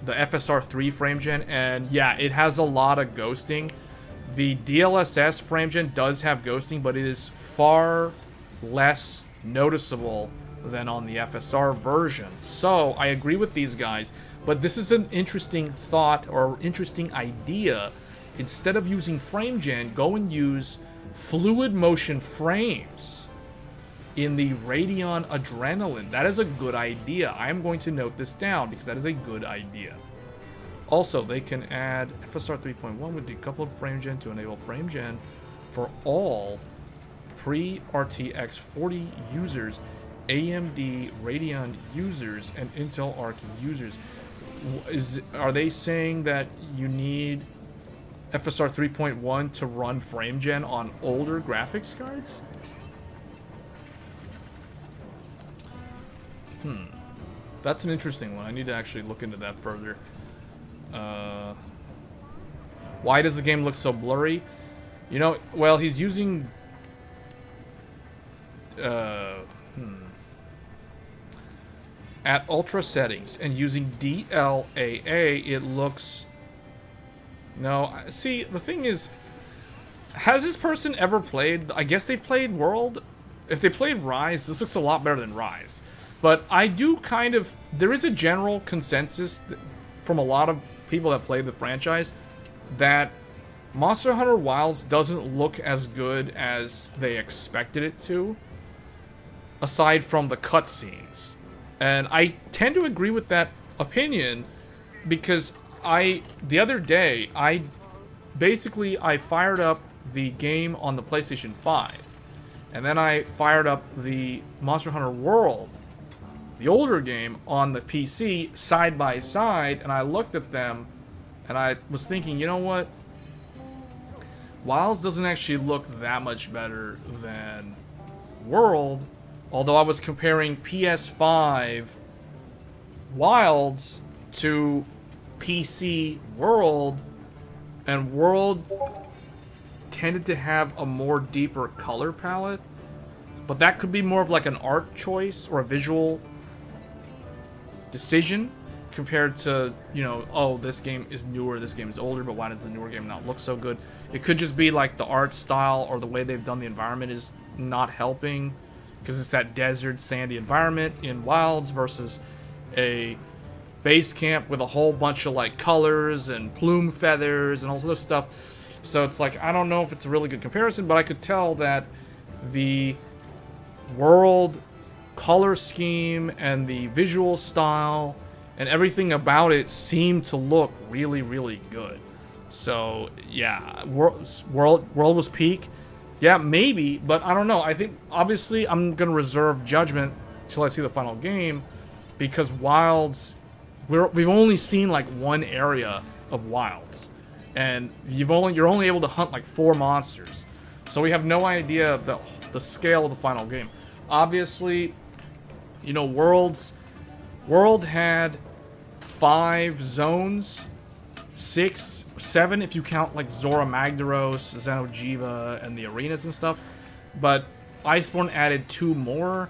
the FSR3 FrameGen, and yeah, it has a lot of ghosting. The DLSS FrameGen does have ghosting, but it is far less noticeable than on the FSR version. So I agree with these guys, but this is an interesting thought or interesting idea. Instead of using FrameGen, go and use fluid motion frames in the Radeon Adrenaline. That is a good idea. I am going to note this down because that is a good idea. Also, they can add FSR 3.1 with decoupled FrameGen to enable FrameGen for all pre-RTX 40 users, AMD Radeon users, and Intel Arc users. Are they saying that you need FSR 3.1 to run FrameGen on older graphics cards? That's an interesting one. I need to actually look into that further. Why does the game look so blurry? You know, well, he's using... At ultra settings and using DLAA, it looks... No, see, the thing is... Has this person ever played... I guess they played World? If they played Rise, this looks a lot better than Rise. But I do kind of... There is a general consensus from a lot of people that play the franchise that Monster Hunter Wilds doesn't look as good as they expected it to, aside from the cutscenes. And I tend to agree with that opinion because the other day, I fired up the game on the PlayStation 5. And then I fired up the Monster Hunter World, the older game, on the PC side by side, and I looked at them and I was thinking, you know what? Wilds doesn't actually look that much better than World, although I was comparing PS5 Wilds to PC World, and World tended to have a more deeper color palette, but that could be more of like an art choice or a visual decision compared to, you know, oh, this game is newer, this game is older, but why does the newer game not look so good? It could just be like the art style or the way they've done the environment is not helping, because it's that desert, sandy environment in Wilds versus a base camp with a whole bunch of like colors and plume feathers and all this other stuff. So it's like, I don't know if it's a really good comparison, but I could tell that the World color scheme and the visual style and everything about it seemed to look really, really good. So yeah, World was peak. Yeah, maybe, but I don't know. I think obviously I'm gonna reserve judgment till I see the final game, because Wilds, we've only seen like one area of Wilds, and you're only able to hunt like 4 monsters, so we have no idea the scale of the final game. Obviously, you know, World had 5 zones, 6, 7 if you count like Zora Magdaros, Xeno'jiiva, and the arenas and stuff. But Iceborne added 2 more,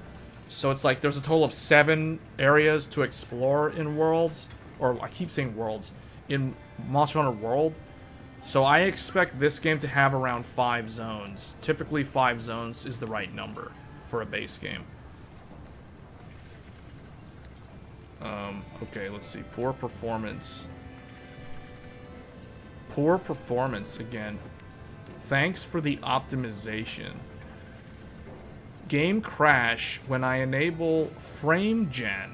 so it's like there's a total of 7 areas to explore in Worlds, or I keep saying Worlds, in Monster Hunter World. So I expect this game to have around 5 zones. Typically 5 zones is the right number for a base game. Okay, let's see. Poor performance. Poor performance again. Thanks for the optimization. Game crash when I enable FrameGen.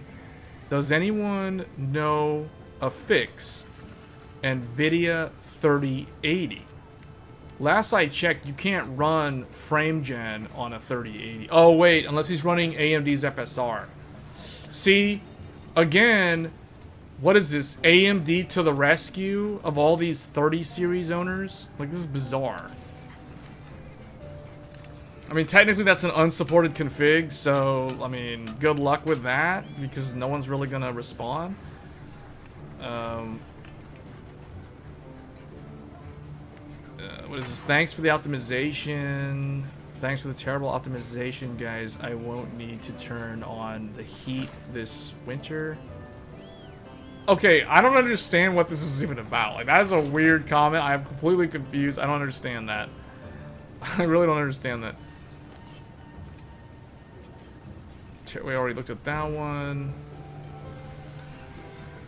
Does anyone know a fix? nvidia 3080. Last I checked, you can't run FrameGen on a 3080. Oh wait, unless he's running AMD's FSR. See, again, what is this? AMD to the rescue of all these 30 series owners? Like, this is bizarre. I mean, technically that's an unsupported config, so, I mean, good luck with that, because no one's really gonna respond. What is this? Thanks for the optimization. Thanks for the terrible optimization, guys. I won't need to turn on the heat this winter. Okay, I don't understand what this is even about. Like, that is a weird comment. I am completely confused. I don't understand that. I really don't understand that. We already looked at that one.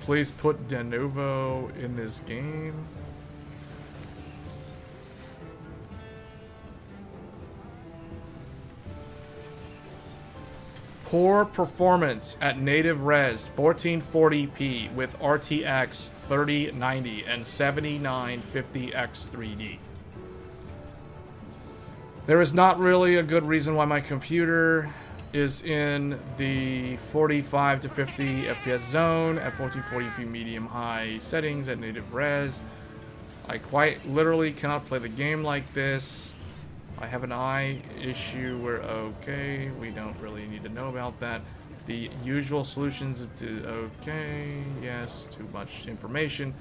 Please put de novo in this game. Poor performance at native res 1440p with RTX 3090 and 7950X 3D. There is not really a good reason why my computer is in the 45 to 50 FPS zone at 1440p medium high settings at native res. I quite literally cannot play the game like this. I have an eye issue where, okay, we don't really need to know about that. The usual solutions to, okay, yes, too much information.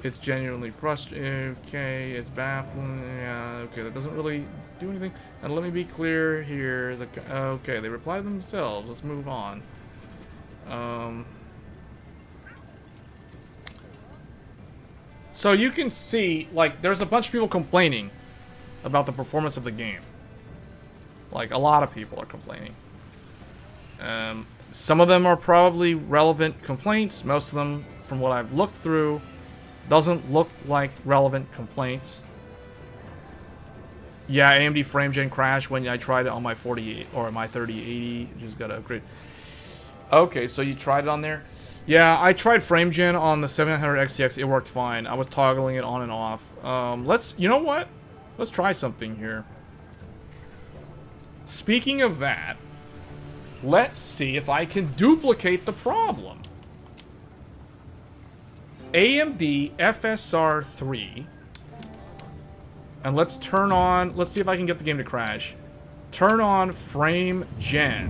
It's genuinely frustrating, okay, it's baffling, yeah, okay, that doesn't really do anything. And let me be clear here, okay, they reply themselves, let's move on. So you can see, like, there's a bunch of people complaining about the performance of the game. Like, a lot of people are complaining. Some of them are probably relevant complaints. Most of them, from what I've looked through, doesn't look like relevant complaints. Yeah, AMD frame gen crashed when I tried it on my 48 or my 3080. Just gotta upgrade. Okay, so you tried it on there? Yeah, I tried frame gen on the 7900 XTX. It worked fine. I was toggling it on and off. You know what? Let's try something here. Speaking of that, let's see if I can duplicate the problem. AMD FSR 3. And let's turn on, let's see if I can get the game to crash. Turn on frame gen.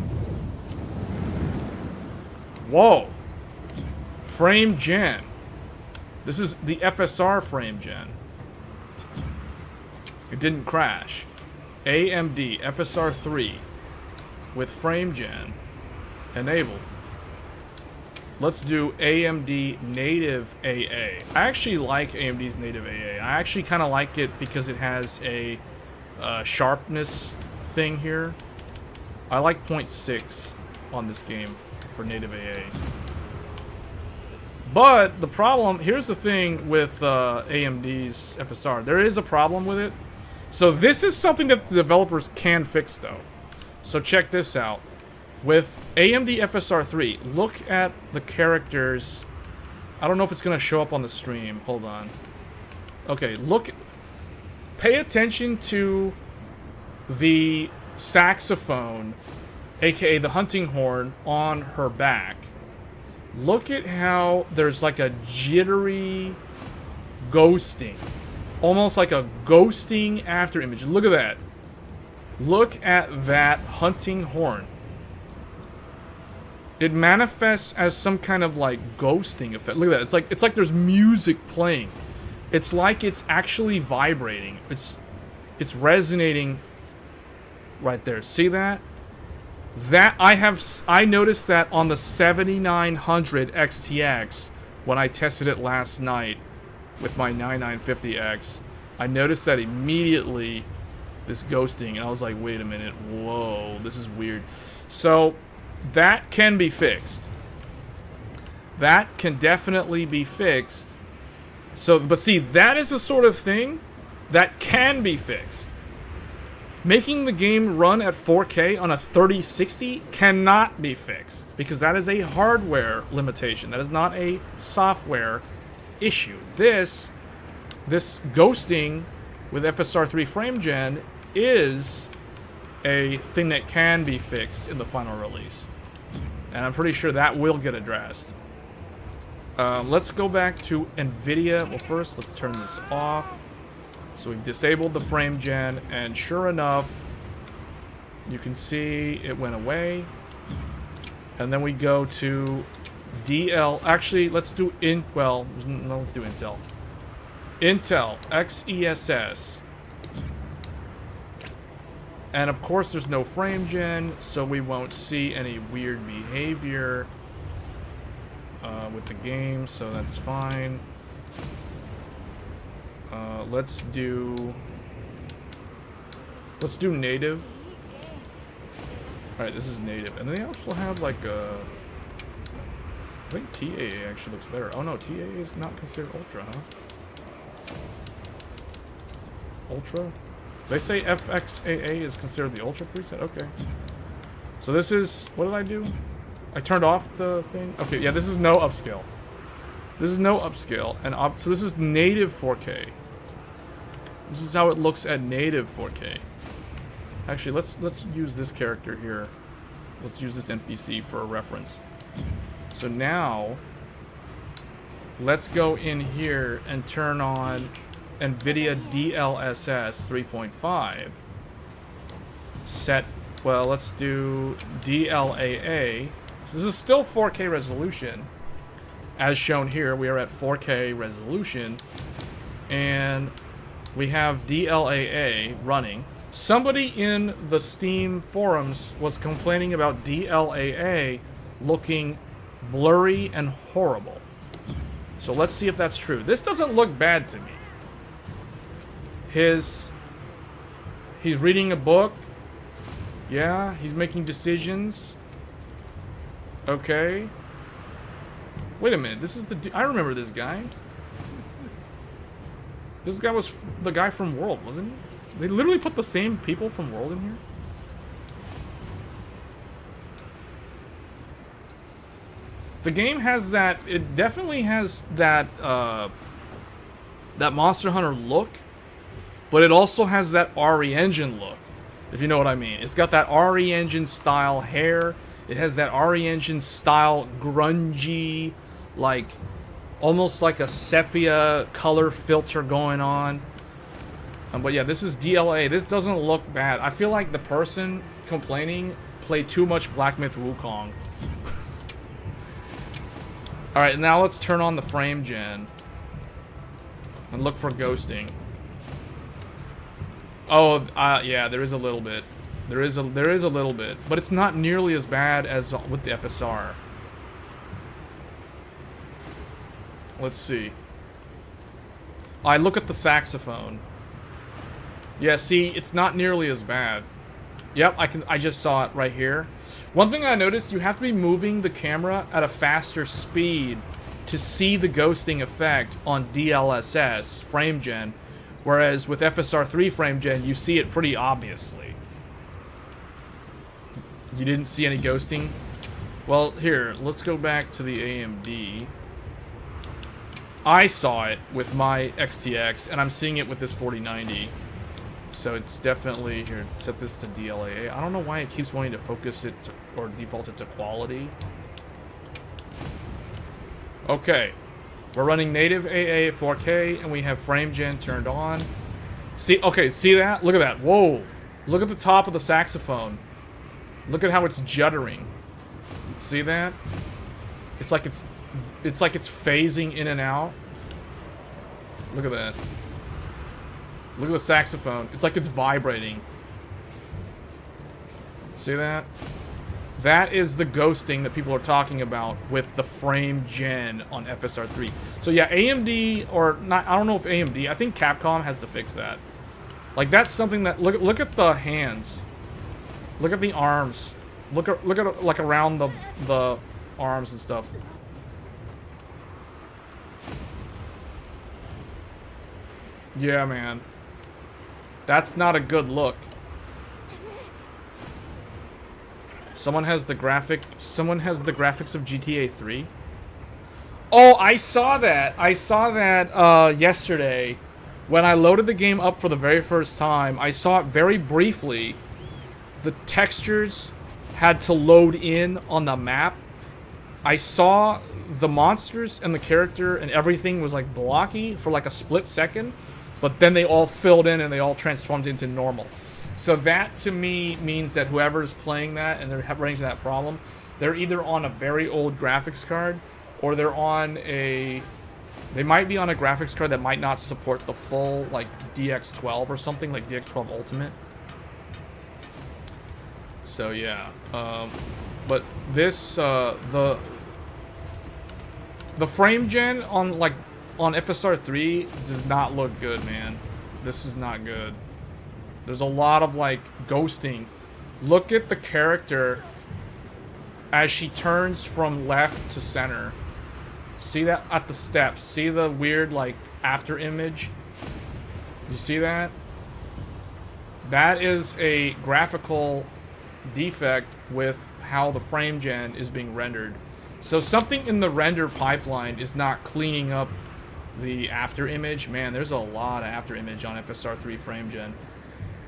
Whoa. Frame gen. This is the FSR frame gen. It didn't crash. AMD FSR 3 with frame gen enabled. Let's do AMD native AA. I actually like AMD's native AA. I actually kind of like it because it has a sharpness thing here. I like 0.6 on this game for native AA. But the problem, here's the thing with AMD's FSR. There is a problem with it. So this is something that the developers can fix, though. So check this out. With AMD FSR 3, look at the characters. I don't know if it's going to show up on the stream. Hold on. Okay, look. Pay attention to the saxophone, aka the hunting horn, on her back. Look at how there's like a jittery ghosting. Almost like a ghosting after image. Look at that. Look at that hunting horn. It manifests as some kind of like ghosting effect. Look at that. It's like there's music playing. It's like it's actually vibrating. It's resonating right there. See that? That I noticed that on the 7900 XTX when I tested it last night with my 9950X. I noticed that immediately, this ghosting, and I was like, wait a minute, whoa, this is weird. So that can be fixed. That can definitely be fixed. So, but see, that is the sort of thing that can be fixed. Making the game run at 4K on a 3060 cannot be fixed because that is a hardware limitation. That is not a software issue. This ghosting with FSR 3 frame gen is a thing that can be fixed in the final release. And I'm pretty sure that will get addressed. Let's go back to NVIDIA. Well, first, let's turn this off. So we've disabled the frame gen, and sure enough, you can see it went away. And then we go to DL. Actually, let's do well, no, let's do Intel. Intel XESS. And of course there's no frame gen, so we won't see any weird behavior with the game, so that's fine. Let's do native. Alright, this is native. And they also have like a... I think TAA actually looks better. Oh no, TAA is not considered ultra, huh? Ultra? They say FXAA is considered the ultra preset? Okay. So this is... What did I do? I turned off the thing? Okay, yeah, this is no upscale. This is no upscale. And so this is native 4K. This is how it looks at native 4K. Actually, let's use this character here. Let's use this NPC for a reference. So now, let's go in here and turn on NVIDIA DLSS 3.5. Set, well, let's do DLAA. So this is still 4K resolution. As shown here, we are at 4K resolution. And we have DLAA running. Somebody in the Steam forums was complaining about DLAA looking blurry and horrible. So let's see if that's true. This doesn't look bad to me. He's reading a book. Yeah, he's making decisions. Okay. Wait a minute, this is I remember this guy. This guy was the guy from World, wasn't he? They literally put the same people from World in here? The game has that, it definitely has that, that Monster Hunter look, but it also has that RE Engine look, if you know what I mean. It's got that RE Engine style hair, it has that RE Engine style grungy, like, almost like a sepia color filter going on. But yeah, this is DLA. This doesn't look bad. I feel like the person complaining played too much Black Myth Wukong. Alright, now let's turn on the frame gen. And look for ghosting. Oh, yeah, there is a little bit. There is a little bit. But it's not nearly as bad as with the FSR. Let's see. I look at the saxophone. Yeah, see, it's not nearly as bad. Yep, I just saw it right here. One thing I noticed, you have to be moving the camera at a faster speed to see the ghosting effect on DLSS frame gen, whereas with FSR3 frame gen, you see it pretty obviously. You didn't see any ghosting? Well, here, let's go back to the AMD. I saw it with my XTX, and I'm seeing it with this 4090. So it's definitely, here, set this to DLAA. I don't know why it keeps wanting to focus it to, or default it to quality. Okay. We're running native AA at 4K, and we have frame gen turned on. See, okay, see that? Look at that. Whoa. Look at the top of the saxophone. Look at how it's juddering. See that? It's like it's phasing in and out. Look at that. Look at the saxophone. It's like it's vibrating. See that? That is the ghosting that people are talking about with the frame gen on FSR3. So yeah, AMD, or not, I don't know if AMD, I think Capcom has to fix that. Like, that's something that, look at the hands. Look at the arms. Look at like around the arms and stuff. Yeah, man. That's not a good look. Someone has the graphics of GTA 3. Oh, I saw that. I saw that yesterday when I loaded the game up for the very first time. I saw it very briefly. The textures had to load in on the map. I saw the monsters and the character and everything was like blocky for like a split second. But then they all filled in and they all transformed into normal. So that, to me, means that whoever's playing that and they're running into that problem, they're either on a very old graphics card, or they're on a... They might be on a graphics card that might not support the full, like, DX12 or something, like DX12 Ultimate. So yeah, but this the frame gen on FSR 3 does not look good, man. This is not good. There's a lot of like ghosting. Look at the character as she turns from left to center. See that at the steps? See the weird like after image? You see that? That is a graphical defect with how the frame gen is being rendered. So something in the render pipeline is not cleaning up the after image. Man, there's a lot of after image on FSR 3 frame gen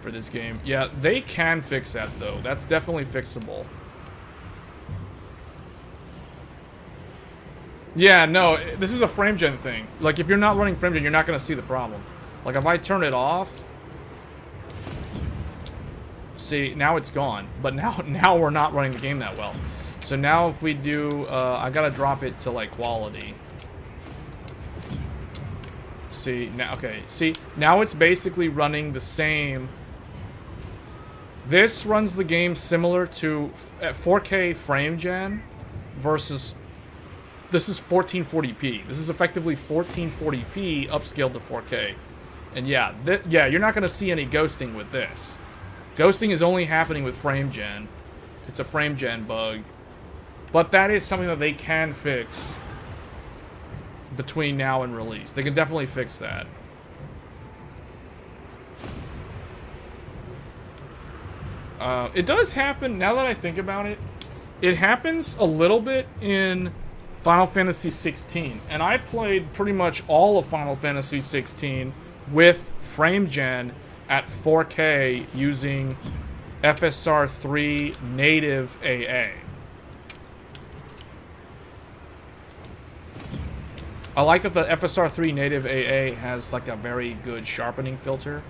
for this game. Yeah, they can fix that though. That's definitely fixable. Yeah, no, this is a frame gen thing. Like if you're not running frame gen, you're not going to see the problem. Like if I turn it off, see, now it's gone. But now we're not running the game that well. So now if we do, I gotta drop it to like quality. See, now, okay, see, now it's basically running the same. This runs the game similar to 4K frame gen versus, this is 1440p. This is effectively 1440p upscaled to 4K. And yeah, yeah, you're not gonna see any ghosting with this. Ghosting is only happening with frame gen. It's a frame gen bug. But that is something that they can fix between now and release. They can definitely fix that. It does happen, now that I think about it, it happens a little bit in Final Fantasy 16. And I played pretty much all of Final Fantasy 16 with frame gen at 4K using FSR 3 native AA. I like that the FSR 3 native AA has like a very good sharpening filter.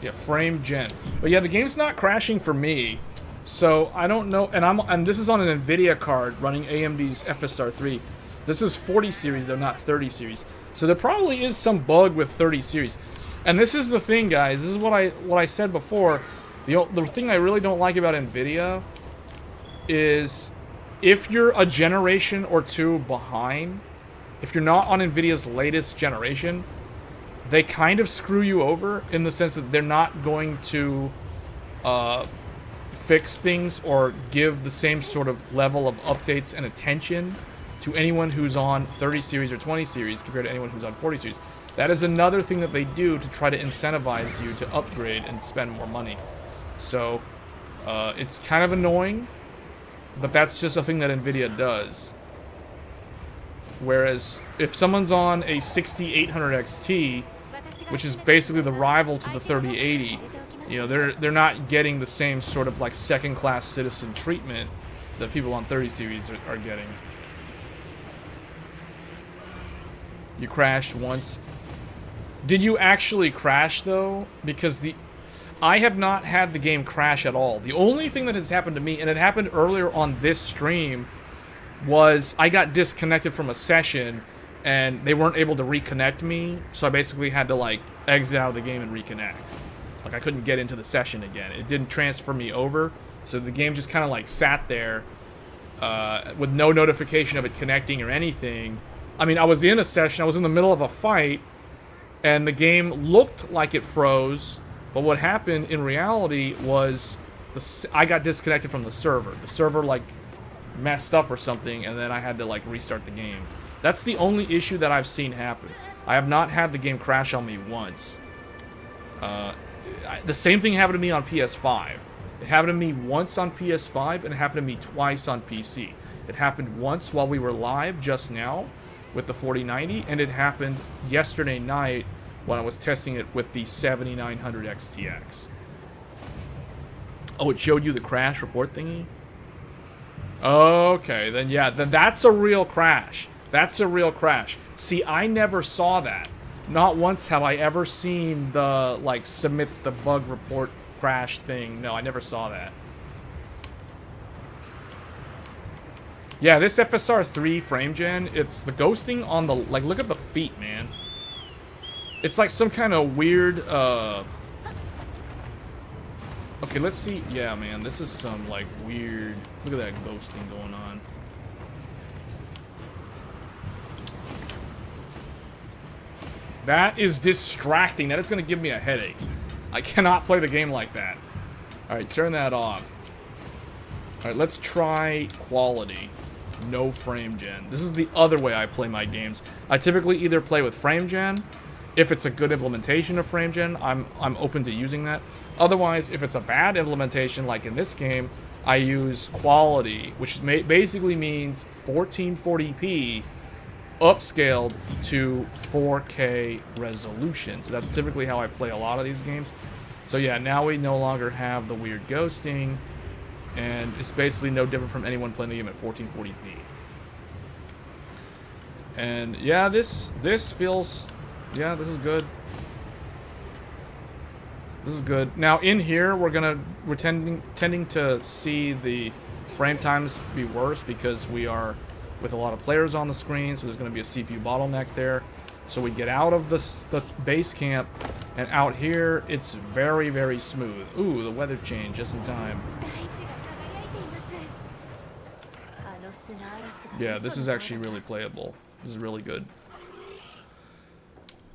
Yeah, frame gen. But yeah, the game's not crashing for me. So I don't know, and this is on an nvidia card running AMD's FSR 3. This is 40 series though, not 30 series. So there probably is some bug with 30 series. And this is the thing, guys. This is what I said before. The thing I really don't like about nvidia is if you're a generation or two behind, if you're not on nvidia's latest generation, they kind of screw you over in the sense that they're not going to fix things or give the same sort of level of updates and attention to anyone who's on 30 series or 20 series compared to anyone who's on 40 series. That is another thing that they do to try to incentivize you to upgrade and spend more money. So, it's kind of annoying, but that's just a thing that NVIDIA does. Whereas, if someone's on a 6800 XT, which is basically the rival to the 3080, you know, they're not getting the same sort of like second-class citizen treatment that people on 30 series are getting. You crashed once. Did you actually crash though? Because I have not had the game crash at all. The only thing that has happened to me, and it happened earlier on this stream, was I got disconnected from a session and they weren't able to reconnect me, so I basically had to like exit out of the game and reconnect. Like I couldn't get into the session again. It didn't transfer me over, so the game just kind of like sat there with no notification of it connecting or anything. I mean, I was in a session, I was in the middle of a fight, and the game looked like it froze, but what happened in reality was I got disconnected from the server. The server like messed up or something, and then I had to like restart the game. That's the only issue that I've seen happen. I have not had the game crash on me once. The same thing happened to me on PS5. It happened to me once on PS5, and it happened to me twice on PC. It happened once while we were live just now with the 4090, and it happened yesterday night when I was testing it with the 7900 XTX. Oh, it showed you the crash report thingy? Okay, then yeah, then that's a real crash. That's a real crash. See, I never saw that. Not once have I ever seen the, like, submit the bug report crash thing. No, I never saw that. Yeah, this FSR3 frame gen, it's the ghosting on the, like, look at the feet, man. It's like some kind of weird, okay, let's see. Yeah, man, this is some, like, weird, look at that ghosting going on. That is distracting. That is going to give me a headache. I cannot play the game like that. Alright, turn that off. Alright, let's try quality. No frame gen. This is the other way I play my games. I typically either play with frame gen. If it's a good implementation of frame gen, I'm open to using that. Otherwise, if it's a bad implementation, like in this game, I use quality, which basically means 1440p upscaled to 4K resolution. So that's typically how I play a lot of these games. So yeah, now we no longer have the weird ghosting, and it's basically no different from anyone playing the game at 1440p. And yeah, this feels, yeah, this is good. This is good. Now in here, we're tending to see the frame times be worse because we are with a lot of players on the screen, so there's going to be a CPU bottleneck there. So we get out of the base camp, and out here, it's very, very smooth. Ooh, the weather change just in time. Yeah, this is actually really playable. This is really good.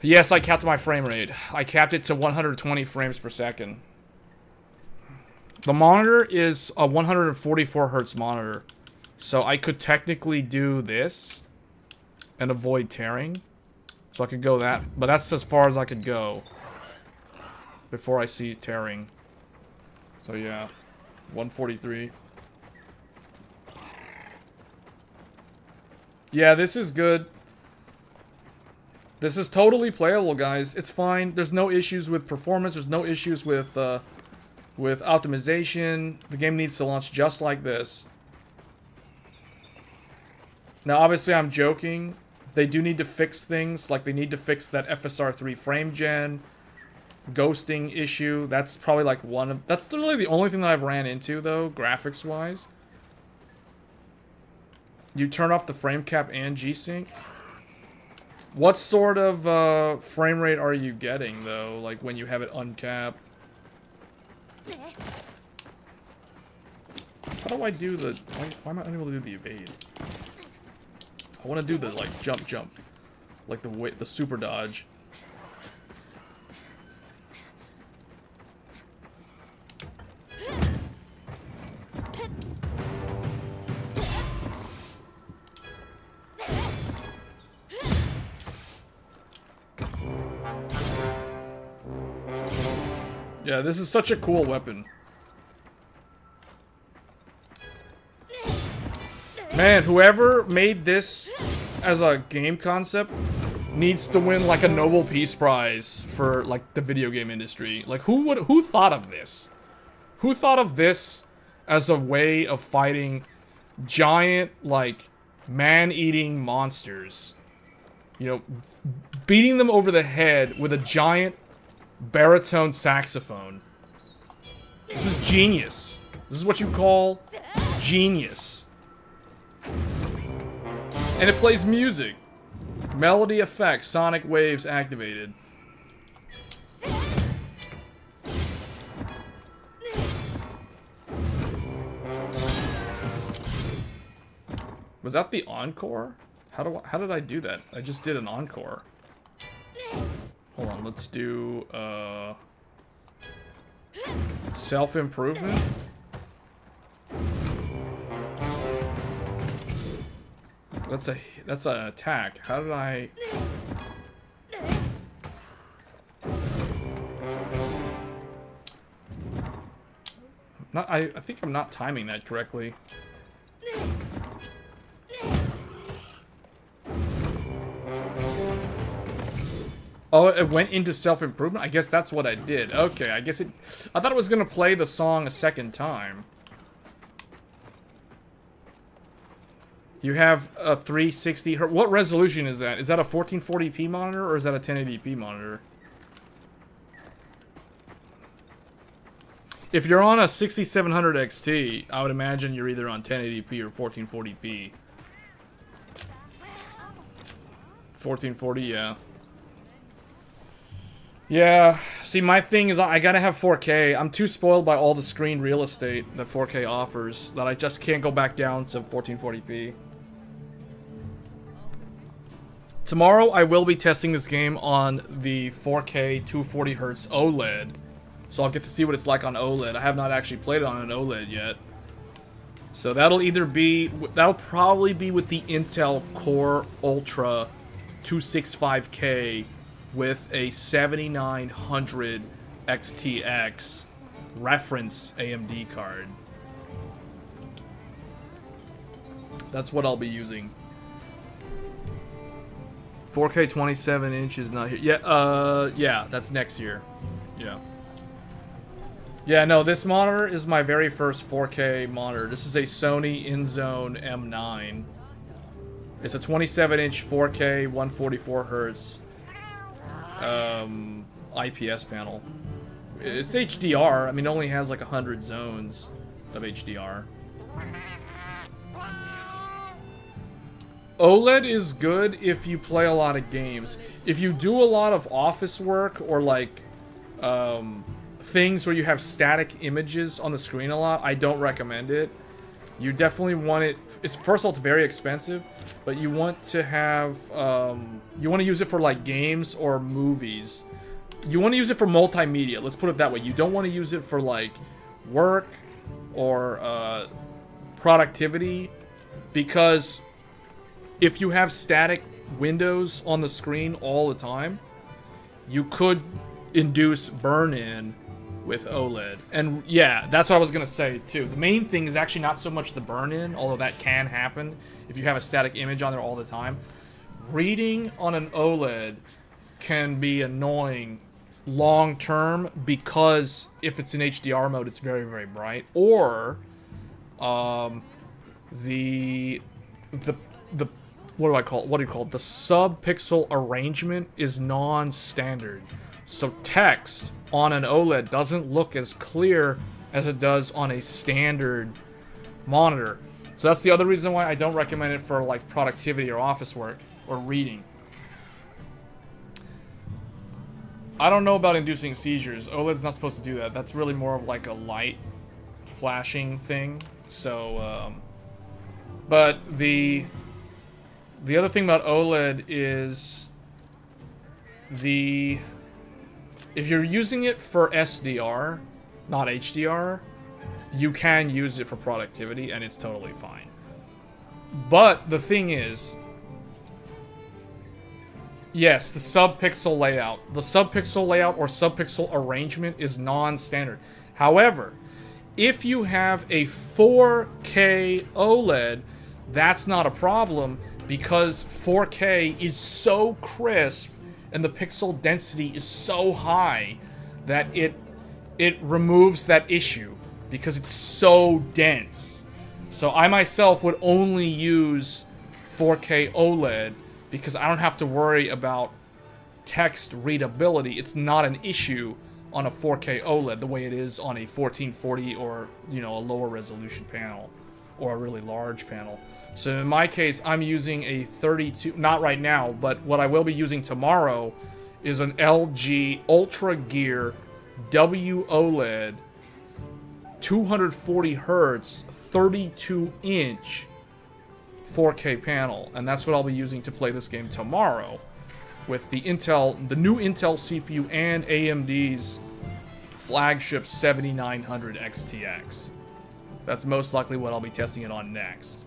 Yes, I capped my frame rate. I capped it to 120 frames per second. The monitor is a 144 hertz monitor. So I could technically do this and avoid tearing. So I could go that, but that's as far as I could go before I see tearing. So yeah, 143. Yeah, this is good. This is totally playable, guys. It's fine. There's no issues with performance. There's no issues with optimization. The game needs to launch just like this. Now, obviously, I'm joking. They do need to fix things. Like, they need to fix that FSR3 frame gen ghosting issue. That's probably, like, one of... That's really the only thing that I've ran into, though, graphics-wise. You turn off the frame cap and G-Sync? What sort of frame rate are you getting, though? Like, when you have it uncapped? How do I do the... Why am I unable to do the evade? I want to do the, like, jump. Like the super dodge. Yeah, this is such a cool weapon. Man, whoever made this as a game concept needs to win like a Nobel Peace Prize for like the video game industry. Like who thought of this? Who thought of this as a way of fighting giant like man-eating monsters? You know, beating them over the head with a giant baritone saxophone. This is genius. This is what you call genius. And it plays music. Melody effects, sonic waves activated. Was that the encore? How did I do that? I just did an encore. Hold on, let's do self-improvement. That's an attack. How did I... I think I'm not timing that correctly. Oh, it went into self-improvement? I guess that's what I did. Okay, I guess it... I thought it was gonna play the song a second time. You have a 360 hertz. What resolution is that? Is that a 1440p monitor or is that a 1080p monitor? If you're on a 6700 XT, I would imagine you're either on 1080p or 1440p. 1440, yeah. Yeah, see, my thing is I gotta have 4K. I'm too spoiled by all the screen real estate that 4K offers that I just can't go back down to 1440p. Tomorrow, I will be testing this game on the 4K 240Hz OLED. So I'll get to see what it's like on OLED. I have not actually played it on an OLED yet. So that'll probably be with the Intel Core Ultra 265K with a 7900 XTX reference AMD card. That's what I'll be using. 4K 27 inches not here. Yeah, yeah, that's next year. Yeah. Yeah, no, this monitor is my very first 4K monitor. This is a Sony InZone M9. It's a 27-inch 4K 144 Hz IPS panel. It's HDR. I mean, it only has like 100 zones of HDR. OLED is good if you play a lot of games. If you do a lot of office work or like things where you have static images on the screen a lot, I don't recommend it. You definitely want it. First of all, it's very expensive, but you want to have you want to use it for like games or movies. You want to use it for multimedia. Let's put it that way. You don't want to use it for like work or productivity, because if you have static windows on the screen all the time, you could induce burn-in with OLED. And yeah, that's what I was gonna say too. The main thing is actually not so much the burn-in, although that can happen if you have a static image on there all the time. Reading on an OLED can be annoying long-term, because if it's in HDR mode, it's very, very bright. Or the what do I call it? What do you call it? The sub-pixel arrangement is non-standard. So text on an OLED doesn't look as clear as it does on a standard monitor. So that's the other reason why I don't recommend it for like productivity or office work or reading. I don't know about inducing seizures. OLED's not supposed to do that. That's really more of like a light flashing thing. So, but the other thing about OLED is if you're using it for SDR, not HDR, you can use it for productivity and it's totally fine. But the thing is, yes, the sub-pixel layout. The sub-pixel layout or sub-pixel arrangement is non-standard. However, if you have a 4K OLED, that's not a problem, because 4K is so crisp and the pixel density is so high that it removes that issue because it's so dense. So I myself would only use 4K OLED because I don't have to worry about text readability. It's not an issue on a 4K OLED the way it is on a 1440 or, you know, a lower resolution panel or a really large panel. So in my case, I'm using a 32, not right now, but what I will be using tomorrow is an LG Ultra Gear WOLED 240 Hertz 32-inch 4K panel, and that's what I'll be using to play this game tomorrow with the new Intel CPU and AMD's flagship 7900 XTX. That's most likely what I'll be testing it on next.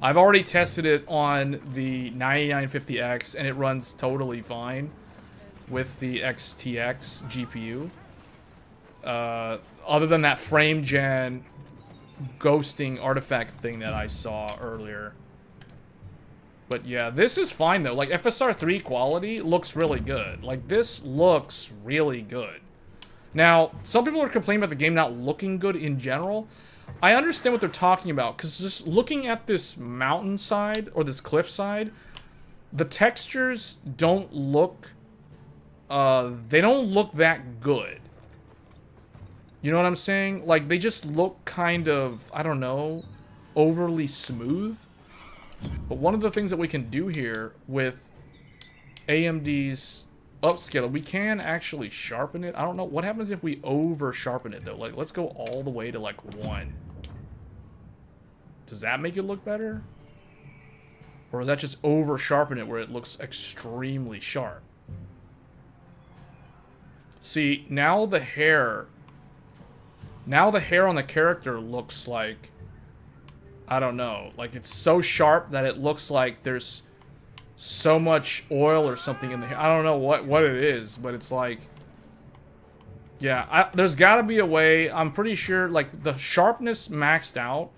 I've already tested it on the 9950X, and it runs totally fine with the XTX GPU. Other than that frame gen ghosting artifact thing that I saw earlier. But yeah, this is fine though. Like, FSR 3 quality looks really good. Like, this looks really good. Now, some people are complaining about the game not looking good in general. I understand what they're talking about, because just looking at this mountainside, or this cliffside, the textures don't look, they don't look that good. You know what I'm saying? Like, they just look kind of, I don't know, overly smooth. But one of the things that we can do here with AMD's Upscaling, we can actually sharpen it. I don't know. What happens if we over sharpen it, though? Like, let's go all the way to, like, 1. Does that make it look better? Or is that just over sharpen it where it looks extremely sharp? See, now the hair on the character looks like, I don't know, like it's so sharp that it looks like there's so much oil or something in the hair. I don't know what it is, but it's like, yeah, there's got to be a way. I'm pretty sure, like, the sharpness maxed out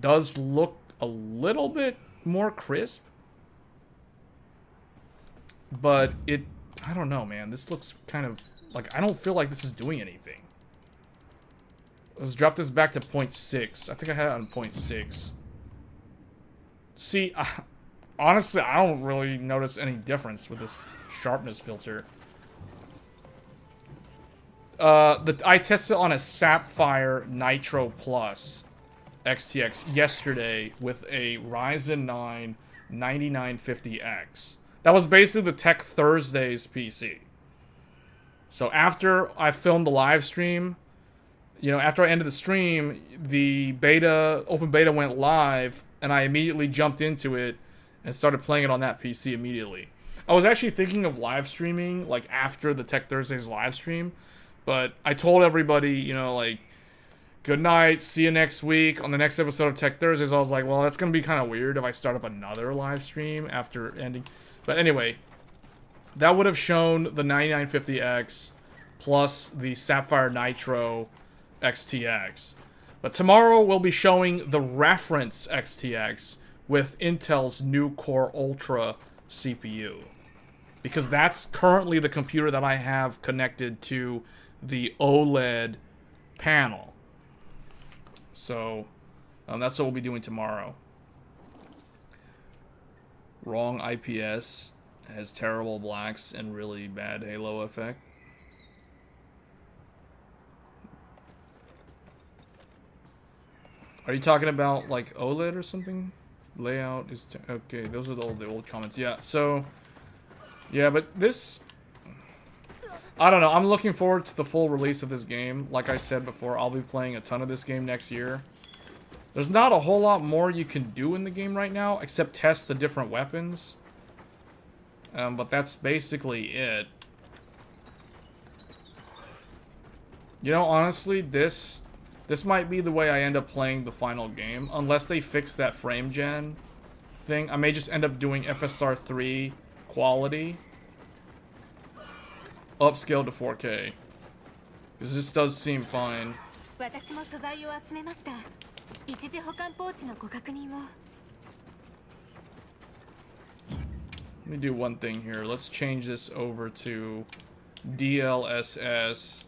does look a little bit more crisp, but I don't know, man. This looks kind of like, I don't feel like this is doing anything. Let's drop this back to 0.6. I think I had it on 0.6. See, honestly, I don't really notice any difference with this sharpness filter. I tested on a Sapphire Nitro Plus XTX yesterday with a Ryzen 9 9950X. That was basically the Tech Thursdays PC. So after I filmed the live stream, you know, after I ended the stream, the open beta went live, and I immediately jumped into it and started playing it on that PC immediately. I was actually thinking of live streaming, like, after the Tech Thursdays live stream, but I told everybody, you know, like, good night, see you next week. On the next episode of Tech Thursdays, I was like, well, that's going to be kind of weird if I start up another live stream after ending. But anyway, that would have shown the 9950X plus the Sapphire Nitro XTX. But tomorrow we'll be showing the reference XTX with Intel's new Core Ultra CPU. Because that's currently the computer that I have connected to the OLED panel. So, that's what we'll be doing tomorrow. Wrong IPS, has terrible blacks and really bad halo effect. Are you talking about, like, OLED or something? Layout is... okay, those are the old comments. Yeah, so... yeah, but this... I don't know. I'm looking forward to the full release of this game. Like I said before, I'll be playing a ton of this game next year. There's not a whole lot more you can do in the game right now, except test the different weapons. But that's basically it. You know, honestly, this might be the way I end up playing the final game. Unless they fix that frame gen thing. I may just end up doing FSR 3 quality. Upscale to 4K. Because this does seem fine. Let me do one thing here. Let's change this over to DLSS.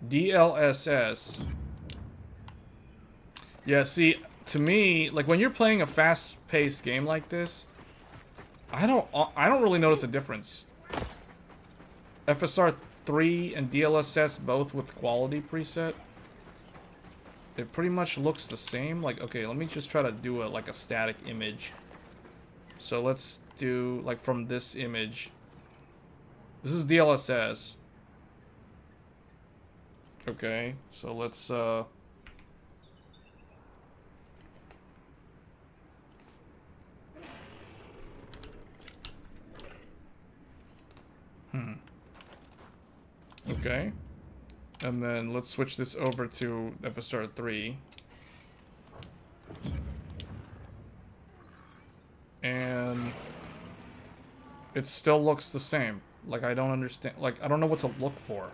DLSS. Yeah, see, to me, like when you're playing a fast-paced game like this, I don't really notice a difference. FSR 3 and DLSS both with quality preset. It pretty much looks the same. Like, okay, let me just try to do a static image. So let's do like from this image. This is DLSS. Okay, so let's okay. And then let's switch this over to FSR 3. And it still looks the same. Like, I don't understand. Like, I don't know what to look for.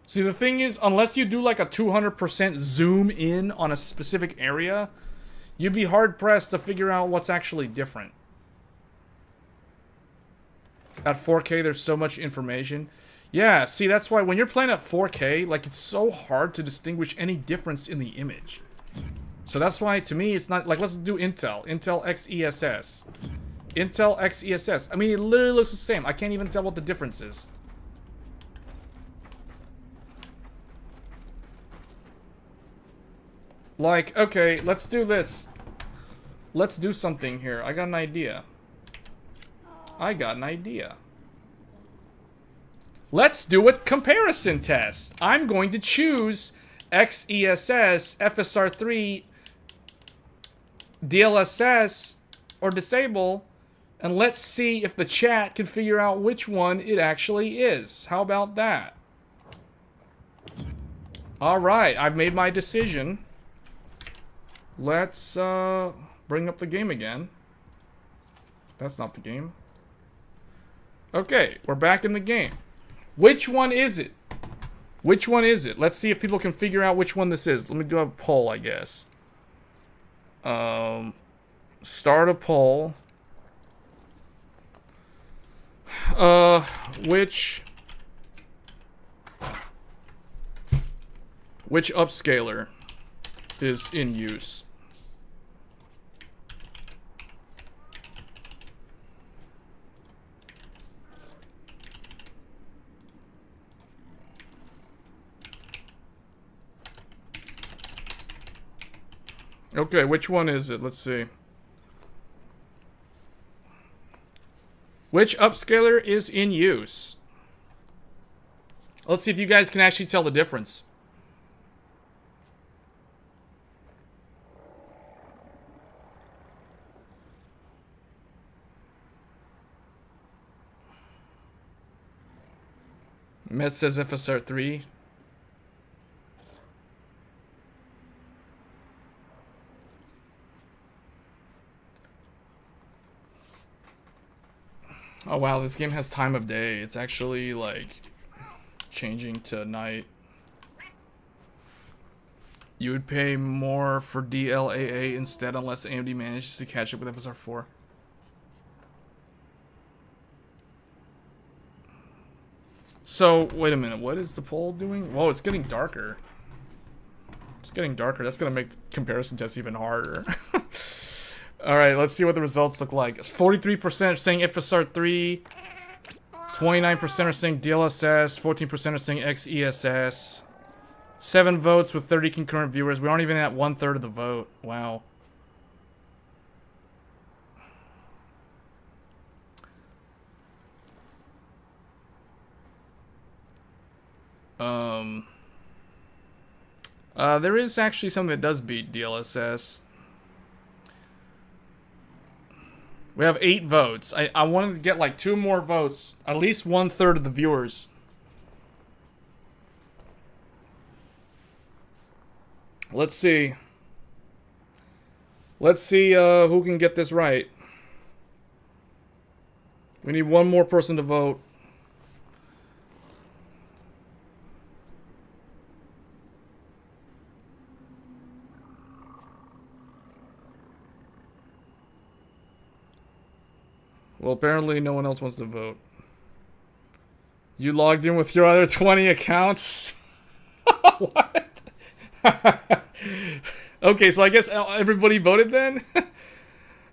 See, the thing is, unless you do like a 200% zoom in on a specific area, you'd be hard-pressed to figure out what's actually different. At 4K, there's so much information. Yeah, see, that's why when you're playing at 4K, like, it's so hard to distinguish any difference in the image. So that's why, to me, it's not... like, let's do Intel. Intel XESS. Intel XESS. I mean, it literally looks the same. I can't even tell what the difference is. Like, okay, let's do this. Let's do something here. I got an idea. Let's do a comparison test. I'm going to choose XESS, FSR3, DLSS, or disable, and let's see if the chat can figure out which one it actually is. How about that? Alright, I've made my decision. Let's bring up the game again. That's not the game. Okay, we're back in the game. Which one is it? Which one is it? Let's see if people can figure out which one this is. Let me do a poll, I guess. Start a poll. Which upscaler is in use? Okay, which one is it? Let's see. Which upscaler is in use? Let's see if you guys can actually tell the difference. Met says FSR3. Oh wow, this game has time of day. It's actually like changing to night. You would pay more for DLAA instead unless AMD manages to catch up with FSR4. So, wait a minute. What is the poll doing? Whoa, it's getting darker. It's getting darker. That's going to make the comparison test even harder. Alright, let's see what the results look like. 43% are saying FSR3. 29% are saying DLSS. 14% are saying XESS. 7 votes with 30 concurrent viewers. We aren't even at 1/3 of the vote. Wow. There is actually something that does beat DLSS. We have 8 votes. I wanted to get like 2 more votes. At least 1/3 of the viewers. Let's see. Let's see who can get this right. We need 1 more person to vote. Well, apparently no one else wants to vote. You logged in with your other 20 accounts? What? Okay, so I guess everybody voted then?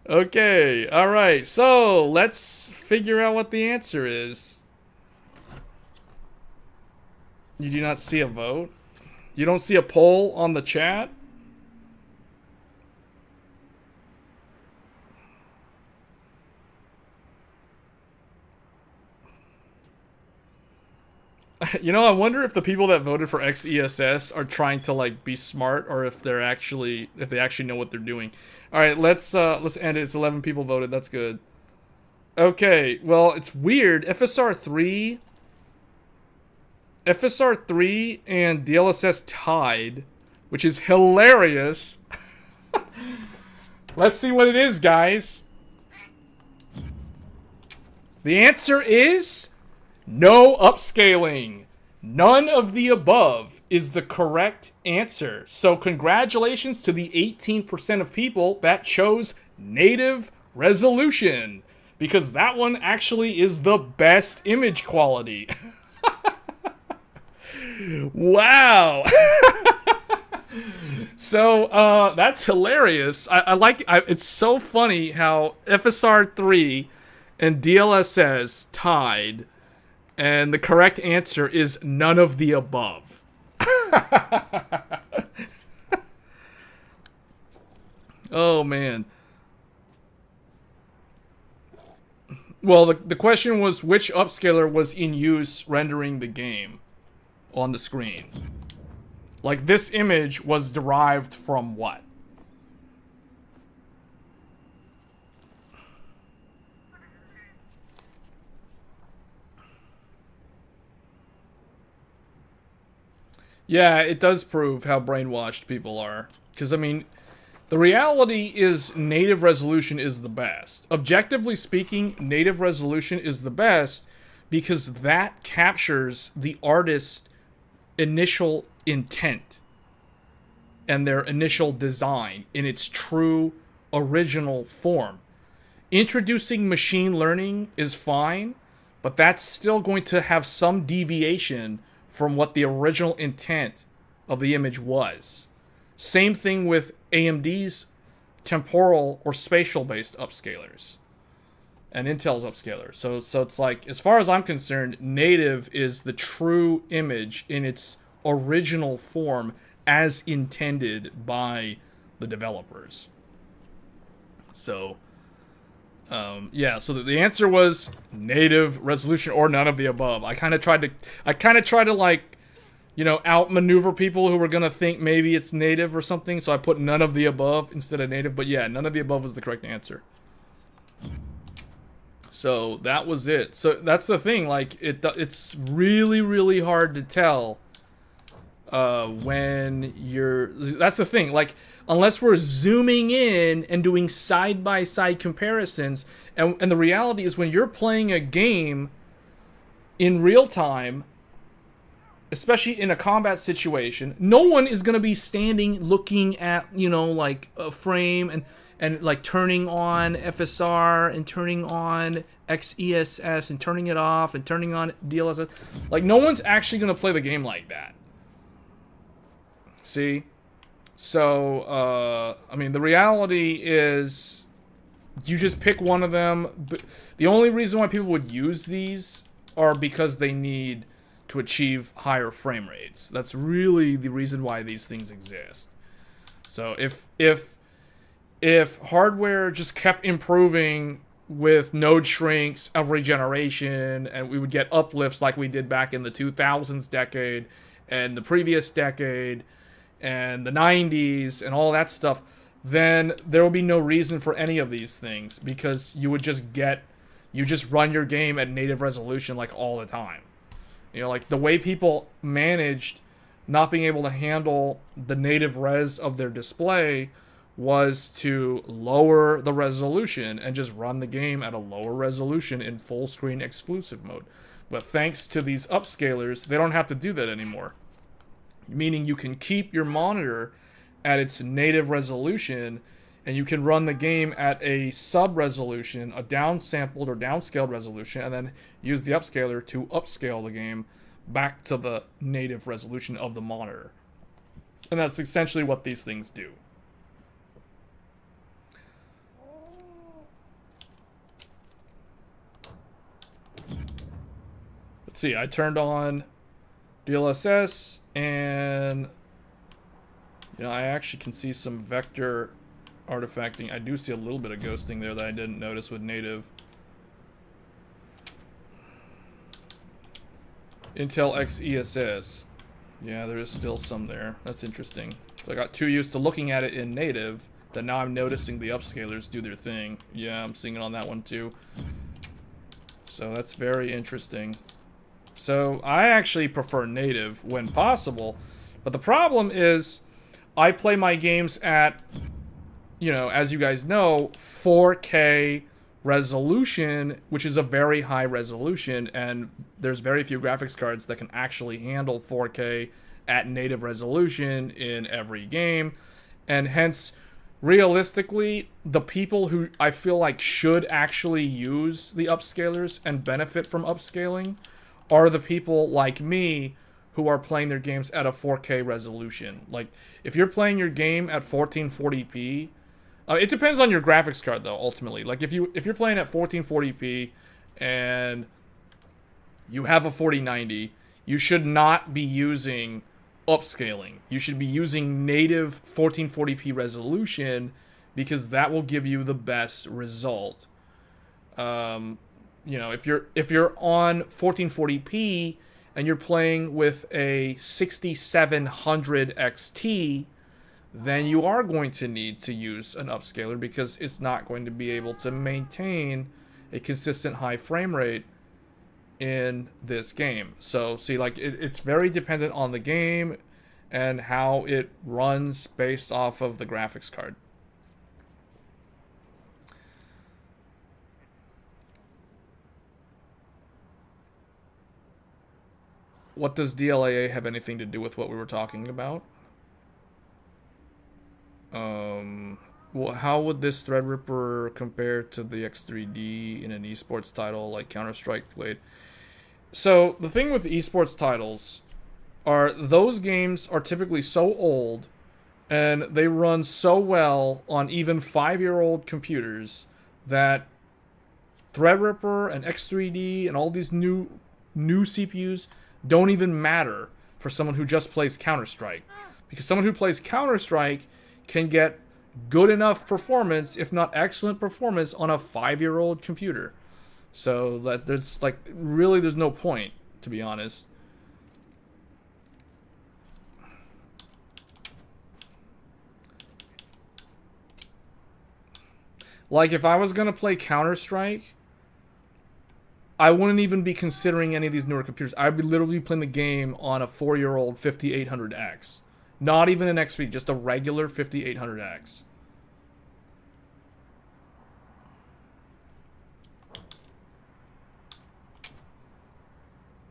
Okay, alright. So, let's figure out what the answer is. You do not see a vote? You don't see a poll on the chat? You know, I wonder if the people that voted for XESS are trying to like be smart, or if they actually know what they're doing. All right, let's end it. It's 11 people voted. That's good. Okay, well, it's weird. FSR3 and DLSS tied, which is hilarious. Let's see what it is, guys. The answer is no upscaling. None of the above is the correct answer. So congratulations to the 18% of people that chose native resolution, because that one actually is the best image quality. Wow. So that's hilarious. I like it's so funny how FSR3 and DLSS tied, and the correct answer is none of the above. Oh, man. Well, the question was which upscaler was in use rendering the game on the screen. Like, this image was derived from what? Yeah, it does prove how brainwashed people are. Because, I mean, the reality is native resolution is the best. Objectively speaking, native resolution is the best because that captures the artist's initial intent and their initial design in its true original form. Introducing machine learning is fine, but that's still going to have some deviation from what the original intent of the image was. Same thing with AMD's temporal or spatial based upscalers and Intel's upscaler. So it's like, as far as I'm concerned, native is the true image in its original form as intended by the developers. So yeah, so the answer was native resolution or none of the above. I kind of tried to like, you know, outmaneuver people who were gonna think maybe it's native or something. So I put none of the above instead of native. But yeah, none of the above was the correct answer. So that was it. So that's the thing. Like, it's really, really hard to tell when you're. That's the thing. Like, unless we're zooming in and doing side-by-side comparisons, and the reality is when you're playing a game in real time, especially in a combat situation, no one is going to be standing looking at, you know, like a frame and like turning on FSR and turning on XESS and turning it off and turning on DLSS. Like, no one's actually going to play the game like that. See? So, I mean, the reality is you just pick one of them. The only reason why people would use these are because they need to achieve higher frame rates. That's really the reason why these things exist. So if hardware just kept improving with node shrinks every generation, and we would get uplifts like we did back in the 2000s decade and the previous decade and the 90s and all that stuff, then there will be no reason for any of these things, because you just run your game at native resolution like all the time. You know, like the way people managed not being able to handle the native res of their display was to lower the resolution and just run the game at a lower resolution in full screen exclusive mode. But thanks to these upscalers, they don't have to do that anymore. Meaning you can keep your monitor at its native resolution, and you can run the game at a sub-resolution, a downsampled or downscaled resolution, and then use the upscaler to upscale the game back to the native resolution of the monitor. And that's essentially what these things do. Let's see, I turned on DLSS, and you know, I actually can see some vector artifacting. I do see a little bit of ghosting there that I didn't notice with native. Intel XESS. Yeah, there is still some there. That's interesting. So I got too used to looking at it in native that now I'm noticing the upscalers do their thing. Yeah, I'm seeing it on that one too. So that's very interesting. So I actually prefer native when possible. But the problem is I play my games at, you know, as you guys know, 4K resolution, which is a very high resolution, and there's very few graphics cards that can actually handle 4K at native resolution in every game. And hence, realistically, the people who I feel like should actually use the upscalers and benefit from upscaling are the people like me who are playing their games at a 4K resolution. Like, if you're playing your game at 1440p, it depends on your graphics card though, ultimately. Like, if you're playing at 1440p and you have a 4090, you should not be using upscaling. You should be using native 1440p resolution, because that will give you the best result. You know, if you're on 1440p and you're playing with a 6700 XT, then you are going to need to use an upscaler because it's not going to be able to maintain a consistent high frame rate in this game. So see, like it's very dependent on the game and how it runs based off of the graphics card. What does DLAA have anything to do with what we were talking about? Well, how would this Threadripper compare to the X3D in an esports title like Counter-Strike Blade? So, the thing with esports titles are those games are typically so old and they run so well on even 5-year-old computers that Threadripper and X3D and all these new CPUs don't even matter for someone who just plays Counter-Strike. Because someone who plays Counter-Strike can get good enough performance, if not excellent performance, on a 5-year-old computer. So that there's like really there's no point, to be honest. Like if I was gonna play Counter-Strike, I wouldn't even be considering any of these newer computers. I'd be literally playing the game on a 4-year-old 5800X. Not even an X3, just a regular 5800X.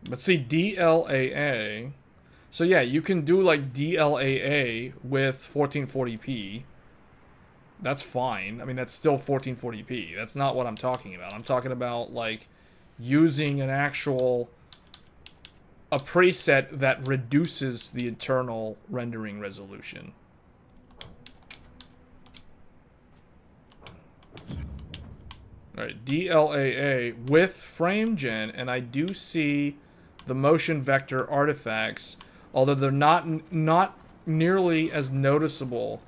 But see, DLAA... So yeah, you can do like DLAA with 1440p. That's fine. I mean, that's still 1440p. That's not what I'm talking about. I'm talking about like using an actual... a preset that reduces the internal rendering resolution. Alright, DLAA with frame gen, and I do see the motion vector artifacts, although they're not nearly as noticeable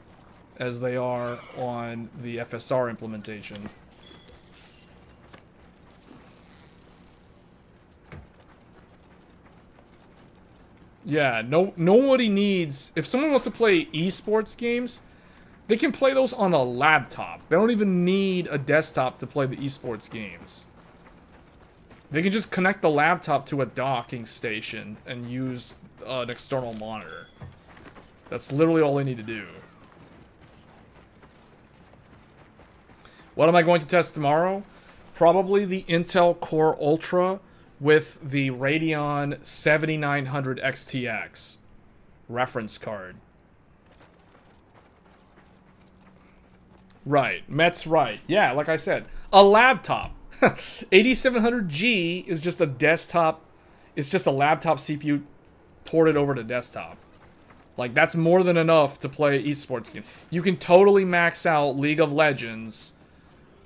as they are on the FSR implementation. Yeah, nobody needs... If someone wants to play esports games, they can play those on a laptop. They don't even need a desktop to play the esports games. They can just connect the laptop to a docking station and use an external monitor. That's literally all they need to do. What am I going to test tomorrow? Probably the Intel Core Ultra with the Radeon 7900 XTX reference card. Right, Met's right. Yeah, like I said, a laptop. 8700G is just a desktop. It's just a laptop CPU ported over to desktop. Like, that's more than enough to play esports game. You can totally max out League of Legends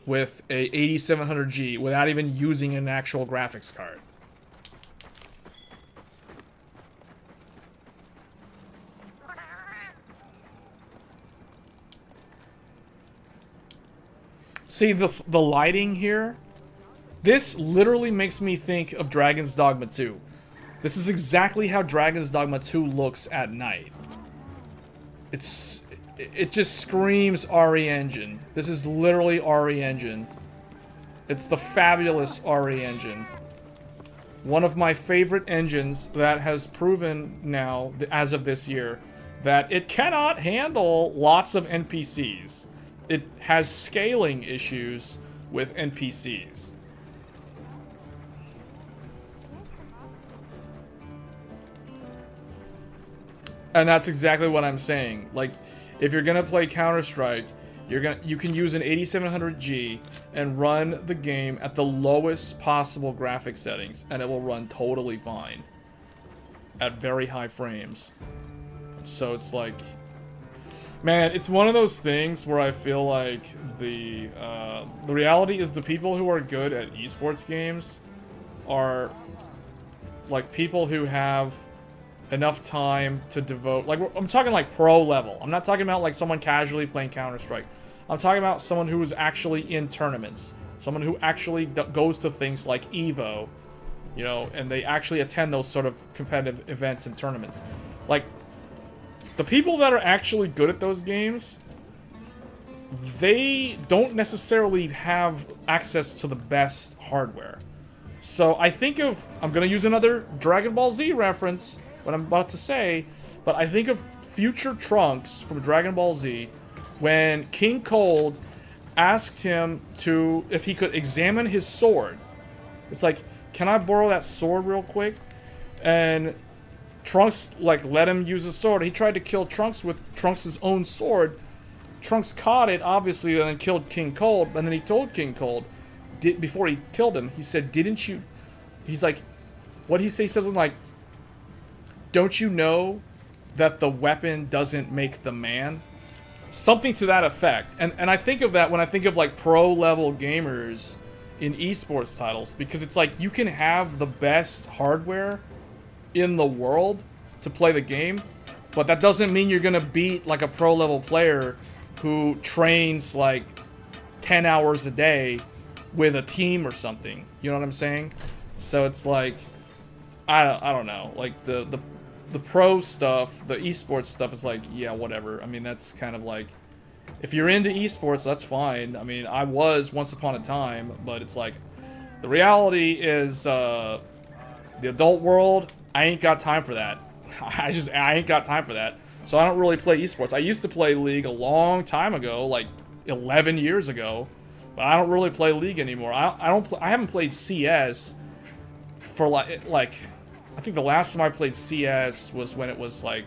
with a 8700G without even using an actual graphics card. See the lighting here? This literally makes me think of Dragon's Dogma 2. This is exactly how Dragon's Dogma 2 looks at night. It just screams RE Engine. This is literally RE Engine. It's the fabulous RE Engine. One of my favorite engines that has proven now, as of this year, that it cannot handle lots of NPCs. It has scaling issues with NPCs. And that's exactly what I'm saying. Like, if you're gonna play Counter-Strike, you can use an 8700G and run the game at the lowest possible graphic settings, and it will run totally fine at very high frames. So it's like, man, it's one of those things where I feel like the reality is the people who are good at esports games are like people who have enough time to devote, like, I'm talking like pro level. I'm not talking about like someone casually playing Counter-Strike. I'm talking about someone who is actually in tournaments. Someone who actually goes to things like EVO, you know, and they actually attend those sort of competitive events and tournaments. Like, the people that are actually good at those games, they don't necessarily have access to the best hardware. So I think of, I'm going to use another Dragon Ball Z reference, what I'm about to say, but I think of future Trunks from Dragon Ball Z when King Cold asked him to, if he could examine his sword. It's like, can I borrow that sword real quick? And Trunks, like, let him use his sword. He tried to kill Trunks with Trunks' own sword. Trunks caught it, obviously, and then killed King Cold. And then he told King Cold, before he killed him, he said, didn't you... He's like, what did he say? Something like, don't you know that the weapon doesn't make the man? Something to that effect. And I think of that when I think of, like, pro-level gamers in esports titles. Because it's like, you can have the best hardware in the world to play the game, but that doesn't mean you're gonna beat, like, a pro-level player who trains, like, 10 hours a day with a team or something. You know what I'm saying? So it's like, I don't know. Like, the pro stuff, the esports stuff is like, yeah, whatever. I mean, that's kind of like, if you're into esports, that's fine. I mean, I was once upon a time, but it's like, the reality is, the adult world, I ain't got time for that. I ain't got time for that. So I don't really play esports. I used to play League a long time ago, like 11 years ago, but I don't really play League anymore. I haven't played CS for like I think the last time I played CS was when it was like,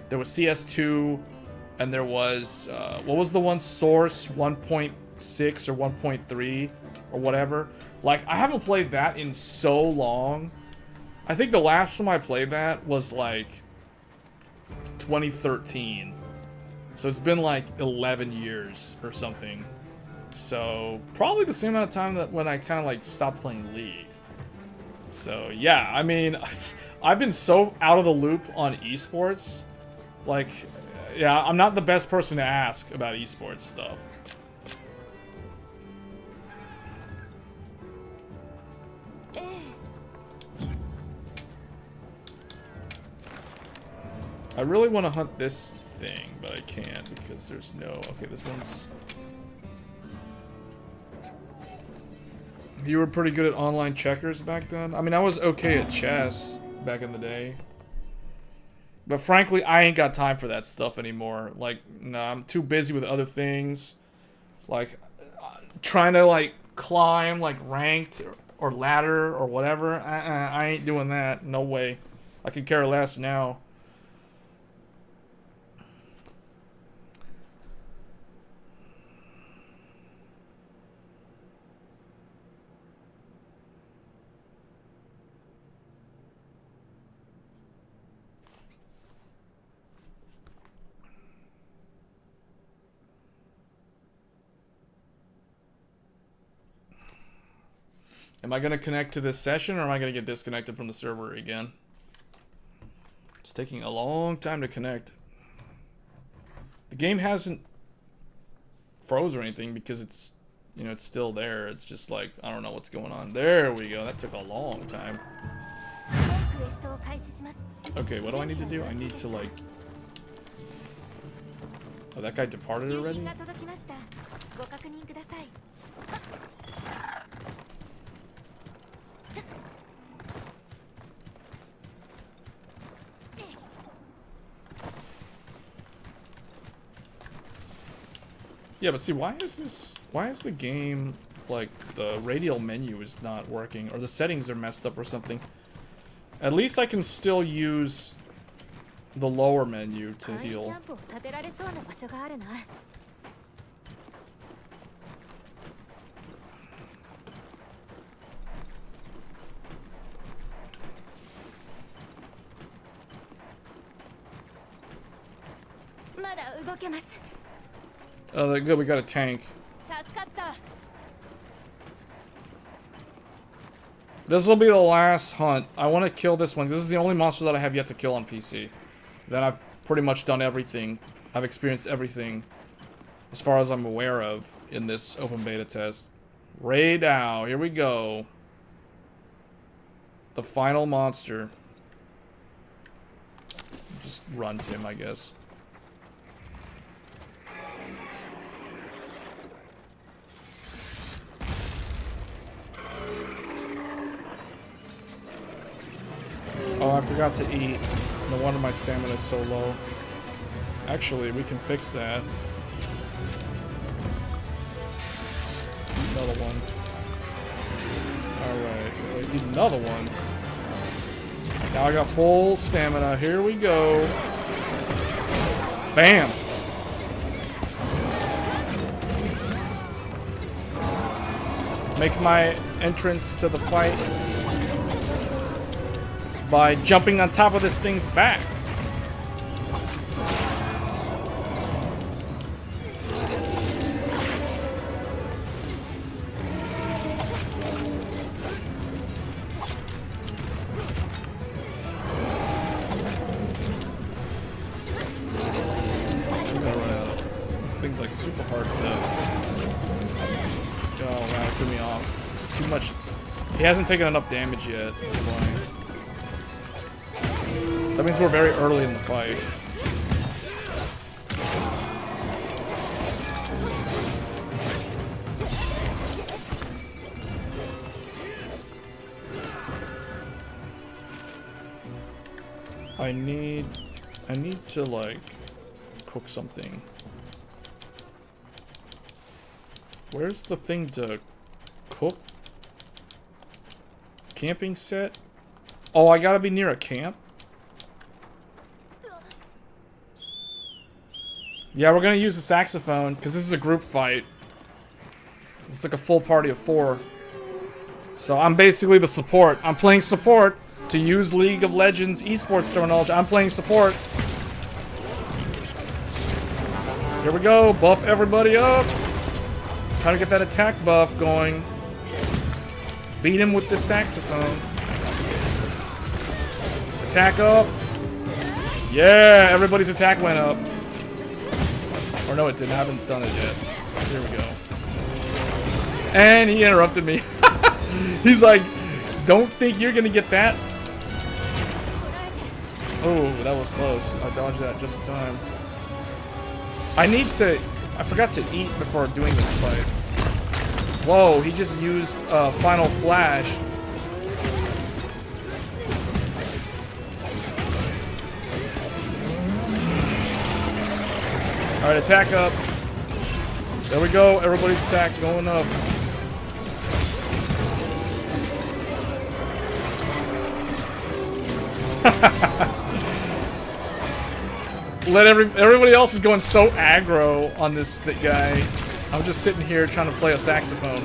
there was CS2 and there was what was the one, Source 1.6 or 1.3 or whatever. Like, I haven't played that in so long. I think the last time I played that was like 2013. So it's been like 11 years or something. So probably the same amount of time that when I kind of like stopped playing League. So yeah, I mean, I've been so out of the loop on esports. Like, yeah, I'm not the best person to ask about esports stuff. I really want to hunt this thing, but I can't because there's no... Okay, this one's... You were pretty good at online checkers back then? I mean, I was okay at chess back in the day. But frankly, I ain't got time for that stuff anymore. Like, no, I'm too busy with other things. Like, trying to, like, climb, like, ranked or ladder or whatever. I ain't doing that. No way. I could care less now. Am I going to connect to this session, or am I going to get disconnected from the server again? It's taking a long time to connect. The game hasn't froze or anything because it's, you know, it's still there. It's just like, I don't know what's going on. There we go. That took a long time. Okay, what do I need to do? I need to, like... Oh, that guy departed already? Yeah, but see, why is the game, like, the radial menu is not working, or the settings are messed up or something? At least I can still use the lower menu to heal. Oh, good, we got a tank. This will be the last hunt. I want to kill this one. This is the only monster that I have yet to kill on PC. Then I've pretty much done everything. I've experienced everything as far as I'm aware of in this open beta test. Raid now, here we go. The final monster. Just run Tim, I guess. Oh, I forgot to eat. No wonder my stamina is so low. Actually, we can fix that. Another one. Alright, eat another one. Now I got full stamina. Here we go. Bam! Make my entrance to the fight by jumping on top of this thing's back. This thing's like super hard to... Oh wow, it threw me off. It's too much. He hasn't taken enough damage yet. That means we're very early in the fight. I need to like cook something. Where's the thing to cook? Camping set? Oh, I gotta be near a camp? Yeah, we're gonna use the saxophone, because this is a group fight. It's like a full party of 4. So I'm basically the support. I'm playing support, to use League of Legends Esports terminology. I'm playing support. Here we go, buff everybody up. Trying to get that attack buff going. Beat him with the saxophone. Attack up. Yeah, everybody's attack went up. Or no, it didn't. I haven't done it yet. Here we go. And he interrupted me. He's like, don't think you're gonna get that. Oh, that was close. I dodged that just in time. I forgot to eat before doing this fight. Whoa, he just used Final Flash. Alright, attack up. There we go. Everybody's attack going up. Everybody else is going so aggro on this guy. I'm just sitting here trying to play a saxophone.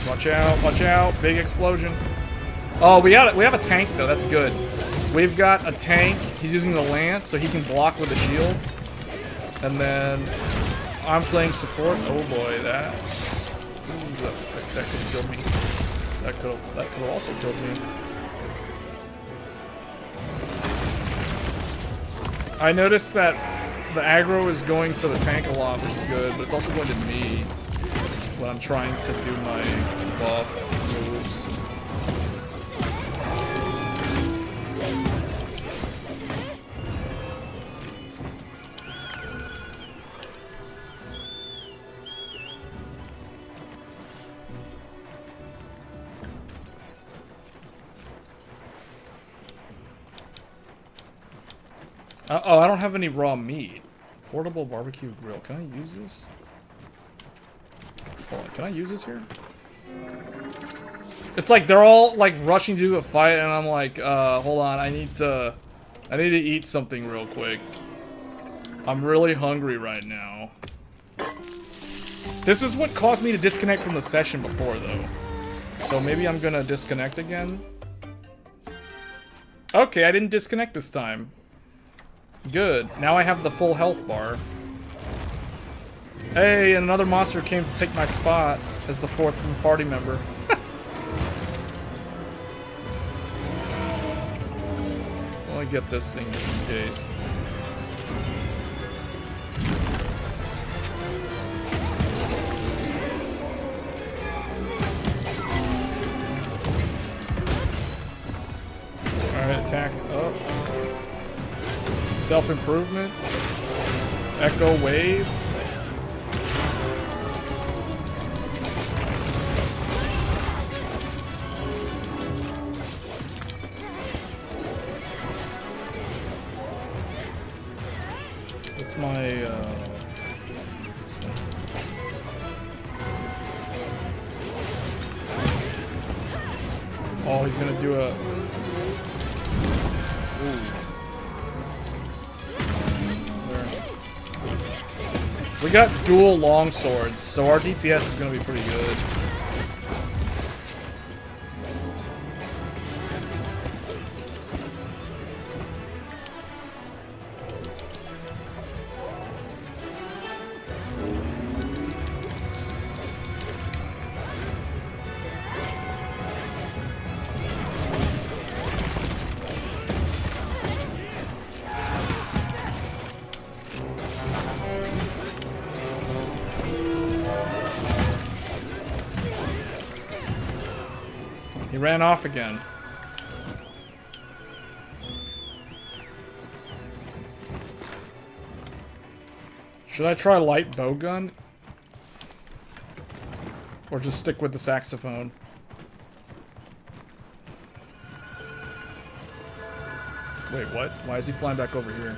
Watch out, watch out. Big explosion. Oh, we have a tank though, that's good. We've got a tank. He's using the lance so he can block with the shield. And then I'm playing support. Oh boy, that could have killed me. That could have also killed me. I noticed that the aggro is going to the tank a lot, which is good, but it's also going to me when I'm trying to do my buff moves. Oh, I don't have any raw meat. Portable barbecue grill. Can I use this? Hold on, can I use this here? It's like they're all like rushing to do a fight, and I'm like, hold on, I need to eat something real quick. I'm really hungry right now. This is what caused me to disconnect from the session before, though. So maybe I'm gonna disconnect again. Okay, I didn't disconnect this time. Good. Now I have the full health bar. Hey, and another monster came to take my spot as the 4th party member. want to get this thing just in case. Alright, attack up. Self-improvement. Echo wave. What's my, this one. Oh, he's gonna do a... Ooh. There. We got dual long swords, so our DPS is gonna be pretty good. He ran off again. Should I try light bowgun? Or just stick with the saxophone? Wait, what? Why is he flying back over here?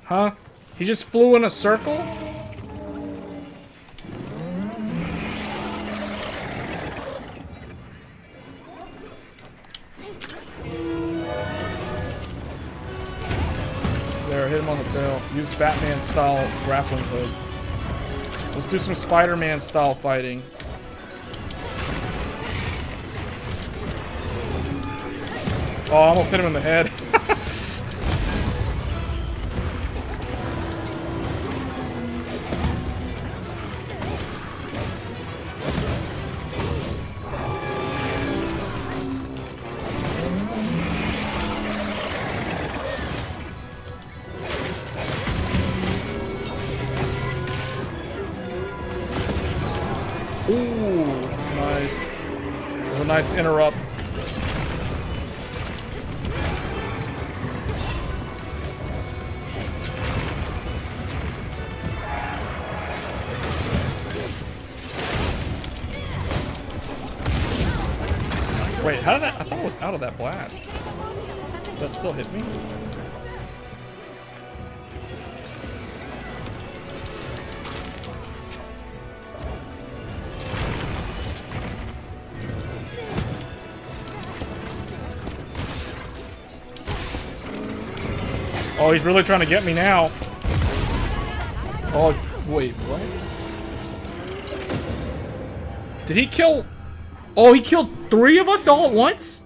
Huh? He just flew in a circle? There, hit him on the tail. Use Batman style grappling hook. Let's do some Spider-Man style fighting. Oh, I almost hit him in the head. Ooh, nice. That was a nice interrupt. Wait, how did that? I thought it was out of that blast. That still hit me? Oh, he's really trying to get me now. Oh, wait, what? Did he kill... Oh, he killed 3 of us all at once?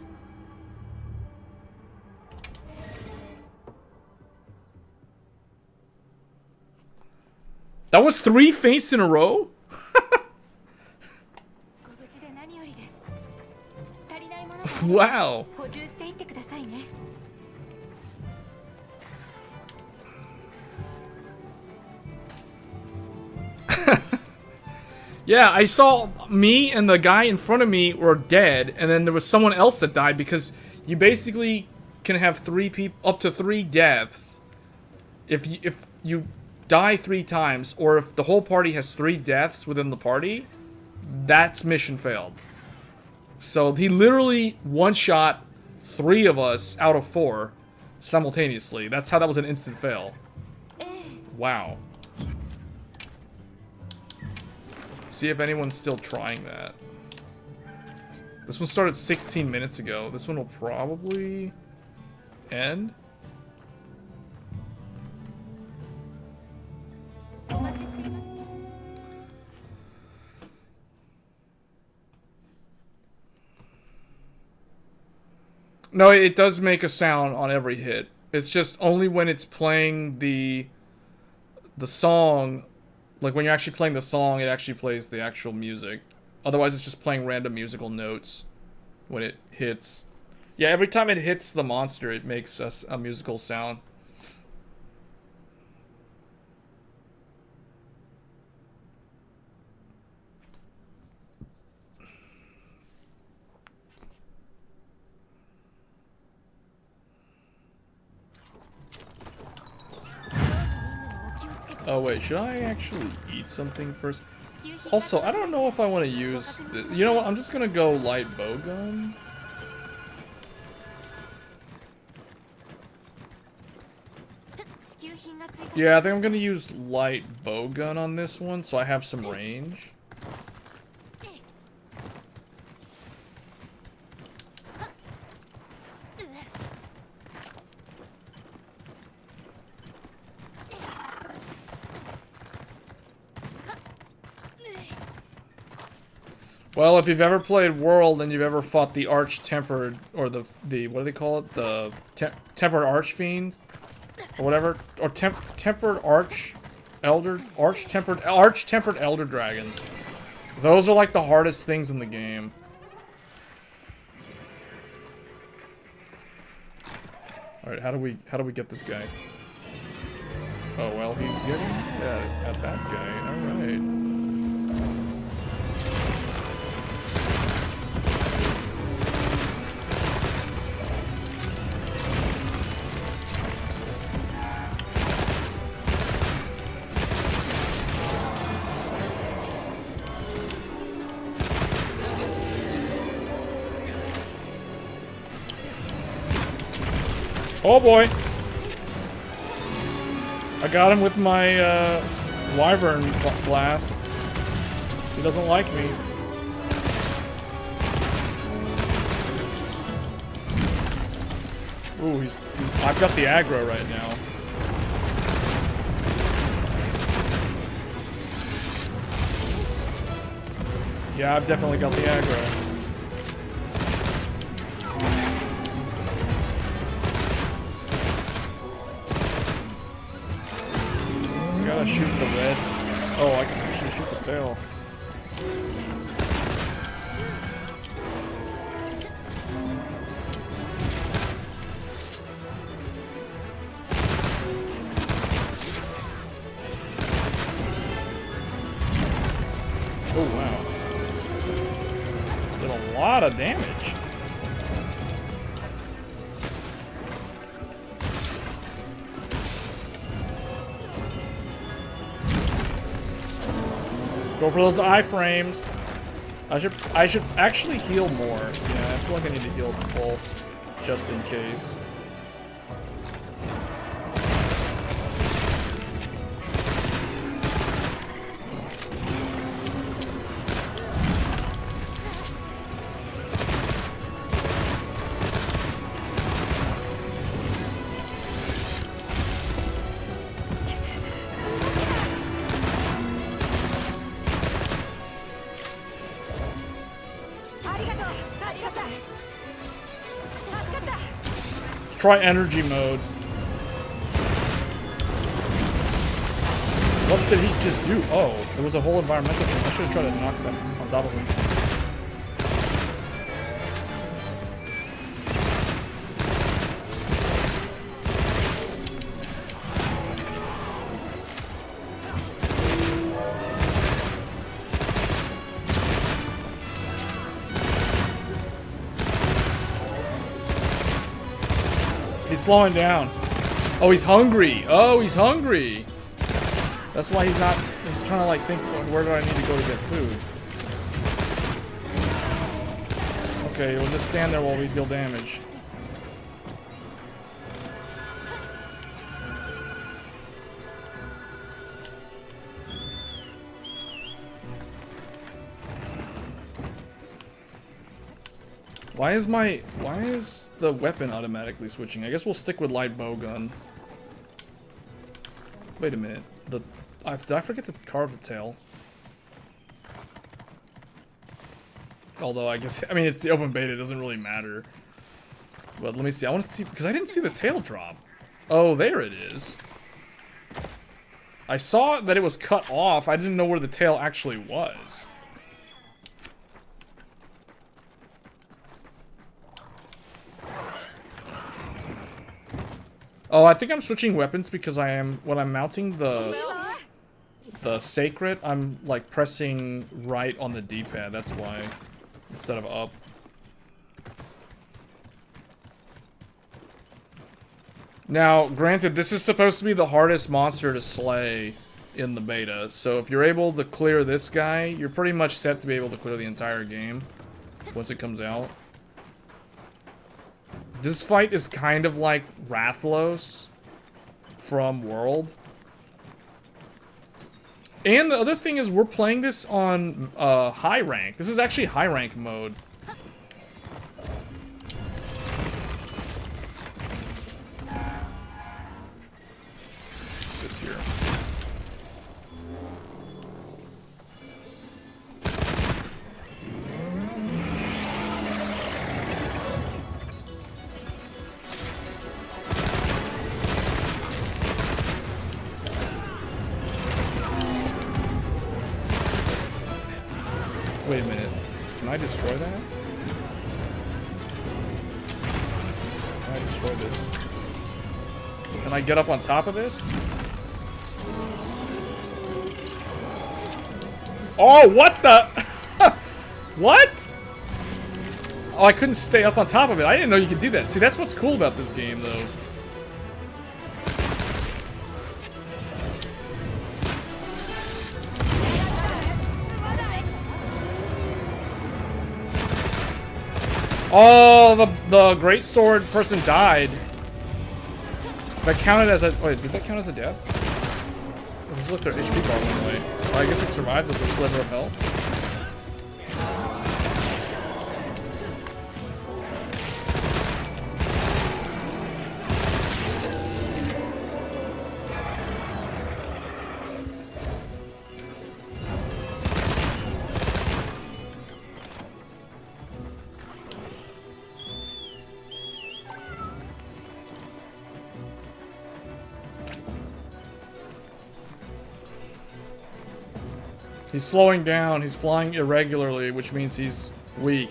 That was 3 feints in a row? Wow. Yeah, I saw me and the guy in front of me were dead, and then there was someone else that died because you basically can have 3 people, up to 3 deaths, if you die 3 times, or if the whole party has 3 deaths within the party, that's mission failed. So he literally one-shot 3 of us out of 4 simultaneously. That's how that was an instant fail. Wow. See if anyone's still trying that. This one started 16 minutes ago. This one will probably end. No, it does make a sound on every hit. It's just only when it's playing the song. Like, when you're actually playing the song, it actually plays the actual music. Otherwise, it's just playing random musical notes when it hits. Yeah, every time it hits the monster, it makes us a musical sound. Oh wait, should I actually eat something first? Also, I don't know if I want to use you know what, I'm just gonna go light bowgun. Yeah, I think I'm gonna use light bowgun on this one, so I have some range. Well, if you've ever played World and you've ever fought the Arch-Tempered, or the what do they call it? The Tempered Archfiend? Or whatever. Or Tempered Arch-Tempered Elder Dragons. Those are like the hardest things in the game. Alright, how do we get this guy? Oh, well, he's getting at that guy. Alright. Oh boy! I got him with my Wyvern blast. He doesn't like me. Ooh, I've got the aggro right now. Yeah, I've definitely got the aggro. Shoot the red. Oh, I can actually shoot the tail. Oh, wow. Did a lot of damage. Go for those iframes. I should actually heal more. Yeah, I feel like I need to heal full, just in case. Try energy mode. What did he just do? Oh, there was a whole environmental thing. I should have tried to knock that on top of him. He's slowing down. Oh, he's hungry. Oh, he's hungry. That's why he's not. He's trying to like think, where do I need to go to get food? Okay, we'll just stand there while we deal damage. Why is the weapon automatically switching? I guess we'll stick with light bowgun. Wait a minute. Did I forget to carve the tail? Although I guess, I mean, it's the open beta, it doesn't really matter. But let me see. I want to see, because I didn't see the tail drop. Oh, there it is. I saw that it was cut off. I didn't know where the tail actually was. Oh, I think I'm switching weapons because when I'm mounting the sacred, I'm like pressing right on the D-pad. That's why, instead of up. Now, granted, this is supposed to be the hardest monster to slay in the beta. So if you're able to clear this guy, you're pretty much set to be able to clear the entire game once it comes out. This fight is kind of like Rathalos from World. And the other thing is we're playing this on high rank. This is actually high rank mode. This here. Wait a minute. Can I destroy that? Can I destroy this? Can I get up on top of this? Oh, what the? What? Oh, I couldn't stay up on top of it. I didn't know you could do that. See, that's what's cool about this game, though. Oh, the great sword person died. That counted as a... Wait, did that count as a death? Oh, this looked their HP bar went away. Oh, I guess it survived with a sliver of health. He's slowing down. He's flying irregularly, which means he's weak.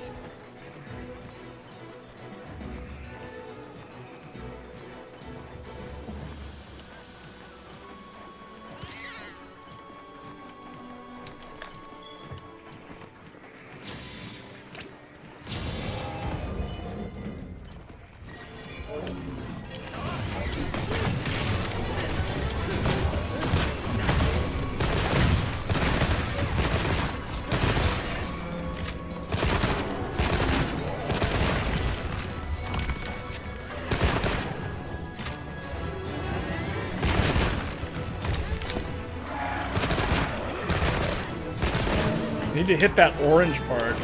Need to hit that orange part.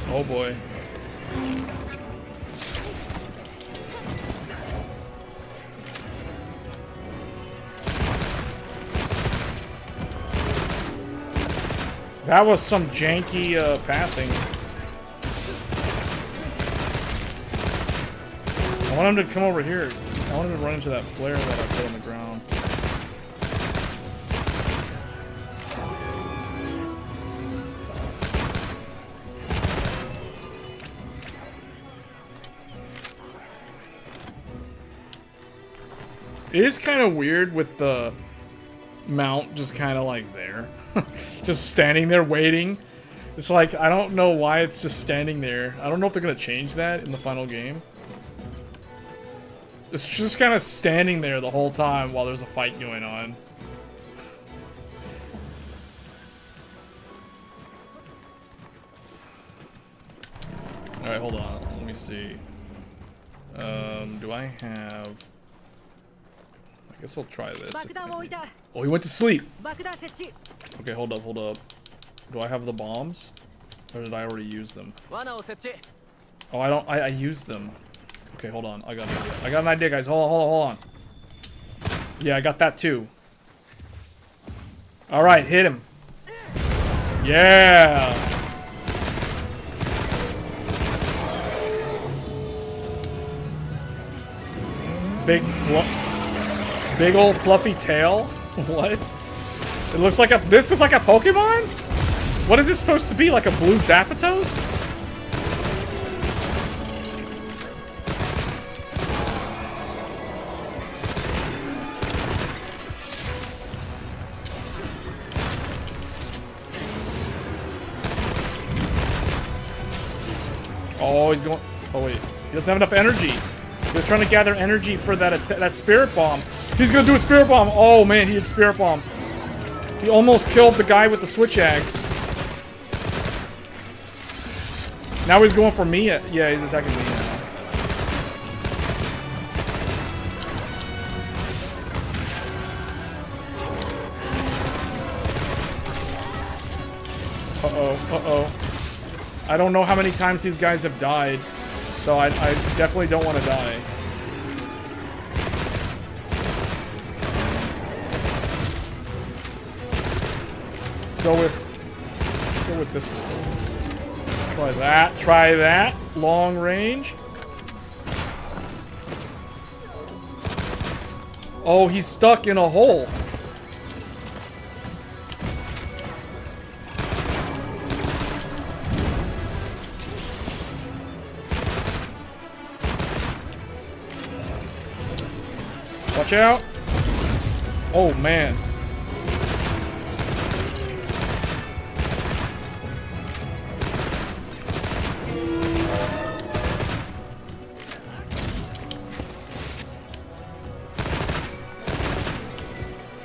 Oh boy. That was some janky pathing. I want him to come over here. I want him to run into that flare that I put on the ground. It is kind of weird with the mount just kind of like there. Just standing there waiting. It's like, I don't know why it's just standing there. I don't know if they're going to change that in the final game. It's just kind of standing there the whole time while there's a fight going on. Alright, hold on. Let me see. Do I have... I guess I'll try this. Oh, he went to sleep! Okay, hold up, hold up. Do I have the bombs? Or did I already use them? Oh, I don't... I used them. Okay, hold on. I got an idea. I got an idea, guys. Hold on, hold on, hold on. Yeah, I got that too. Alright, hit him. Yeah! Big old fluffy tail? What? It looks like a... This is like a Pokemon? What is this supposed to be? Like a blue Zapatos? Oh, he's going... Oh, wait. He doesn't have enough energy. He was trying to gather energy for that Spirit Bomb. He's gonna do a Spirit Bomb. Oh, man, he had Spirit Bomb. He almost killed the guy with the Switch Axe. Now he's going for me. Yeah, he's attacking me now. Uh-oh, uh-oh. I don't know how many times these guys have died, so I definitely don't want to die. Let's go with this one. Try that. Long range. Oh, he's stuck in a hole. Watch out. Oh, man.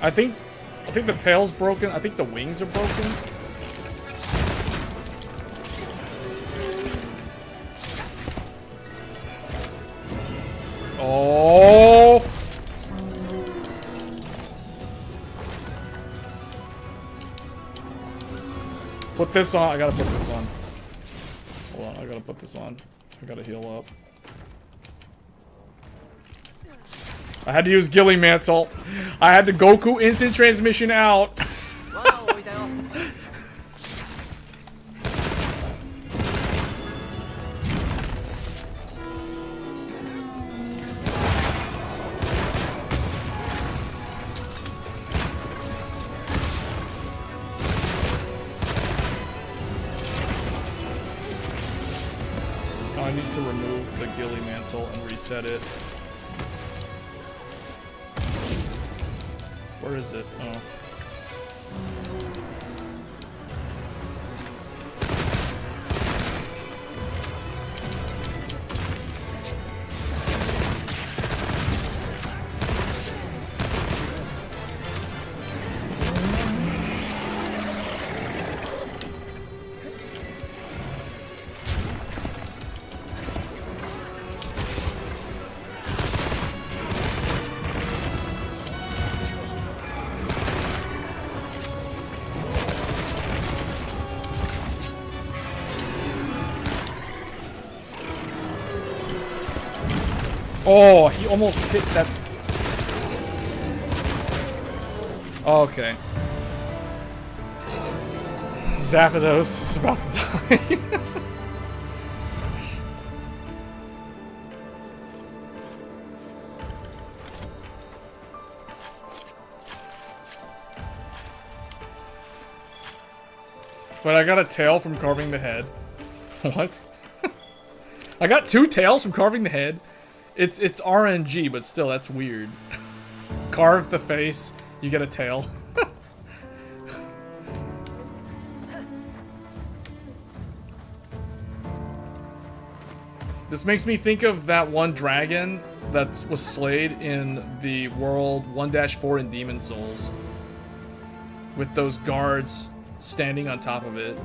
I think the tail's broken. I think the wings are broken. Oh! Put this on. I gotta put this on. Hold on, I gotta put this on. I gotta heal up. I had to use Ghillie Mantle. I had the Goku instant transmission out. Now I need to remove the Ghillie Mantle and reset it. Where is it? Oh. Oh, he almost hit that. Okay. Zapatos is about to die. But I got a tail from carving the head. What? I got 2 tails from carving the head. It's RNG, but still, that's weird. Carve the face, you get a tail. This makes me think of that one dragon that was slayed in the world 1-4 in Demon Souls. With those guards standing on top of it.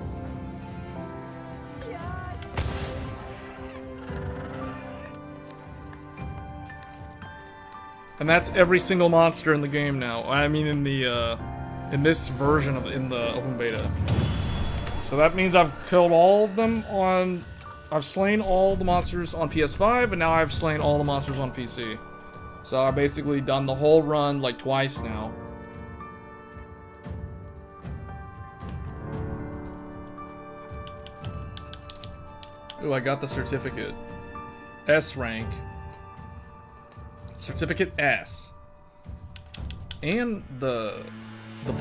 And that's every single monster in the game now. I mean, in this version of in the open beta. So that means I've killed all of them on. I've slain all the monsters on PS5, and now I've slain all the monsters on PC. So I've basically done the whole run like twice now. Ooh, I got the certificate. S rank. Certificate S. And the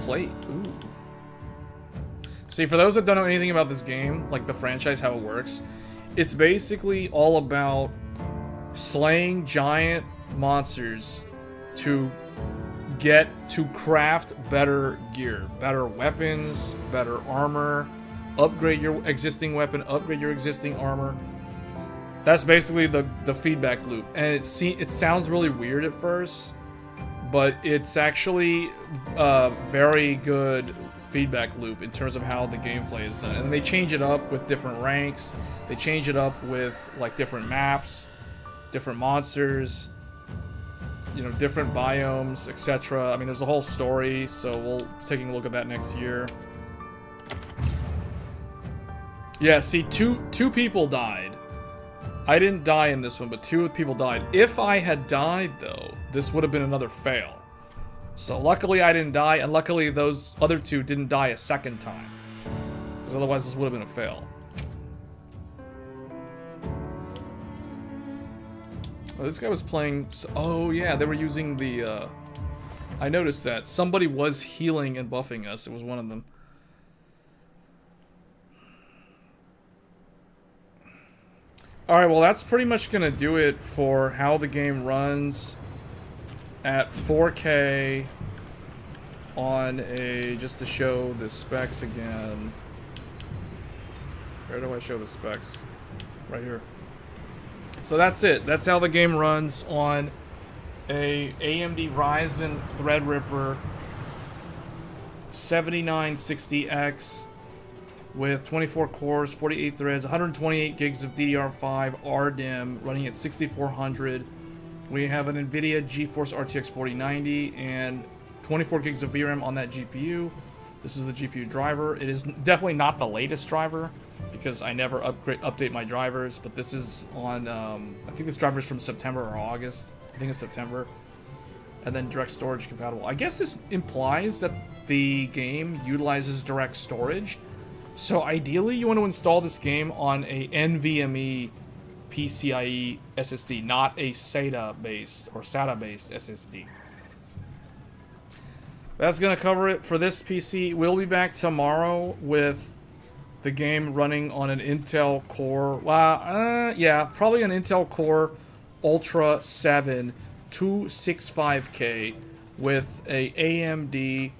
plate. Ooh. See, for those that don't know anything about this game, like the franchise, how it works, it's basically all about slaying giant monsters to craft better gear, better weapons, better armor, upgrade your existing weapon, upgrade your existing armor. That's basically the feedback loop. And it sounds really weird at first, but it's actually a very good feedback loop in terms of how the gameplay is done. And they change it up with different ranks. They change it up with like different maps, different monsters, you know, different biomes, etc. I mean, there's a whole story, so we'll be taking a look at that next year. Yeah, see, two people died. I didn't die in this one, but 2 people died. If I had died, though, this would have been another fail. So luckily I didn't die, and luckily those other 2 didn't die a second time. Because otherwise this would have been a fail. Oh, this guy was playing... Oh, yeah, they were using the... I noticed that. Somebody was healing and buffing us. It was one of them. Alright, well, that's pretty much going to do it for how the game runs at 4K on a... Just to show the specs again. Where do I show the specs? Right here. So that's it. That's how the game runs on a AMD Ryzen Threadripper 7960X with 24 cores, 48 threads, 128 gigs of DDR5 RDIMM running at 6400. We have an nvidia GeForce RTX 4090 and 24 gigs of VRAM on that GPU. This is the GPU driver. It is definitely not the latest driver, because I never update my drivers, but this is on, I think this driver is from September or August. I think it's September. And then direct storage compatible. I guess this implies that the game utilizes direct storage. So ideally, you want to install this game on a NVMe PCIe SSD, not a SATA-based or SATA-based SSD. That's going to cover it for this PC. We'll be back tomorrow with the game running on an Intel Core. Yeah, probably an Intel Core Ultra 7 265K with a AMD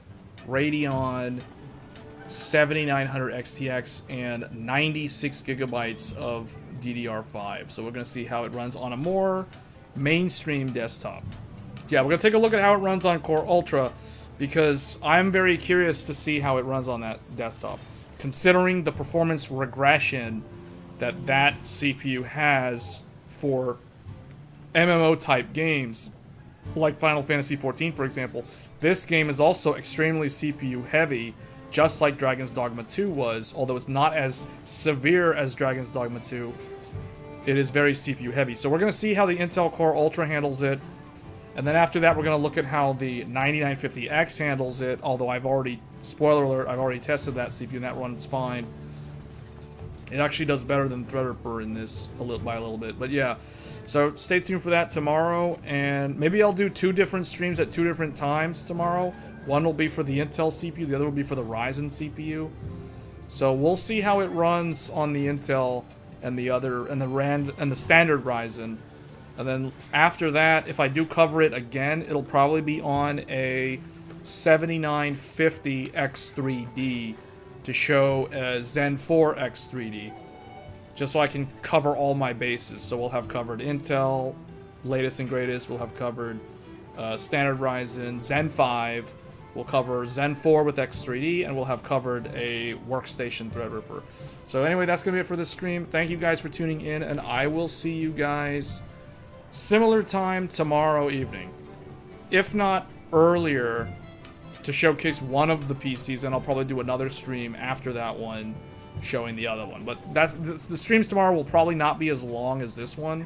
Radeon 7900 XTX and 96 gigabytes of DDR5. So we're going to see how it runs on a more mainstream desktop. Yeah, we're going to take a look at how it runs on Core Ultra, because I'm very curious to see how it runs on that desktop, considering the performance regression that CPU has for MMO type games like Final Fantasy XIV, for example. This game is also extremely CPU heavy, just like Dragon's Dogma 2 was, although it's not as severe as Dragon's Dogma 2. It is very CPU heavy. So we're going to see how the Intel Core Ultra handles it. And then after that, we're going to look at how the 9950X handles it, although I've already, spoiler alert, I've already tested that CPU and that runs fine. It actually does better than Threadripper in this by a little bit. But yeah, so stay tuned for that tomorrow, and maybe I'll do 2 different streams at 2 different times tomorrow. One will be for the Intel CPU, the other will be for the Ryzen CPU. So we'll see how it runs on the Intel and the other, and the standard Ryzen. And then after that, if I do cover it again, it'll probably be on a 7950 X3D to show a Zen 4 X3D, just so I can cover all my bases. So we'll have covered Intel, latest and greatest. We'll have covered standard Ryzen, Zen 5. We'll cover Zen 4 with X3D, and we'll have covered a Workstation Threadripper. So anyway, that's going to be it for this stream. Thank you guys for tuning in, and I will see you guys similar time tomorrow evening, if not earlier, to showcase one of the PCs, and I'll probably do another stream after that one showing the other one. But the streams tomorrow will probably not be as long as this one,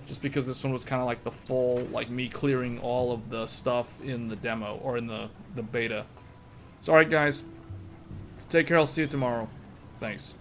just because this one was kind of like the full, like me clearing all of the stuff in the demo, or in the beta. So alright guys, take care, I'll see you tomorrow. Thanks.